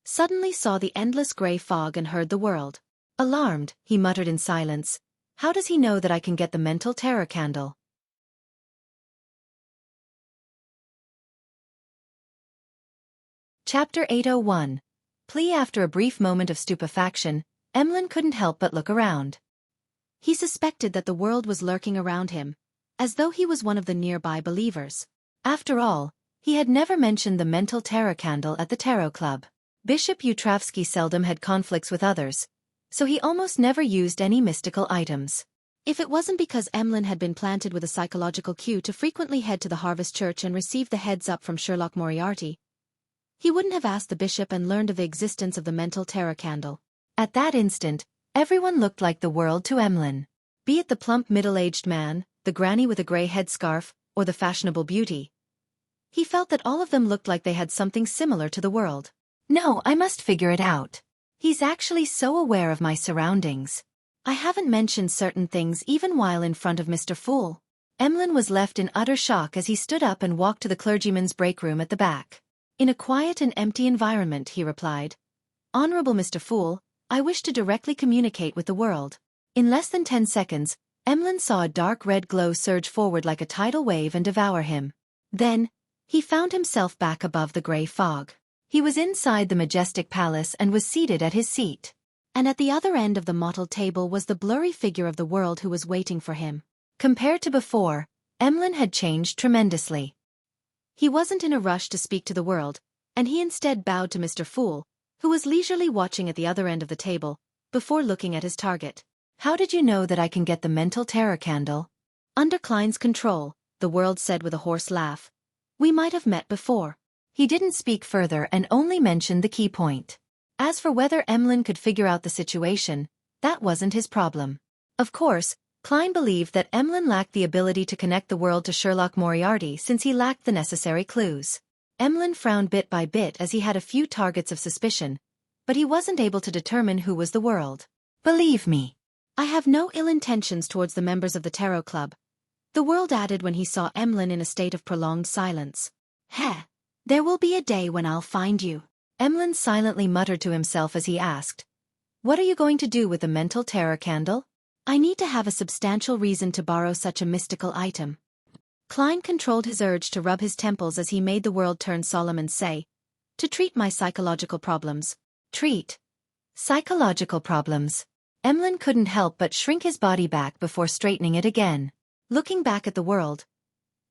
suddenly saw the endless gray fog and heard the world. Alarmed, he muttered in silence, how does he know that I can get the mental terror candle? Chapter 801. Plea. After a brief moment of stupefaction, Emlyn couldn't help but look around. He suspected that the world was lurking around him, as though he was one of the nearby believers. After all, he had never mentioned the mental terror candle at the Tarot Club. Bishop Utravsky seldom had conflicts with others, so he almost never used any mystical items. If it wasn't because Emlyn had been planted with a psychological cue to frequently head to the Harvest Church and receive the heads-up from Sherlock Moriarty, he wouldn't have asked the bishop and learned of the existence of the mental terror candle. At that instant, everyone looked like the world to Emlyn. Be it the plump middle-aged man, the granny with a grey headscarf, or the fashionable beauty. He felt that all of them looked like they had something similar to the world. No, I must figure it out. He's actually so aware of my surroundings. I haven't mentioned certain things even while in front of Mr. Fool. Emlyn was left in utter shock as he stood up and walked to the clergyman's break room at the back. In a quiet and empty environment, he replied, Honorable Mr. Fool, I wish to directly communicate with the world. In less than 10 seconds, Emlyn saw a dark red glow surge forward like a tidal wave and devour him. Then, he found himself back above the gray fog. He was inside the majestic palace and was seated at his seat. And at the other end of the mottled table was the blurry figure of the world who was waiting for him. Compared to before, Emlyn had changed tremendously. He wasn't in a rush to speak to the world, and he instead bowed to Mr. Fool, who was leisurely watching at the other end of the table, before looking at his target. How did you know that I can get the mental terror candle? Under Klein's control, the world said with a hoarse laugh. We might have met before. He didn't speak further and only mentioned the key point. As for whether Emlyn could figure out the situation, that wasn't his problem. Of course, Klein believed that Emlyn lacked the ability to connect the world to Sherlock Moriarty since he lacked the necessary clues. Emlyn frowned bit by bit as he had a few targets of suspicion, but he wasn't able to determine who was the world. Believe me, I have no ill intentions towards the members of the Tarot Club, the world added when he saw Emlyn in a state of prolonged silence. Heh, there will be a day when I'll find you. Emlyn silently muttered to himself as he asked, What are you going to do with the mental terror candle? I need to have a substantial reason to borrow such a mystical item. Klein controlled his urge to rub his temples as he made the world turn solemn and say, To treat my psychological problems. Treat psychological problems. Emlyn couldn't help but shrink his body back before straightening it again. Looking back at the world,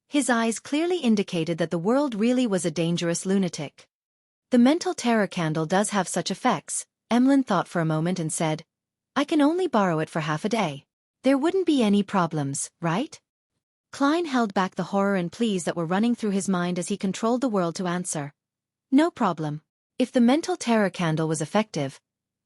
his eyes clearly indicated that the world really was a dangerous lunatic. The mental terror candle does have such effects, Emlyn thought for a moment and said, I can only borrow it for half a day. There wouldn't be any problems, right? Klein held back the horror and pleas that were running through his mind as he controlled the world to answer. No problem. If the mental terror candle was effective,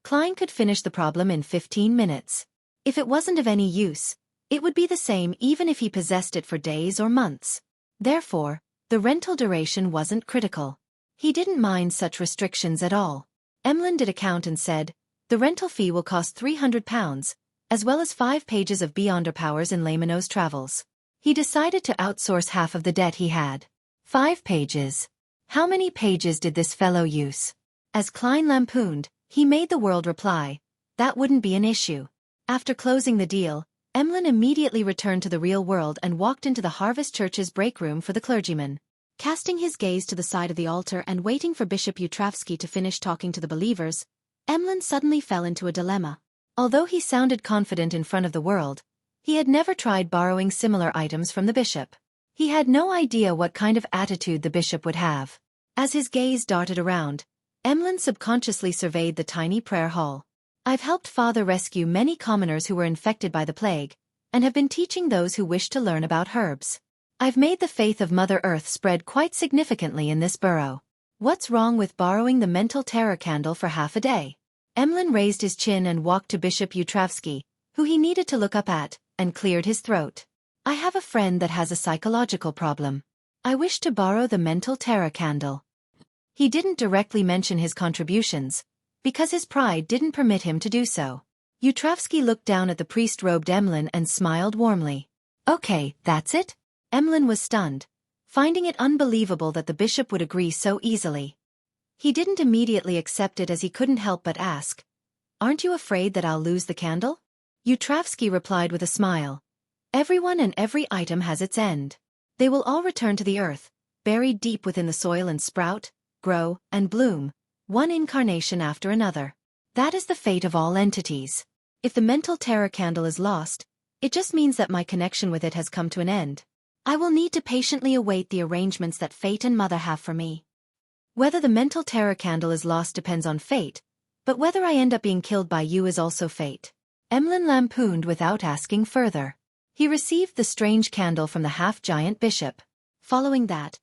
Klein could finish the problem in 15 minutes. If it wasn't of any use, it would be the same even if he possessed it for days or months. Therefore, the rental duration wasn't critical. He didn't mind such restrictions at all. Emlyn did a count and said, The rental fee will cost £300, as well as 5 pages of Beyonder Powers in Layman's Travels. He decided to outsource half of the debt he had. 5 pages. How many pages did this fellow use? As Klein lampooned, he made the world reply, that wouldn't be an issue. After closing the deal, Emlyn immediately returned to the real world and walked into the Harvest Church's break room for the clergyman. Casting his gaze to the side of the altar and waiting for Bishop Xueqi to finish talking to the believers, Emlyn suddenly fell into a dilemma. Although he sounded confident in front of the world, he had never tried borrowing similar items from the bishop. He had no idea what kind of attitude the bishop would have. As his gaze darted around, Emlyn subconsciously surveyed the tiny prayer hall. I've helped Father rescue many commoners who were infected by the plague, and have been teaching those who wish to learn about herbs. I've made the faith of Mother Earth spread quite significantly in this burrow. What's wrong with borrowing the mental terror candle for half a day? Emlyn raised his chin and walked to Bishop Xueqi, who he needed to look up at, and cleared his throat. I have a friend that has a psychological problem. I wish to borrow the mental terror candle. He didn't directly mention his contributions, because his pride didn't permit him to do so. Xueqi looked down at the priest-robed Emlyn and smiled warmly. Okay, that's it? Emlyn was stunned, finding it unbelievable that the bishop would agree so easily. He didn't immediately accept it as he couldn't help but ask, "Aren't you afraid that I'll lose the candle?" Xueqi replied with a smile. Everyone and every item has its end. They will all return to the earth, buried deep within the soil and sprout, grow, and bloom, one incarnation after another. That is the fate of all entities. If the mental terror candle is lost, it just means that my connection with it has come to an end. I will need to patiently await the arrangements that fate and Mother have for me. Whether the mental terror candle is lost depends on fate, but whether I end up being killed by you is also fate. Emlyn lampooned without asking further. He received the strange candle from the half-giant bishop. Following that,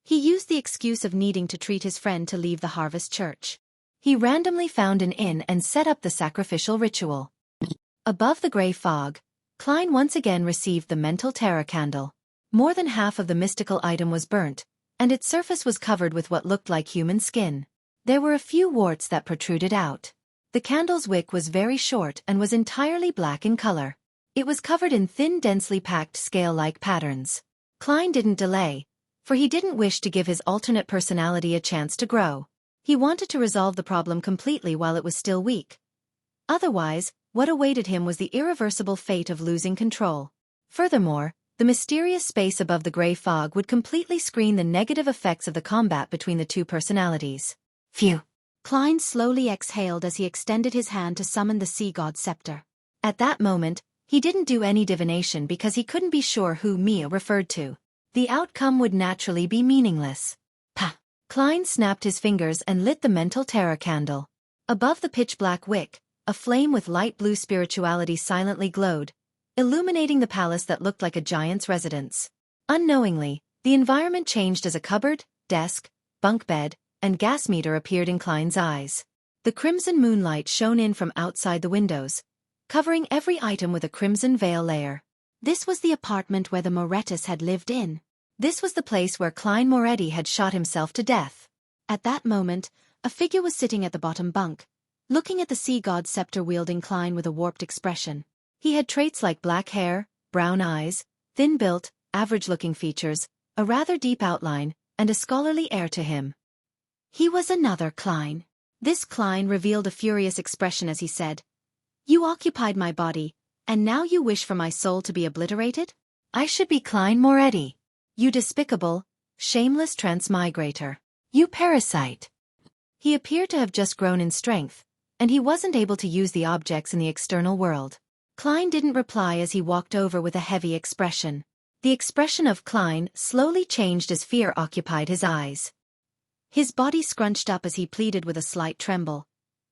he used the excuse of needing to treat his friend to leave the Harvest Church. He randomly found an inn and set up the sacrificial ritual. Above the gray fog, Klein once again received the mental terror candle. More than half of the mystical item was burnt, and its surface was covered with what looked like human skin. There were a few warts that protruded out. The candle's wick was very short and was entirely black in color. It was covered in thin, densely packed scale-like patterns. Klein didn't delay, for he didn't wish to give his alternate personality a chance to grow. He wanted to resolve the problem completely while it was still weak. Otherwise, what awaited him was the irreversible fate of losing control. Furthermore, the mysterious space above the gray fog would completely screen the negative effects of the combat between the two personalities. Phew! Klein slowly exhaled as he extended his hand to summon the sea god's scepter. At that moment, he didn't do any divination because he couldn't be sure who Mia referred to. The outcome would naturally be meaningless. Pah! Klein snapped his fingers and lit the mental terror candle. Above the pitch-black wick, a flame with light blue spirituality silently glowed, illuminating the palace that looked like a giant's residence. Unknowingly, the environment changed as a cupboard, desk, bunk bed, and gas meter appeared in Klein's eyes. The crimson moonlight shone in from outside the windows, covering every item with a crimson veil layer. This was the apartment where the Morettis had lived in. This was the place where Klein Moretti had shot himself to death. At that moment, a figure was sitting at the bottom bunk, looking at the sea god's scepter-wielding Klein with a warped expression. He had traits like black hair, brown eyes, thin-built, average-looking features, a rather deep outline, and a scholarly air to him. He was another Klein. This Klein revealed a furious expression as he said, "You occupied my body, and now you wish for my soul to be obliterated? I should be Klein Moretti. You despicable, shameless transmigrator. You parasite." He appeared to have just grown in strength, and he wasn't able to use the objects in the external world. Klein didn't reply as he walked over with a heavy expression. The expression of Klein slowly changed as fear occupied his eyes. His body scrunched up as he pleaded with a slight tremble.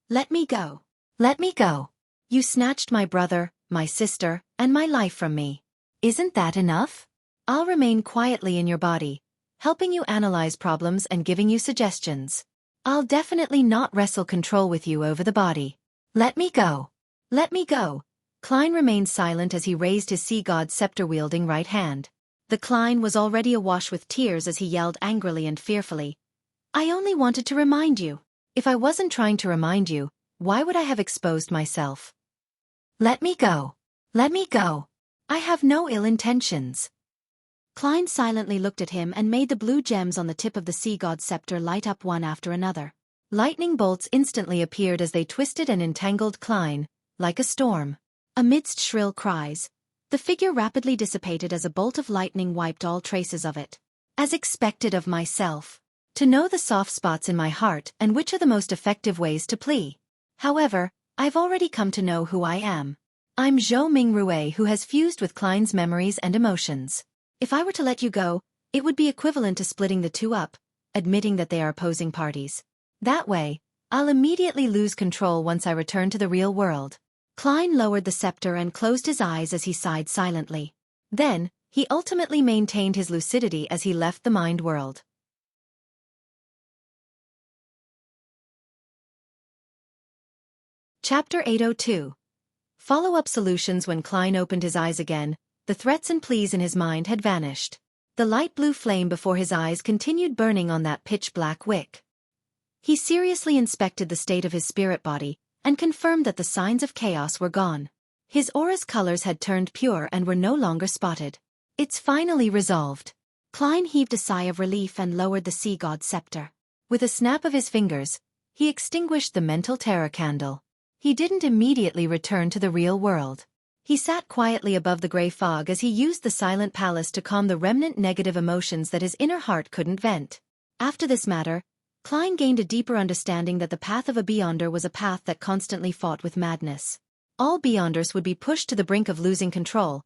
"Let me go. Let me go. You snatched my brother, my sister, and my life from me. Isn't that enough? I'll remain quietly in your body, helping you analyze problems and giving you suggestions. I'll definitely not wrestle control with you over the body. Let me go. Let me go." Klein remained silent as he raised his sea god's scepter-wielding right hand. The Klein was already awash with tears as he yelled angrily and fearfully, "I only wanted to remind you." If I wasn't trying to remind you, why would I have exposed myself? Let me go. Let me go. I have no ill intentions. Klein silently looked at him and made the blue gems on the tip of the sea god's scepter light up one after another. Lightning bolts instantly appeared as they twisted and entangled Klein, like a storm. Amidst shrill cries, the figure rapidly dissipated as a bolt of lightning wiped all traces of it. As expected of myself. To know the soft spots in my heart and which are the most effective ways to plea. However, I've already come to know who I am. I'm Zhou Mingrue, who has fused with Klein's memories and emotions. If I were to let you go, it would be equivalent to splitting the two up, admitting that they are opposing parties. That way, I'll immediately lose control once I return to the real world. Klein lowered the scepter and closed his eyes as he sighed silently. Then, he ultimately maintained his lucidity as he left the mind world. Chapter 802. Follow-up solutions. When Klein opened his eyes again, the threats and pleas in his mind had vanished. The light blue flame before his eyes continued burning on that pitch-black wick. He seriously inspected the state of his spirit body, and confirmed that the signs of chaos were gone. His aura's colors had turned pure and were no longer spotted. It's finally resolved. Klein heaved a sigh of relief and lowered the sea god's scepter. With a snap of his fingers, he extinguished the mental terror candle. He didn't immediately return to the real world. He sat quietly above the gray fog as he used the silent palace to calm the remnant negative emotions that his inner heart couldn't vent. After this matter, Klein gained a deeper understanding that the path of a Beyonder was a path that constantly fought with madness. All Beyonders would be pushed to the brink of losing control,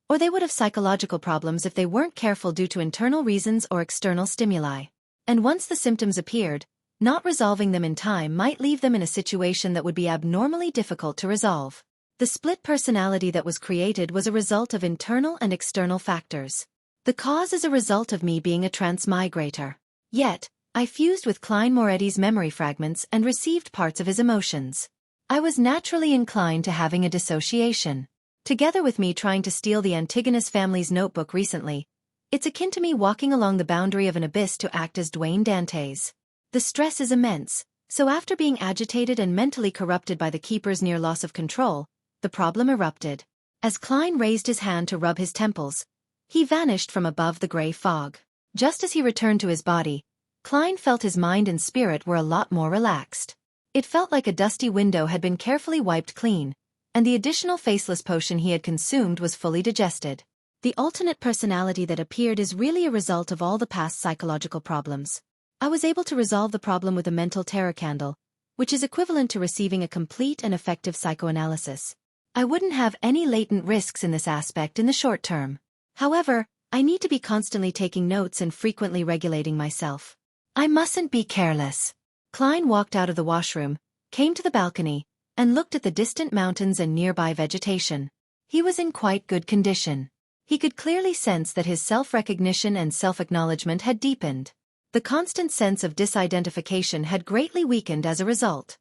or they would have psychological problems if they weren't careful due to internal reasons or external stimuli. And once the symptoms appeared, not resolving them in time might leave them in a situation that would be abnormally difficult to resolve. The split personality that was created was a result of internal and external factors. The cause is a result of me being a transmigrator. Yet, I fused with Klein Moretti's memory fragments and received parts of his emotions. I was naturally inclined to having a dissociation. Together with me trying to steal the Antigonus family's notebook recently, it's akin to me walking along the boundary of an abyss to act as Dwayne Dantes. The stress is immense, so after being agitated and mentally corrupted by the keeper's near loss of control, the problem erupted. As Klein raised his hand to rub his temples, he vanished from above the gray fog. Just as he returned to his body, Klein felt his mind and spirit were a lot more relaxed. It felt like a dusty window had been carefully wiped clean, and the additional faceless potion he had consumed was fully digested. The alternate personality that appeared is really a result of all the past psychological problems. I was able to resolve the problem with a mental terror candle, which is equivalent to receiving a complete and effective psychoanalysis. I wouldn't have any latent risks in this aspect in the short term. However, I need to be constantly taking notes and frequently regulating myself. I mustn't be careless. Klein walked out of the washroom, came to the balcony, and looked at the distant mountains and nearby vegetation. He was in quite good condition. He could clearly sense that his self-recognition and self-acknowledgement had deepened. The constant sense of disidentification had greatly weakened as a result.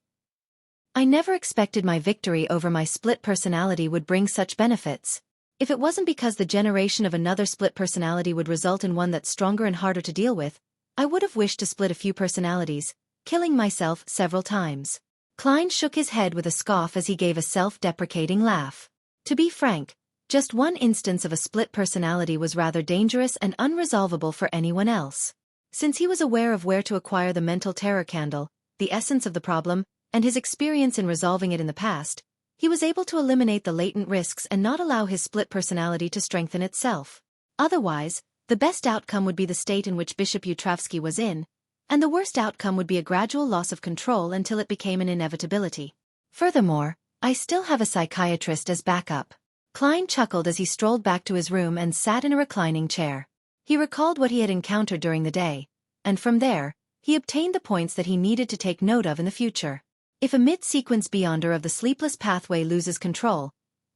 I never expected my victory over my split personality would bring such benefits. If it wasn't because the generation of another split personality would result in one that's stronger and harder to deal with, I would have wished to split a few personalities, killing myself several times. Klein shook his head with a scoff as he gave a self-deprecating laugh. To be frank, just one instance of a split personality was rather dangerous and unresolvable for anyone else. Since he was aware of where to acquire the mental terror candle, the essence of the problem, and his experience in resolving it in the past, he was able to eliminate the latent risks and not allow his split personality to strengthen itself. Otherwise, the best outcome would be the state in which Bishop Utravsky was in, and the worst outcome would be a gradual loss of control until it became an inevitability. Furthermore, I still have a psychiatrist as backup. Klein chuckled as he strolled back to his room and sat in a reclining chair. He recalled what he had encountered during the day, and from there, he obtained the points that he needed to take note of in the future. If a mid-sequence Beyonder of the sleepless pathway loses control,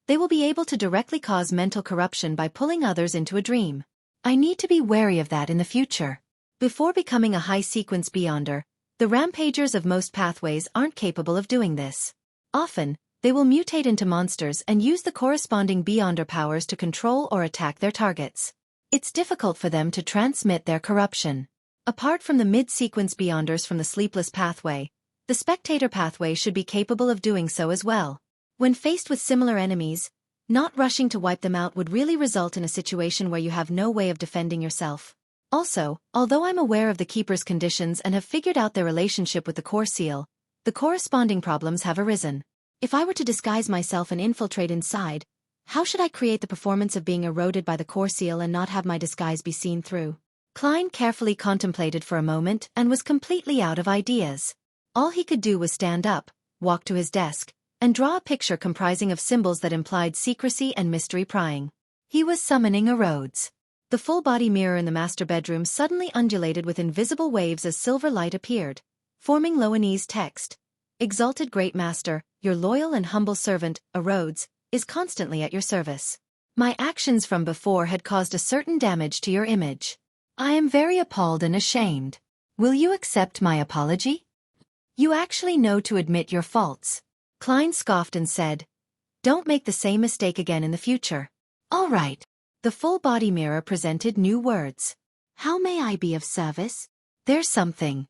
they will be able to directly cause mental corruption by pulling others into a dream. I need to be wary of that in the future. Before becoming a high-sequence Beyonder, the rampagers of most pathways aren't capable of doing this. Often, they will mutate into monsters and use the corresponding Beyonder powers to control or attack their targets. It's difficult for them to transmit their corruption. Apart from the mid-sequence Beyonders from the sleepless pathway, the spectator pathway should be capable of doing so as well. When faced with similar enemies, not rushing to wipe them out would really result in a situation where you have no way of defending yourself. Also, although I'm aware of the Keeper's conditions and have figured out their relationship with the core seal, the corresponding problems have arisen. If I were to disguise myself and infiltrate inside, how should I create the performance of being eroded by the core seal and not have my disguise be seen through? Klein carefully contemplated for a moment and was completely out of ideas. All he could do was stand up, walk to his desk, and draw a picture comprising of symbols that implied secrecy and mystery prying. He was summoning erodes. The full-body mirror in the master bedroom suddenly undulated with invisible waves as silver light appeared, forming Loanese text. Exalted Great Master, your loyal and humble servant, Erodes, is constantly at your service. My actions from before had caused a certain damage to your image. I am very appalled and ashamed. Will you accept my apology? You actually know to admit your faults. Klein scoffed and said, don't make the same mistake again in the future. All right. The full-body mirror presented new words. How may I be of service? There's something.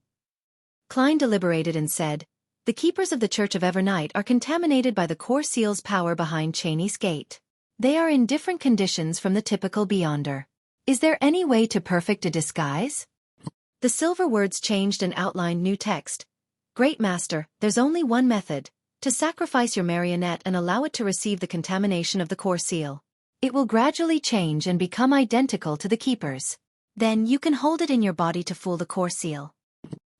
Klein deliberated and said, the keepers of the Church of Evernight are contaminated by the core seal's power behind Cheney's gate. They are in different conditions from the typical Beyonder. Is there any way to perfect a disguise? The silver words changed and outlined new text. Great Master, there's only one method, to sacrifice your marionette and allow it to receive the contamination of the core seal. It will gradually change and become identical to the keepers. Then you can hold it in your body to fool the core seal.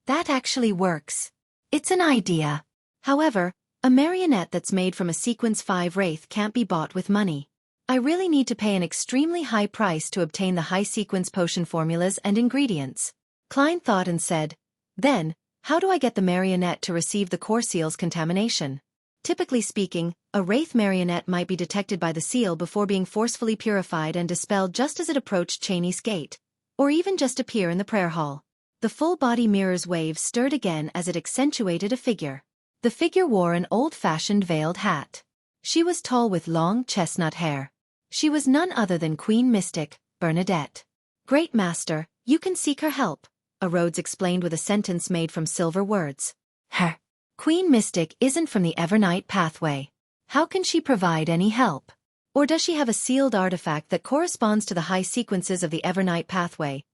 That actually works. It's an idea. However, a marionette that's made from a Sequence 5 wraith can't be bought with money. I really need to pay an extremely high price to obtain the high sequence potion formulas and ingredients. Klein thought and said, then, how do I get the marionette to receive the core seal's contamination? Typically speaking, a wraith marionette might be detected by the seal before being forcefully purified and dispelled just as it approached Cheney's gate, or even just appear in the prayer hall. The full-body mirror's waves stirred again as it accentuated a figure. The figure wore an old-fashioned veiled hat. She was tall with long chestnut hair. She was none other than Queen Mystic, Bernadette. Great Master, you can seek her help, Erodes explained with a sentence made from silver words. Her. Queen Mystic isn't from the Evernight pathway. How can she provide any help? Or does she have a sealed artifact that corresponds to the high sequences of the Evernight pathway,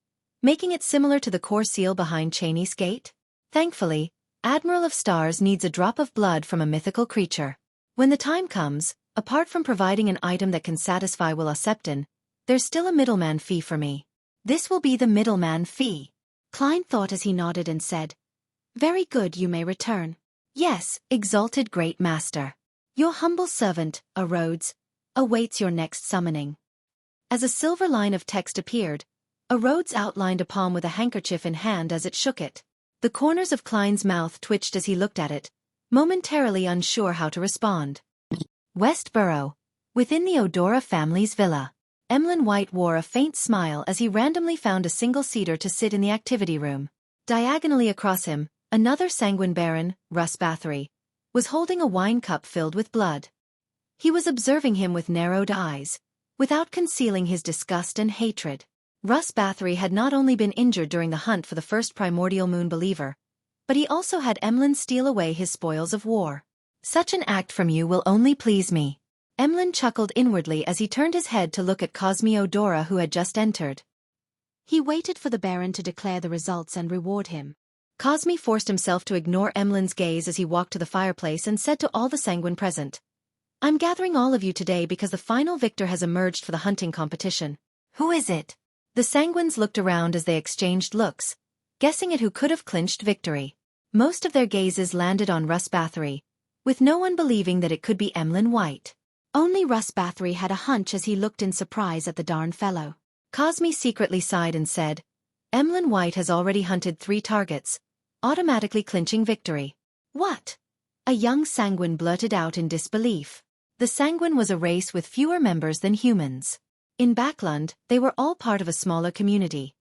making it similar to the core seal behind Cheney's gate? Thankfully, Admiral of Stars needs a drop of blood from a mythical creature. When the time comes, apart from providing an item that can satisfy Willa Septon, there's still a middleman fee for me. This will be the middleman fee. Klein thought as he nodded and said, very good, you may return. Yes, exalted Great Master. Your humble servant, Erodes, awaits your next summoning. As a silver line of text appeared, Erodes outlined a palm with a handkerchief in hand as it shook it. The corners of Klein's mouth twitched as he looked at it, momentarily unsure how to respond. Westborough. Within the Odora family's villa, Emlyn White wore a faint smile as he randomly found a single-seater to sit in the activity room. Diagonally across him, another sanguine baron, Russ Bathory, was holding a wine cup filled with blood. He was observing him with narrowed eyes, without concealing his disgust and hatred. Russ Bathory had not only been injured during the hunt for the first primordial moon believer, but he also had Emlyn steal away his spoils of war. Such an act from you will only please me. Emlyn chuckled inwardly as he turned his head to look at Cosme Odora who had just entered. He waited for the Baron to declare the results and reward him. Cosme forced himself to ignore Emlyn's gaze as he walked to the fireplace and said to all the sanguine present, I'm gathering all of you today because the final victor has emerged for the hunting competition. Who is it? The sanguines looked around as they exchanged looks, guessing at who could have clinched victory. Most of their gazes landed on Russ Bathory, with no one believing that it could be Emlyn White. Only Russ Bathory had a hunch as he looked in surprise at the darn fellow. Cosme secretly sighed and said, Emlyn White has already hunted 3 targets, automatically clinching victory. What? A young sanguine blurted out in disbelief. The sanguine was a race with fewer members than humans. In Backlund, they were all part of a smaller community.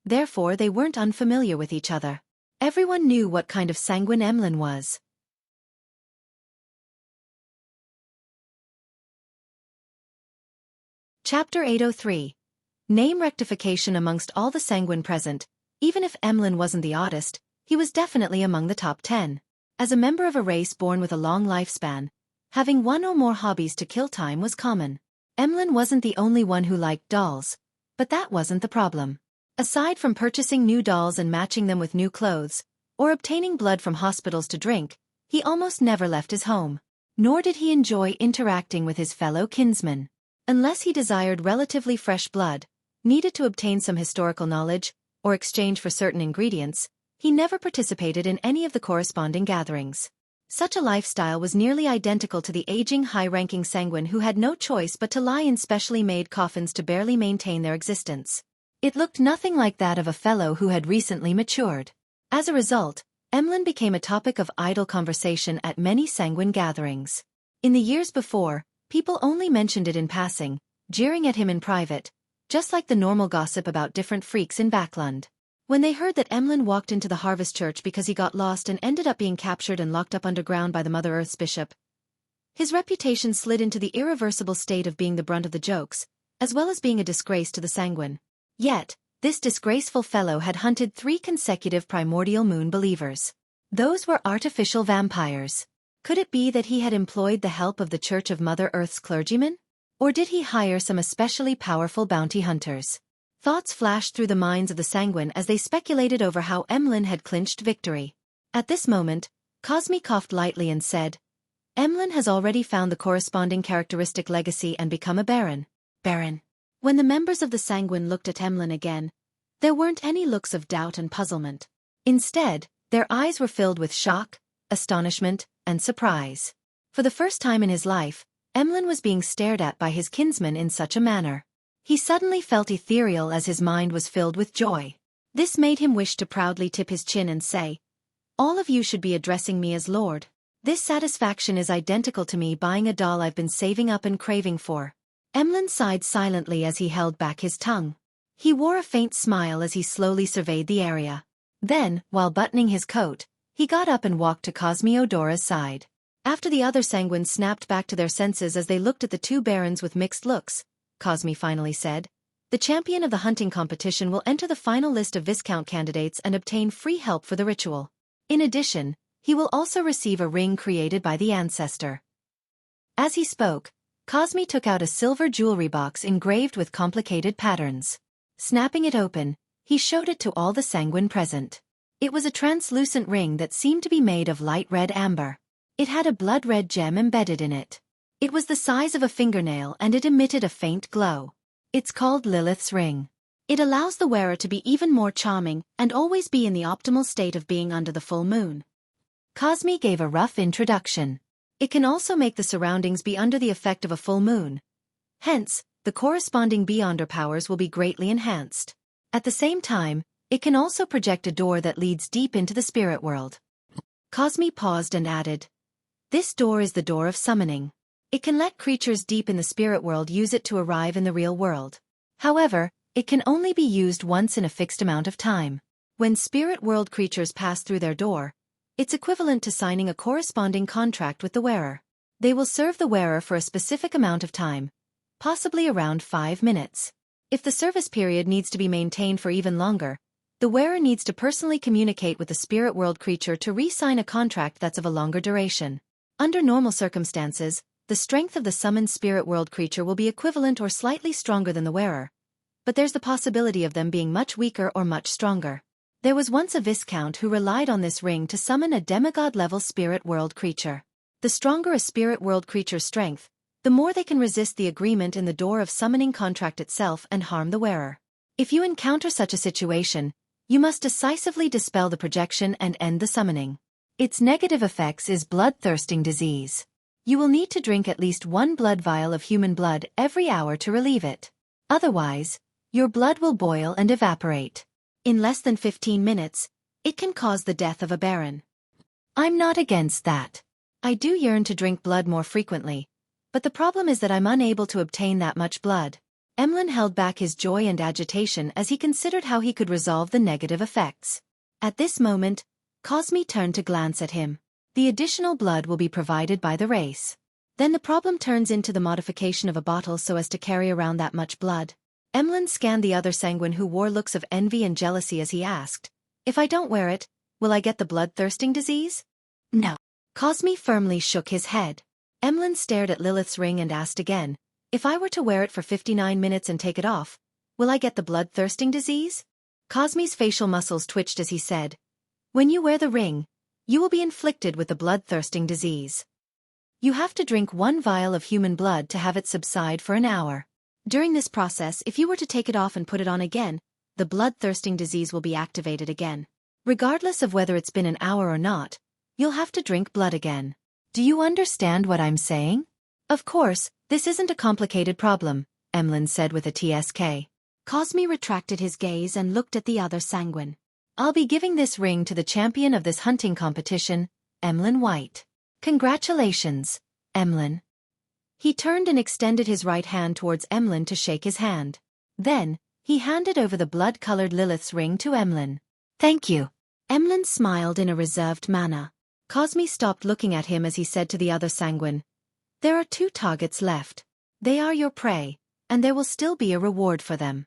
Therefore they weren't unfamiliar with each other. Everyone knew what kind of sanguine Emlyn was. Chapter 803. Name rectification. Amongst all the sanguine present, even if Emlyn wasn't the oddest, he was definitely among the top 10. As a member of a race born with a long lifespan, having one or more hobbies to kill time was common. Emlyn wasn't the only one who liked dolls, but that wasn't the problem. Aside from purchasing new dolls and matching them with new clothes, or obtaining blood from hospitals to drink, he almost never left his home. nor did he enjoy interacting with his fellow kinsmen. Unless he desired relatively fresh blood, needed to obtain some historical knowledge, or exchange for certain ingredients, he never participated in any of the corresponding gatherings. Such a lifestyle was nearly identical to the aging high-ranking sanguine who had no choice but to lie in specially made coffins to barely maintain their existence. It looked nothing like that of a fellow who had recently matured. As a result, Emlyn became a topic of idle conversation at many sanguine gatherings. In the years before, people only mentioned it in passing, jeering at him in private, just like the normal gossip about different freaks in Backlund. When they heard that Emlyn walked into the Harvest Church because he got lost and ended up being captured and locked up underground by the Mother Earth's bishop, his reputation slid into the irreversible state of being the brunt of the jokes, as well as being a disgrace to the sanguine. Yet, this disgraceful fellow had hunted 3 consecutive primordial moon believers. Those were artificial vampires. Could it be that he had employed the help of the Church of Mother Earth's clergymen? Or did he hire some especially powerful bounty hunters? Thoughts flashed through the minds of the sanguine as they speculated over how Emlyn had clinched victory. At this moment, Cosme coughed lightly and said, "Emlyn has already found the corresponding characteristic legacy and become a baron." Baron. When the members of the sanguine looked at Emlyn again, there weren't any looks of doubt and puzzlement. Instead, their eyes were filled with shock, astonishment, and surprise. For the first time in his life, Emlyn was being stared at by his kinsman in such a manner. He suddenly felt ethereal as his mind was filled with joy. This made him wish to proudly tip his chin and say, "All of you should be addressing me as Lord. This satisfaction is identical to me buying a doll I've been saving up and craving for." Emlyn sighed silently as he held back his tongue. He wore a faint smile as he slowly surveyed the area. Then, while buttoning his coat, he got up and walked to Cosmiodora's side. After the other sanguines snapped back to their senses as they looked at the 2 barons with mixed looks, Cosme finally said, "The champion of the hunting competition will enter the final list of Viscount candidates and obtain free help for the ritual. In addition, he will also receive a ring created by the ancestor." As he spoke, Cosme took out a silver jewelry box engraved with complicated patterns. Snapping it open, he showed it to all the sanguine present. It was a translucent ring that seemed to be made of light red amber. It had a blood-red gem embedded in it. It was the size of a fingernail and it emitted a faint glow. It's called Lilith's ring. It allows the wearer to be even more charming and always be in the optimal state of being under the full moon. Cosme gave a rough introduction. It can also make the surroundings be under the effect of a full moon. Hence, the corresponding beyonder powers will be greatly enhanced. At the same time, it can also project a door that leads deep into the spirit world. Cosme paused and added, "This door is the door of summoning. It can let creatures deep in the spirit world use it to arrive in the real world. However, it can only be used once in a fixed amount of time. When spirit world creatures pass through their door, it's equivalent to signing a corresponding contract with the wearer. They will serve the wearer for a specific amount of time, possibly around 5 minutes. If the service period needs to be maintained for even longer, the wearer needs to personally communicate with the spirit world creature to re-sign a contract that's of a longer duration. Under normal circumstances, the strength of the summoned spirit world creature will be equivalent or slightly stronger than the wearer, but there's the possibility of them being much weaker or much stronger. There was once a viscount who relied on this ring to summon a demigod-level spirit world creature. The stronger a spirit world creature's strength, the more they can resist the agreement in the door of summoning contract itself and harm the wearer. If you encounter such a situation, you must decisively dispel the projection and end the summoning. Its negative effects is bloodthirsting disease. You will need to drink at least 1 blood vial of human blood every hour to relieve it. Otherwise, your blood will boil and evaporate. In less than 15 minutes, it can cause the death of a baron. I'm not against that. I do yearn to drink blood more frequently, but the problem is that I'm unable to obtain that much blood. Emlyn held back his joy and agitation as he considered how he could resolve the negative effects. At this moment, Cosme turned to glance at him. The additional blood will be provided by the race. Then the problem turns into the modification of a bottle so as to carry around that much blood. Emlyn scanned the other sanguine who wore looks of envy and jealousy as he asked, "If I don't wear it, will I get the bloodthirsting disease?" "No." Cosme firmly shook his head. Emlyn stared at Lilith's ring and asked again, "If I were to wear it for 59 minutes and take it off, will I get the bloodthirsting disease?" Cosme's facial muscles twitched as he said, "When you wear the ring, you will be inflicted with the bloodthirsting disease." You have to drink 1 vial of human blood to have it subside for an hour. During this process, if you were to take it off and put it on again, the bloodthirsting disease will be activated again. Regardless of whether it's been an hour or not, you'll have to drink blood again. Do you understand what I'm saying? Of course, this isn't a complicated problem, Emlyn said with a TSK. Cosme retracted his gaze and looked at the other sanguine. I'll be giving this ring to the champion of this hunting competition, Emlyn White. Congratulations, Emlyn. He turned and extended his right hand towards Emlyn to shake his hand. Then, he handed over the blood-colored Lilith's ring to Emlyn. Thank you. Emlyn smiled in a reserved manner. Cosme stopped looking at him as he said to the other sanguine, There are 2 targets left. They are your prey, and there will still be a reward for them.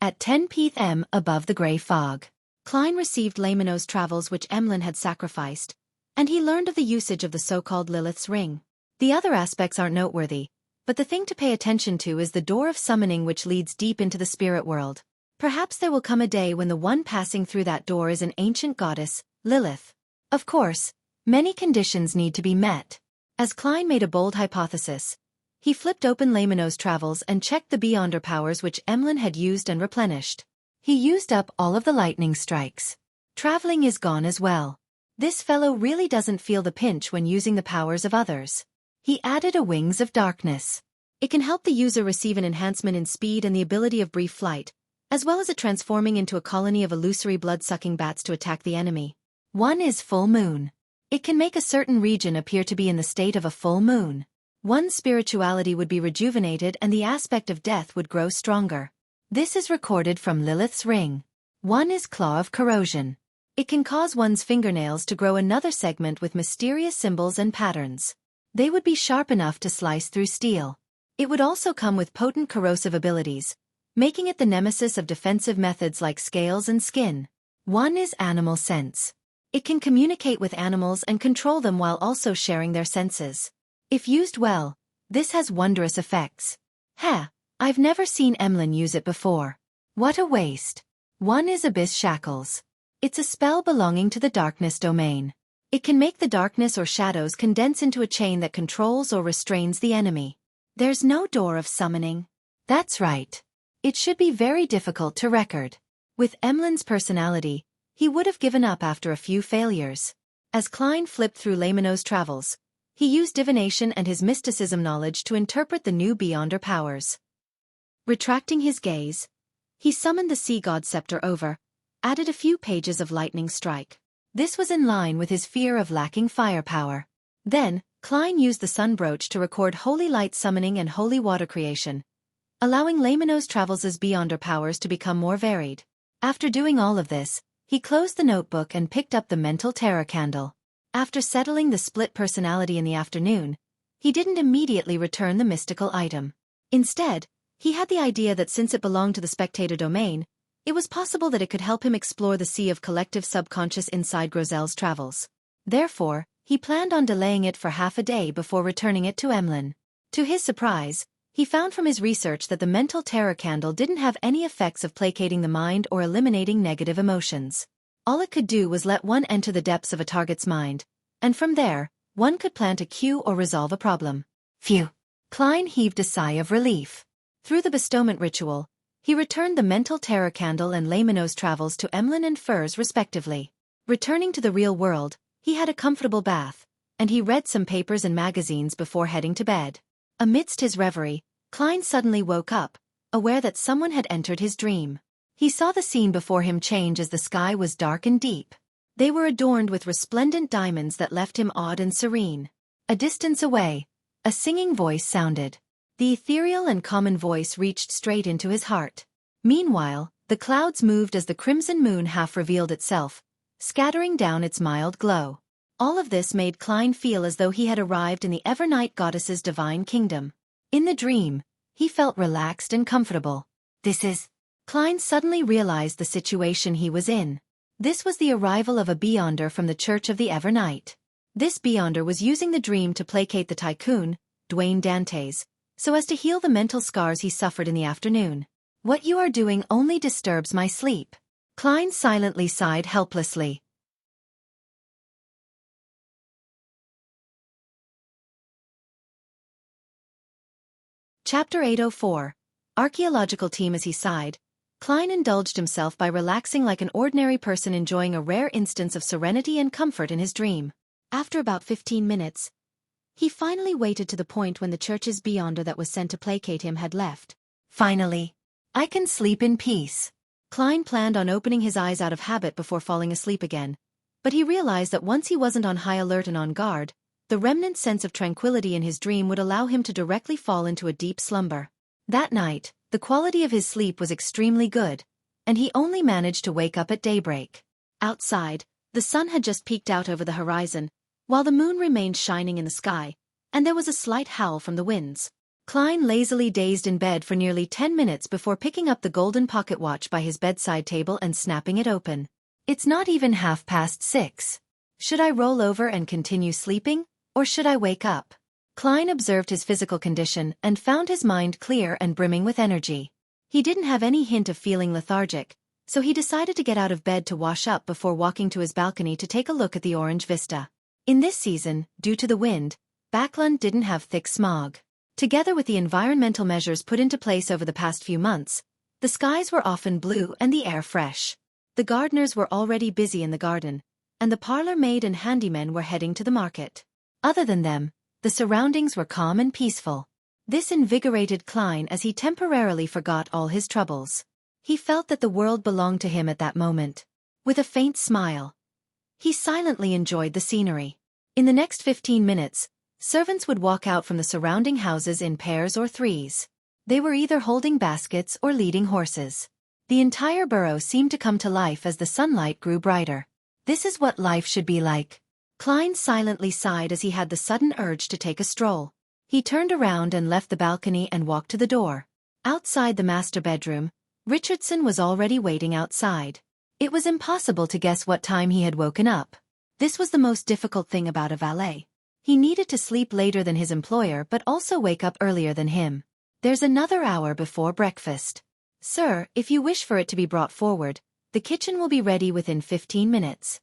At 10 p.m. above the grey fog, Klein received Lamino's travels which Emlyn had sacrificed, and he learned of the usage of the so-called Lilith's ring. The other aspects aren't noteworthy, but the thing to pay attention to is the door of summoning which leads deep into the spirit world. Perhaps there will come a day when the one passing through that door is an ancient goddess, Lilith. Of course, many conditions need to be met. As Klein made a bold hypothesis, he flipped open Lamino's travels and checked the Beyonder powers which Emlyn had used and replenished. He used up all of the lightning strikes. Traveling is gone as well. This fellow really doesn't feel the pinch when using the powers of others. He added a Wings of Darkness. It can help the user receive an enhancement in speed and the ability of brief flight, as well as it transforming into a colony of illusory blood-sucking bats to attack the enemy. 1 is Full Moon. It can make a certain region appear to be in the state of a full moon. 1's spirituality would be rejuvenated and the aspect of death would grow stronger. This is recorded from Lilith's ring. 1 is Claw of Corrosion. It can cause 1's fingernails to grow another segment with mysterious symbols and patterns. They would be sharp enough to slice through steel. It would also come with potent corrosive abilities, making it the nemesis of defensive methods like scales and skin. 1 is Animal Sense. It can communicate with animals and control them while also sharing their senses. If used well, this has wondrous effects. I've never seen Emlyn use it before. What a waste. 1 is Abyss Shackles. It's a spell belonging to the darkness domain. It can make the darkness or shadows condense into a chain that controls or restrains the enemy. There's no door of summoning. That's right. It should be very difficult to record. With Emlyn's personality, he would have given up after a few failures. As Klein flipped through Lamino's travels, he used divination and his mysticism knowledge to interpret the new Beyonder powers. Retracting his gaze, he summoned the Sea God Scepter over, added a few pages of Lightning Strike. This was in line with his fear of lacking firepower. Then, Klein used the Sun Brooch to record Holy Light Summoning and Holy Water Creation, allowing Lamino's travels' Beyonder powers to become more varied. After doing all of this, he closed the notebook and picked up the Mental Terror Candle. After settling the split personality in the afternoon, he didn't immediately return the mystical item. Instead, he had the idea that since it belonged to the spectator domain, it was possible that it could help him explore the sea of collective subconscious inside Grozel's travels. Therefore, he planned on delaying it for half a day before returning it to Emlyn. To his surprise, he found from his research that the Mental Terror Candle didn't have any effects of placating the mind or eliminating negative emotions. All it could do was let one enter the depths of a target's mind, and from there, one could plant a cue or resolve a problem. Phew! Klein heaved a sigh of relief. Through the bestowment ritual, he returned the Mental Terror Candle and Lamino's travels to Emlyn and Furs respectively. Returning to the real world, he had a comfortable bath, and he read some papers and magazines before heading to bed. Amidst his reverie, Klein suddenly woke up, aware that someone had entered his dream. He saw the scene before him change as the sky was dark and deep. They were adorned with resplendent diamonds that left him awed and serene. A distance away, a singing voice sounded. The ethereal and common voice reached straight into his heart. Meanwhile, the clouds moved as the crimson moon half revealed itself, scattering down its mild glow. All of this made Klein feel as though he had arrived in the Evernight goddess's divine kingdom. In the dream, he felt relaxed and comfortable. Klein suddenly realized the situation he was in. This was the arrival of a Beyonder from the Church of the Evernight. This Beyonder was using the dream to placate the tycoon, Dwayne Dantes, so as to heal the mental scars he suffered in the afternoon. What you are doing only disturbs my sleep. Klein silently sighed helplessly. Chapter 804. Archaeological Team. As he sighed, Klein indulged himself by relaxing like an ordinary person enjoying a rare instance of serenity and comfort in his dream. After about 15 minutes, he finally waited to the point when the church's beyonder that was sent to placate him had left. Finally, I can sleep in peace. Klein planned on opening his eyes out of habit before falling asleep again, but he realized that once he wasn't on high alert and on guard, the remnant sense of tranquility in his dream would allow him to directly fall into a deep slumber. That night, the quality of his sleep was extremely good, and he only managed to wake up at daybreak. Outside, the sun had just peeked out over the horizon, while the moon remained shining in the sky, and there was a slight howl from the winds. Klein lazily dazed in bed for nearly 10 minutes before picking up the golden pocket watch by his bedside table and snapping it open. It's not even 6:30. Should I roll over and continue sleeping, or should I wake up? Klein observed his physical condition and found his mind clear and brimming with energy. He didn't have any hint of feeling lethargic, so he decided to get out of bed to wash up before walking to his balcony to take a look at the orange vista. In this season, due to the wind, Backlund didn't have thick smog. Together with the environmental measures put into place over the past few months, the skies were often blue and the air fresh. The gardeners were already busy in the garden, and the parlor maid and handymen were heading to the market. Other than them, the surroundings were calm and peaceful. This invigorated Klein as he temporarily forgot all his troubles. He felt that the world belonged to him at that moment. With a faint smile, he silently enjoyed the scenery. In the next 15 minutes, servants would walk out from the surrounding houses in pairs or threes. They were either holding baskets or leading horses. The entire borough seemed to come to life as the sunlight grew brighter. This is what life should be like. Klein silently sighed as he had the sudden urge to take a stroll. He turned around and left the balcony and walked to the door. Outside the master bedroom, Richardson was already waiting outside. It was impossible to guess what time he had woken up. This was the most difficult thing about a valet. He needed to sleep later than his employer but also wake up earlier than him. There's another hour before breakfast. Sir, if you wish for it to be brought forward, the kitchen will be ready within 15 minutes.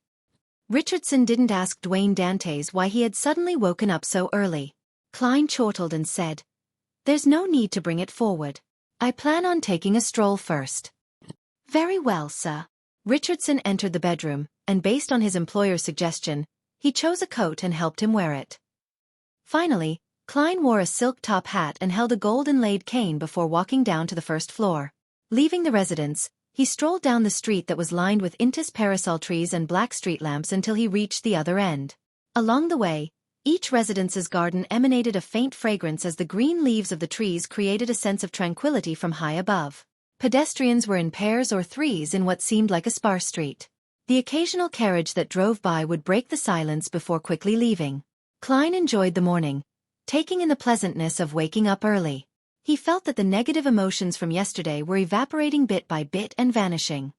Richardson didn't ask Dwayne Dantes why he had suddenly woken up so early. Klein chortled and said, "There's no need to bring it forward. I plan on taking a stroll first." "Very well, sir." Richardson entered the bedroom, and based on his employer's suggestion, he chose a coat and helped him wear it. Finally, Klein wore a silk top hat and held a gold-inlaid cane before walking down to the first floor. Leaving the residence, he strolled down the street that was lined with Intis parasol trees and black street lamps until he reached the other end. Along the way, each residence's garden emanated a faint fragrance as the green leaves of the trees created a sense of tranquility from high above. Pedestrians were in pairs or threes in what seemed like a sparse street. The occasional carriage that drove by would break the silence before quickly leaving. Klein enjoyed the morning, taking in the pleasantness of waking up early. He felt that the negative emotions from yesterday were evaporating bit by bit and vanishing.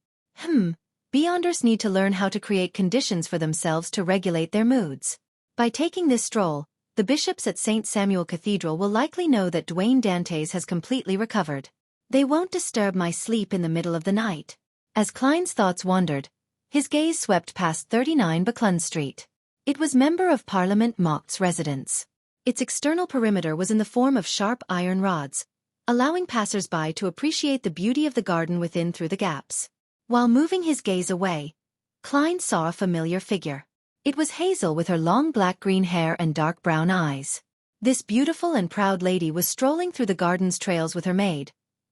Beyonders need to learn how to create conditions for themselves to regulate their moods. By taking this stroll, the bishops at St. Samuel Cathedral will likely know that Dwayne Dantes has completely recovered. They won't disturb my sleep in the middle of the night. As Klein's thoughts wandered, his gaze swept past 39 Backlund Street. It was Member of Parliament Mocht's residence. Its external perimeter was in the form of sharp iron rods, allowing passers-by to appreciate the beauty of the garden within through the gaps. While moving his gaze away, Klein saw a familiar figure. It was Hazel with her long black-green hair and dark brown eyes. This beautiful and proud lady was strolling through the garden's trails with her maid,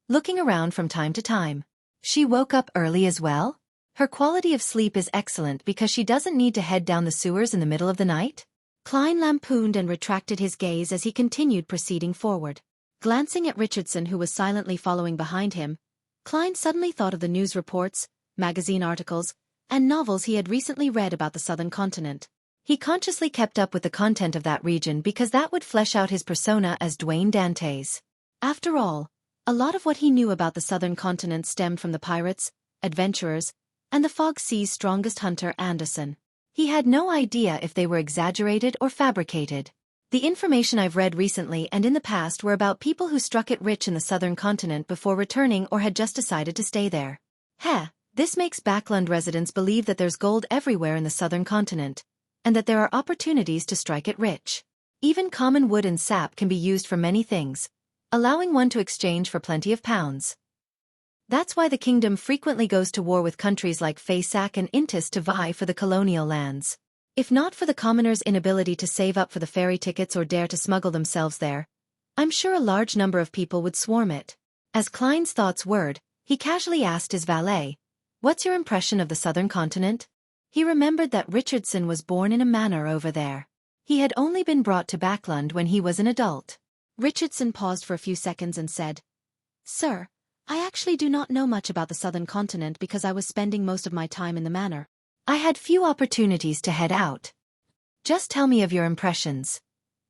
looking around from time to time. She woke up early as well? Her quality of sleep is excellent because she doesn't need to head down the sewers in the middle of the night? Klein lampooned and retracted his gaze as he continued proceeding forward. Glancing at Richardson, who was silently following behind him, Klein suddenly thought of the news reports, magazine articles, and novels he had recently read about the southern continent. He consciously kept up with the content of that region because that would flesh out his persona as Dwayne Dantes. After all, a lot of what he knew about the southern continent stemmed from the pirates, adventurers, and the Fog Sea's strongest hunter, Anderson. He had no idea if they were exaggerated or fabricated. The information I've read recently and in the past were about people who struck it rich in the southern continent before returning or had just decided to stay there. This makes Backlund residents believe that there's gold everywhere in the southern continent, and that there are opportunities to strike it rich. Even common wood and sap can be used for many things. allowing one to exchange for plenty of pounds. That's why the kingdom frequently goes to war with countries like Faisak and Intis to vie for the colonial lands. If not for the commoners' inability to save up for the ferry tickets or dare to smuggle themselves there, I'm sure a large number of people would swarm it. As Klein's thoughts whirred, he casually asked his valet, "What's your impression of the southern continent?" He remembered that Richardson was born in a manor over there. He had only been brought to Backland when he was an adult. Richardson paused for a few seconds and said, "Sir, I actually do not know much about the southern continent because I was spending most of my time in the manor. I had few opportunities to head out. Just tell me of your impressions.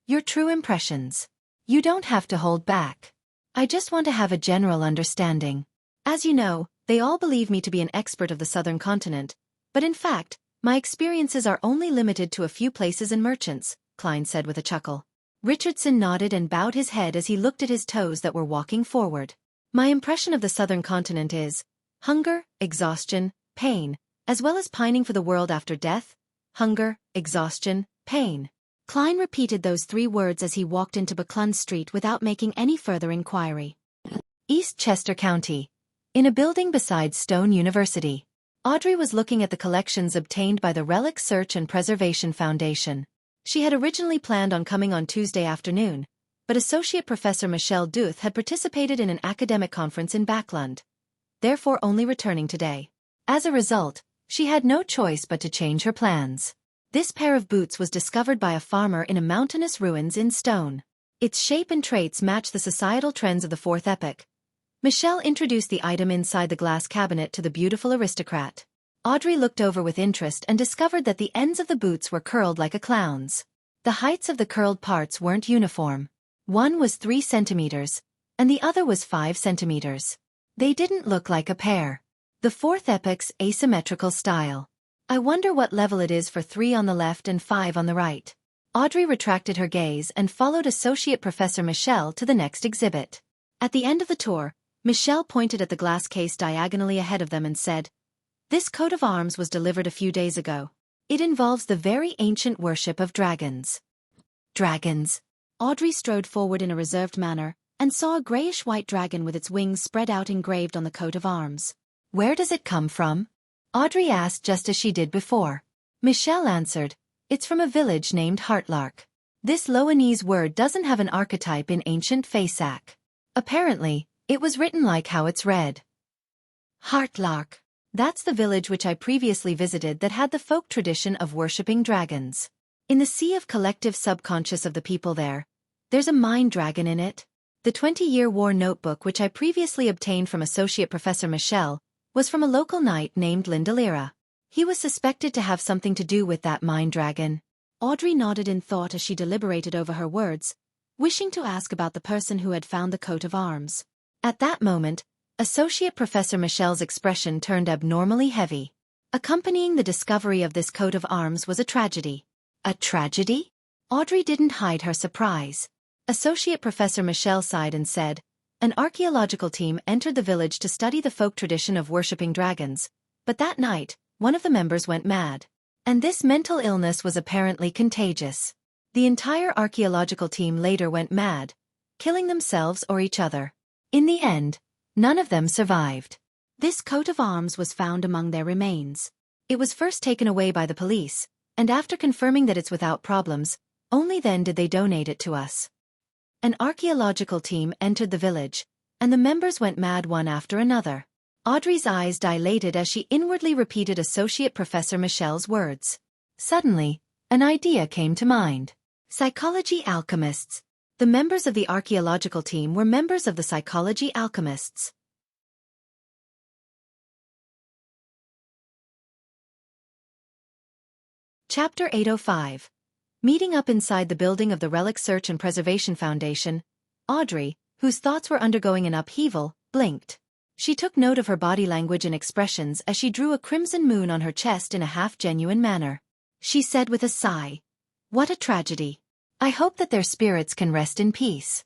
Your true impressions. You don't have to hold back. I just want to have a general understanding. As you know, they all believe me to be an expert of the southern continent, but in fact, my experiences are only limited to a few places and merchants," Klein said with a chuckle. Richardson nodded and bowed his head as he looked at his toes that were walking forward. "My impression of the southern continent is hunger, exhaustion, pain, as well as pining for the world after death. Hunger, exhaustion, pain." Klein repeated those 3 words as he walked into Buckland Street without making any further inquiry. East Chester County. In a building beside Stone University. Audrey was looking at the collections obtained by the Relic Search and Preservation Foundation. She had originally planned on coming on Tuesday afternoon, but Associate Professor Michelle Duth had participated in an academic conference in Backland, therefore only returning today. As a result, she had no choice but to change her plans. This pair of boots was discovered by a farmer in a mountainous ruins in Stone. Its shape and traits match the societal trends of the Fourth Epoch. Michelle introduced the item inside the glass cabinet to the beautiful aristocrat. Audrey looked over with interest and discovered that the ends of the boots were curled like a clown's. The heights of the curled parts weren't uniform. One was 3 centimeters, and the other was 5 centimeters. They didn't look like a pair. The Fourth Epoch's asymmetrical style. I wonder what level it is for 3 on the left and 5 on the right. Audrey retracted her gaze and followed Associate Professor Michelle to the next exhibit. At the end of the tour, Michelle pointed at the glass case diagonally ahead of them and said, "This coat of arms was delivered a few days ago. It involves the very ancient worship of dragons." Dragons. Audrey strode forward in a reserved manner and saw a grayish-white dragon with its wings spread out engraved on the coat of arms. "Where does it come from?" Audrey asked just as she did before. Michelle answered, "It's from a village named Heartlark. This Loanese word doesn't have an archetype in ancient Faisak. Apparently, it was written like how it's read. Heartlark. That's the village which I previously visited that had the folk tradition of worshipping dragons. In the sea of collective subconscious of the people there, there's a mind dragon in it. The 20-Year War notebook which I previously obtained from Associate Professor Michelle was from a local knight named Lindalira. He was suspected to have something to do with that mind dragon." Audrey nodded in thought as she deliberated over her words, wishing to ask about the person who had found the coat of arms. At that moment, Associate Professor Michelle's expression turned abnormally heavy. Accompanying the discovery of this coat of arms was a tragedy. A tragedy? Audrey didn't hide her surprise. Associate Professor Michelle sighed and said, "An archaeological team entered the village to study the folk tradition of worshipping dragons, but that night, one of the members went mad. And this mental illness was apparently contagious. The entire archaeological team later went mad, killing themselves or each other. In the end, none of them survived." This coat of arms was found among their remains. It was first taken away by the police, and after confirming that it's without problems, only then did they donate it to us. An archaeological team entered the village, and the members went mad one after another. Audrey's eyes dilated as she inwardly repeated Associate Professor Michelle's words. Suddenly, an idea came to mind. Psychology alchemists. The members of the archaeological team were members of the psychology alchemists. Chapter 805. Meeting up inside the building of the Relic Search and Preservation Foundation, Audrey, whose thoughts were undergoing an upheaval, blinked. She took note of her body language and expressions as she drew a crimson moon on her chest in a half-genuine manner. She said with a sigh, "What a tragedy. I hope that their spirits can rest in peace."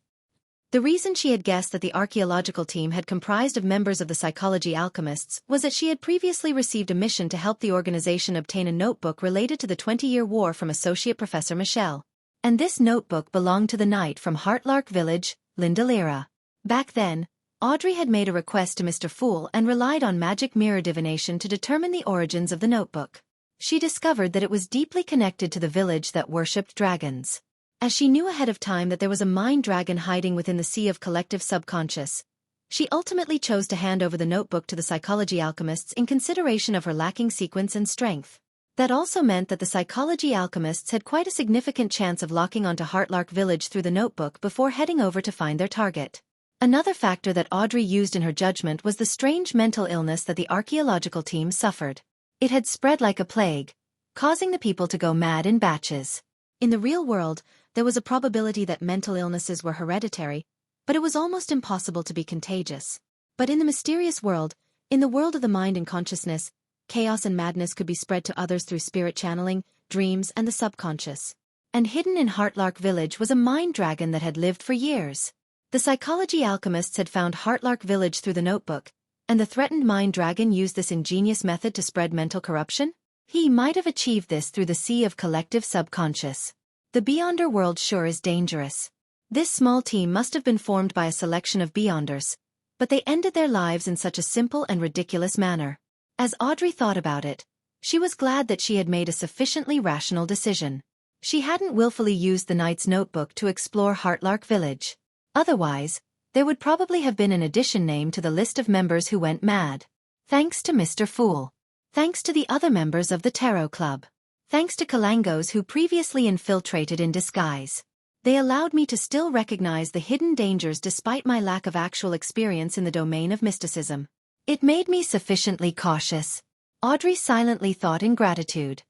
The reason she had guessed that the archaeological team had comprised of members of the psychology alchemists was that she had previously received a mission to help the organization obtain a notebook related to the 20-Year War from Associate Professor Michelle. And this notebook belonged to the knight from Heartlark Village, Lindalira. Back then, Audrey had made a request to Mr. Fool and relied on magic mirror divination to determine the origins of the notebook. She discovered that it was deeply connected to the village that worshipped dragons. As she knew ahead of time that there was a mind dragon hiding within the sea of collective subconscious, she ultimately chose to hand over the notebook to the psychology alchemists in consideration of her lacking sequence and strength. That also meant that the psychology alchemists had quite a significant chance of locking onto Heartlark Village through the notebook before heading over to find their target. Another factor that Audrey used in her judgment was the strange mental illness that the archaeological team suffered. It had spread like a plague, causing the people to go mad in batches. In the real world, there was a probability that mental illnesses were hereditary, but it was almost impossible to be contagious. But in the mysterious world, in the world of the mind and consciousness, chaos and madness could be spread to others through spirit channeling, dreams, and the subconscious. And hidden in Heartlark Village was a mind dragon that had lived for years. The psychology alchemists had found Heartlark Village through the notebook, and the threatened mind dragon used this ingenious method to spread mental corruption? He might have achieved this through the sea of collective subconscious. The Beyonder world sure is dangerous. This small team must have been formed by a selection of Beyonders, but they ended their lives in such a simple and ridiculous manner. As Audrey thought about it, she was glad that she had made a sufficiently rational decision. She hadn't willfully used the knight's notebook to explore Heartlark Village. Otherwise, there would probably have been an addition name to the list of members who went mad. Thanks to Mr. Fool. Thanks to the other members of the Tarot Club. Thanks to Kalangos who previously infiltrated in disguise. They allowed me to still recognize the hidden dangers despite my lack of actual experience in the domain of mysticism. It made me sufficiently cautious. Audrey silently thought in gratitude.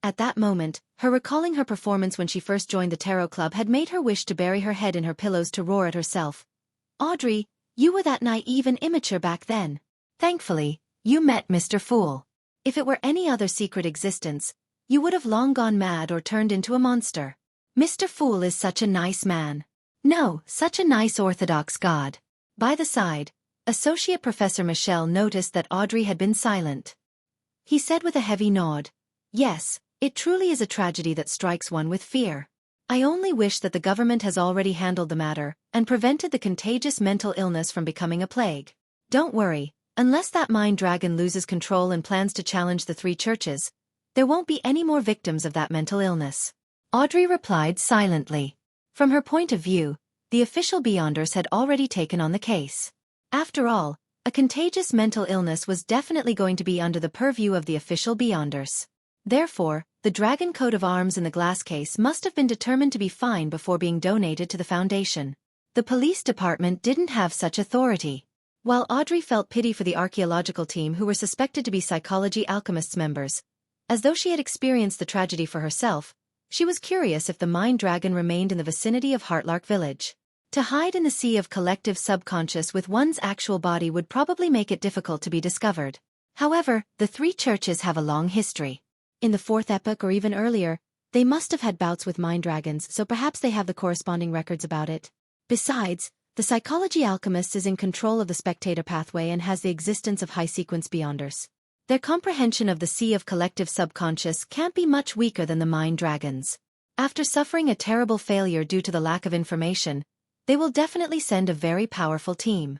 At that moment, her recalling her performance when she first joined the Tarot Club had made her wish to bury her head in her pillows to roar at herself. Audrey, you were that naive and immature back then. Thankfully, you met Mr. Fool. If it were any other secret existence, you would have long gone mad or turned into a monster. Mr. Fool is such a nice man. No, such a nice orthodox god. By the side, Associate Professor Michel noticed that Audrey had been silent. He said with a heavy nod, "Yes, it truly is a tragedy that strikes one with fear. I only wish that the government has already handled the matter and prevented the contagious mental illness from becoming a plague. Don't worry, unless that mind dragon loses control and plans to challenge the three churches, there won't be any more victims of that mental illness." Audrey replied silently. From her point of view, the official Beyonders had already taken on the case. After all, a contagious mental illness was definitely going to be under the purview of the official Beyonders. Therefore, the dragon coat of arms in the glass case must have been determined to be fine before being donated to the foundation. The police department didn't have such authority. While Audrey felt pity for the archaeological team who were suspected to be psychology alchemists members, as though she had experienced the tragedy for herself, she was curious if the mind dragon remained in the vicinity of Heartlark Village. To hide in the sea of collective subconscious with one's actual body would probably make it difficult to be discovered. However, the three churches have a long history. In the fourth epoch or even earlier, they must have had bouts with mind dragons, so perhaps they have the corresponding records about it. Besides, the psychology alchemist is in control of the spectator pathway and has the existence of high-sequence Beyonders. Their comprehension of the sea of collective subconscious can't be much weaker than the mind dragons. After suffering a terrible failure due to the lack of information, they will definitely send a very powerful team.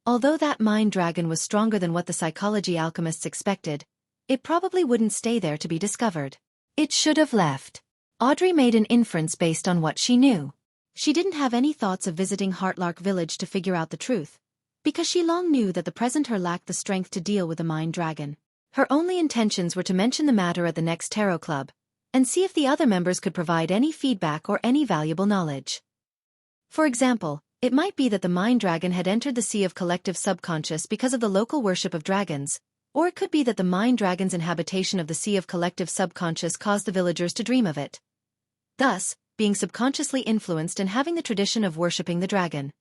Although that mind dragon was stronger than what the psychology alchemists expected, it probably wouldn't stay there to be discovered. It should have left. Audrey made an inference based on what she knew. She didn't have any thoughts of visiting Heartlark Village to figure out the truth, because she long knew that the present her lacked the strength to deal with the mind dragon. Her only intentions were to mention the matter at the next Tarot Club, and see if the other members could provide any feedback or any valuable knowledge. For example, it might be that the mind dragon had entered the sea of collective subconscious because of the local worship of dragons, or it could be that the mind dragon's inhabitation of the sea of collective subconscious caused the villagers to dream of it, thus being subconsciously influenced and having the tradition of worshipping the dragon.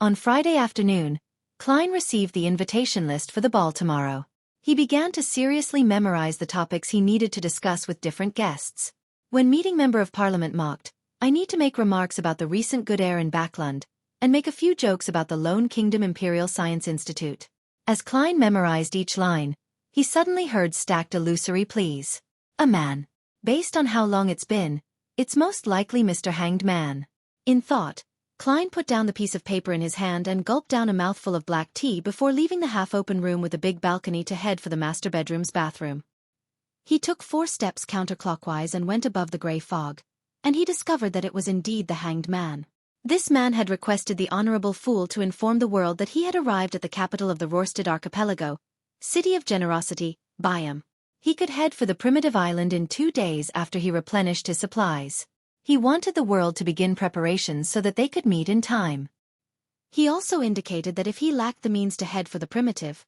On Friday afternoon, Klein received the invitation list for the ball tomorrow. He began to seriously memorize the topics he needed to discuss with different guests. When meeting Member of Parliament mocked, "I need to make remarks about the recent good air in Backlund, and make a few jokes about the Lone Kingdom Imperial Science Institute." As Klein memorized each line, he suddenly heard stacked illusory pleas. "A man. Based on how long it's been, it's most likely Mr. Hanged Man." In thought, Klein put down the piece of paper in his hand and gulped down a mouthful of black tea before leaving the half-open room with a big balcony to head for the master bedroom's bathroom. He took 4 steps counterclockwise and went above the grey fog, and he discovered that it was indeed the hanged man. This man had requested the Honorable Fool to inform the world that he had arrived at the capital of the Rörsted Archipelago, City of Generosity, Byam. He could head for the primitive island in 2 days after he replenished his supplies. He wanted the world to begin preparations so that they could meet in time. He also indicated that if he lacked the means to head for the primitive,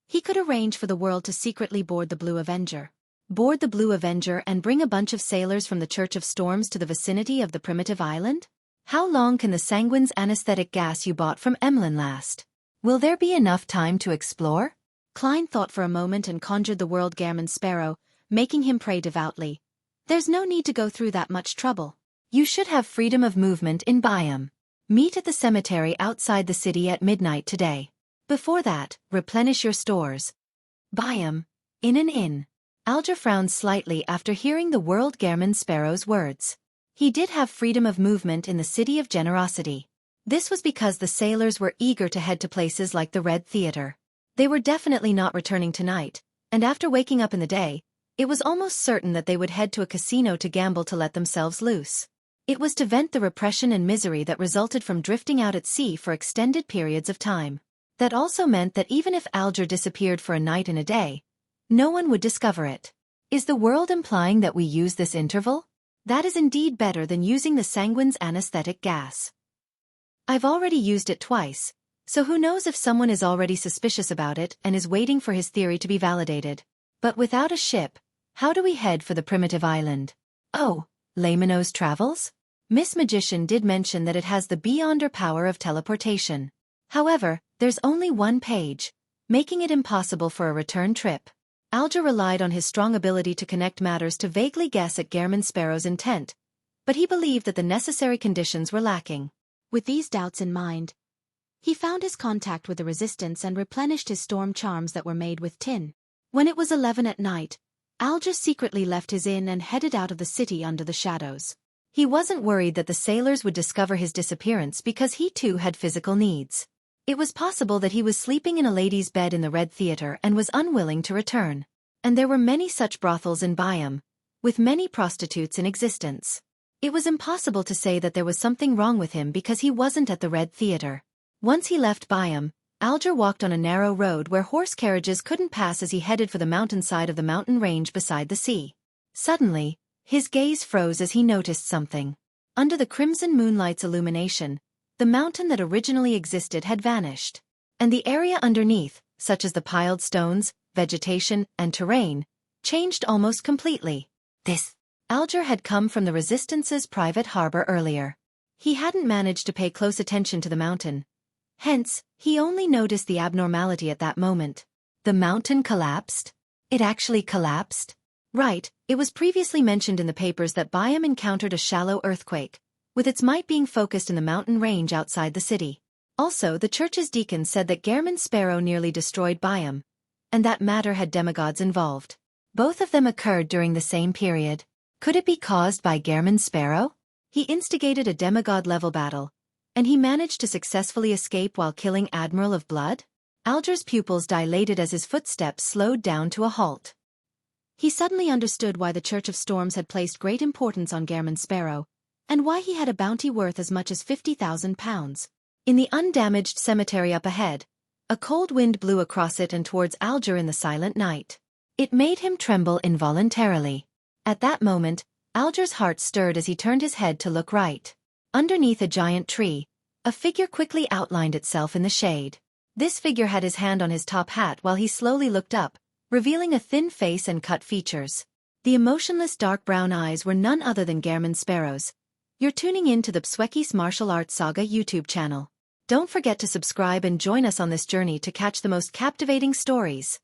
he could arrange for the world to secretly board the Blue Avenger. Board the Blue Avenger and bring a bunch of sailors from the Church of Storms to the vicinity of the primitive island? How long can the Sanguine's anesthetic gas you bought from Emlyn last? Will there be enough time to explore? Klein thought for a moment and conjured the world Gehrman Sparrow, making him pray devoutly. There's no need to go through that much trouble. You should have freedom of movement in Byam. Meet at the cemetery outside the city at midnight today. Before that, replenish your stores. Byam, in an inn. Alger frowned slightly after hearing the world Gehrman Sparrow's words. He did have freedom of movement in the City of Generosity. This was because the sailors were eager to head to places like the Red Theater. They were definitely not returning tonight, and after waking up in the day, it was almost certain that they would head to a casino to gamble to let themselves loose. It was to vent the repression and misery that resulted from drifting out at sea for extended periods of time. That also meant that even if Alger disappeared for a night and a day, no one would discover it. Is the world implying that we use this interval? That is indeed better than using the Sanguine's anesthetic gas. I've already used it twice, so who knows if someone is already suspicious about it and is waiting for his theory to be validated. But without a ship, how do we head for the primitive island? Oh, Laymanos Travels? Miss Magician did mention that it has the beyonder power of teleportation. However, there's only 1 page, making it impossible for a return trip. Alger relied on his strong ability to connect matters to vaguely guess at Gehrman Sparrow's intent, but he believed that the necessary conditions were lacking. With these doubts in mind, he found his contact with the Resistance and replenished his storm charms that were made with tin. When it was 11 at night, Alger secretly left his inn and headed out of the city under the shadows. He wasn't worried that the sailors would discover his disappearance because he too had physical needs. It was possible that he was sleeping in a lady's bed in the Red Theater and was unwilling to return. And there were many such brothels in Byam, with many prostitutes in existence. It was impossible to say that there was something wrong with him because he wasn't at the Red Theater. Once he left Byam, Alger walked on a narrow road where horse carriages couldn't pass as he headed for the mountainside of the mountain range beside the sea. Suddenly, his gaze froze as he noticed something. Under the crimson moonlight's illumination, the mountain that originally existed had vanished. And the area underneath, such as the piled stones, vegetation, and terrain, changed almost completely. Alger had come from the Resistance's private harbor earlier. He hadn't managed to pay close attention to the mountain. Hence, he only noticed the abnormality at that moment. The mountain collapsed? It actually collapsed? Right, it was previously mentioned in the papers that Byam encountered a shallow earthquake, with its might being focused in the mountain range outside the city. Also, the church's deacon said that Gehrman Sparrow nearly destroyed Byam, and that matter had demigods involved. Both of them occurred during the same period. Could it be caused by Gehrman Sparrow? He instigated a demigod-level battle, and he managed to successfully escape while killing Admiral of Blood? Alger's pupils dilated as his footsteps slowed down to a halt. He suddenly understood why the Church of Storms had placed great importance on Gehrman Sparrow, and why he had a bounty worth as much as £50,000. In the undamaged cemetery up ahead, a cold wind blew across it and towards Alger in the silent night. It made him tremble involuntarily. At that moment, Alger's heart stirred as he turned his head to look right. Underneath a giant tree, a figure quickly outlined itself in the shade. This figure had his hand on his top hat while he slowly looked up, revealing a thin face and cut features. The emotionless dark brown eyes were none other than Gehrman Sparrow's. You're tuning in to the Xueqi's Martial Arts Saga YouTube channel. Don't forget to subscribe and join us on this journey to catch the most captivating stories.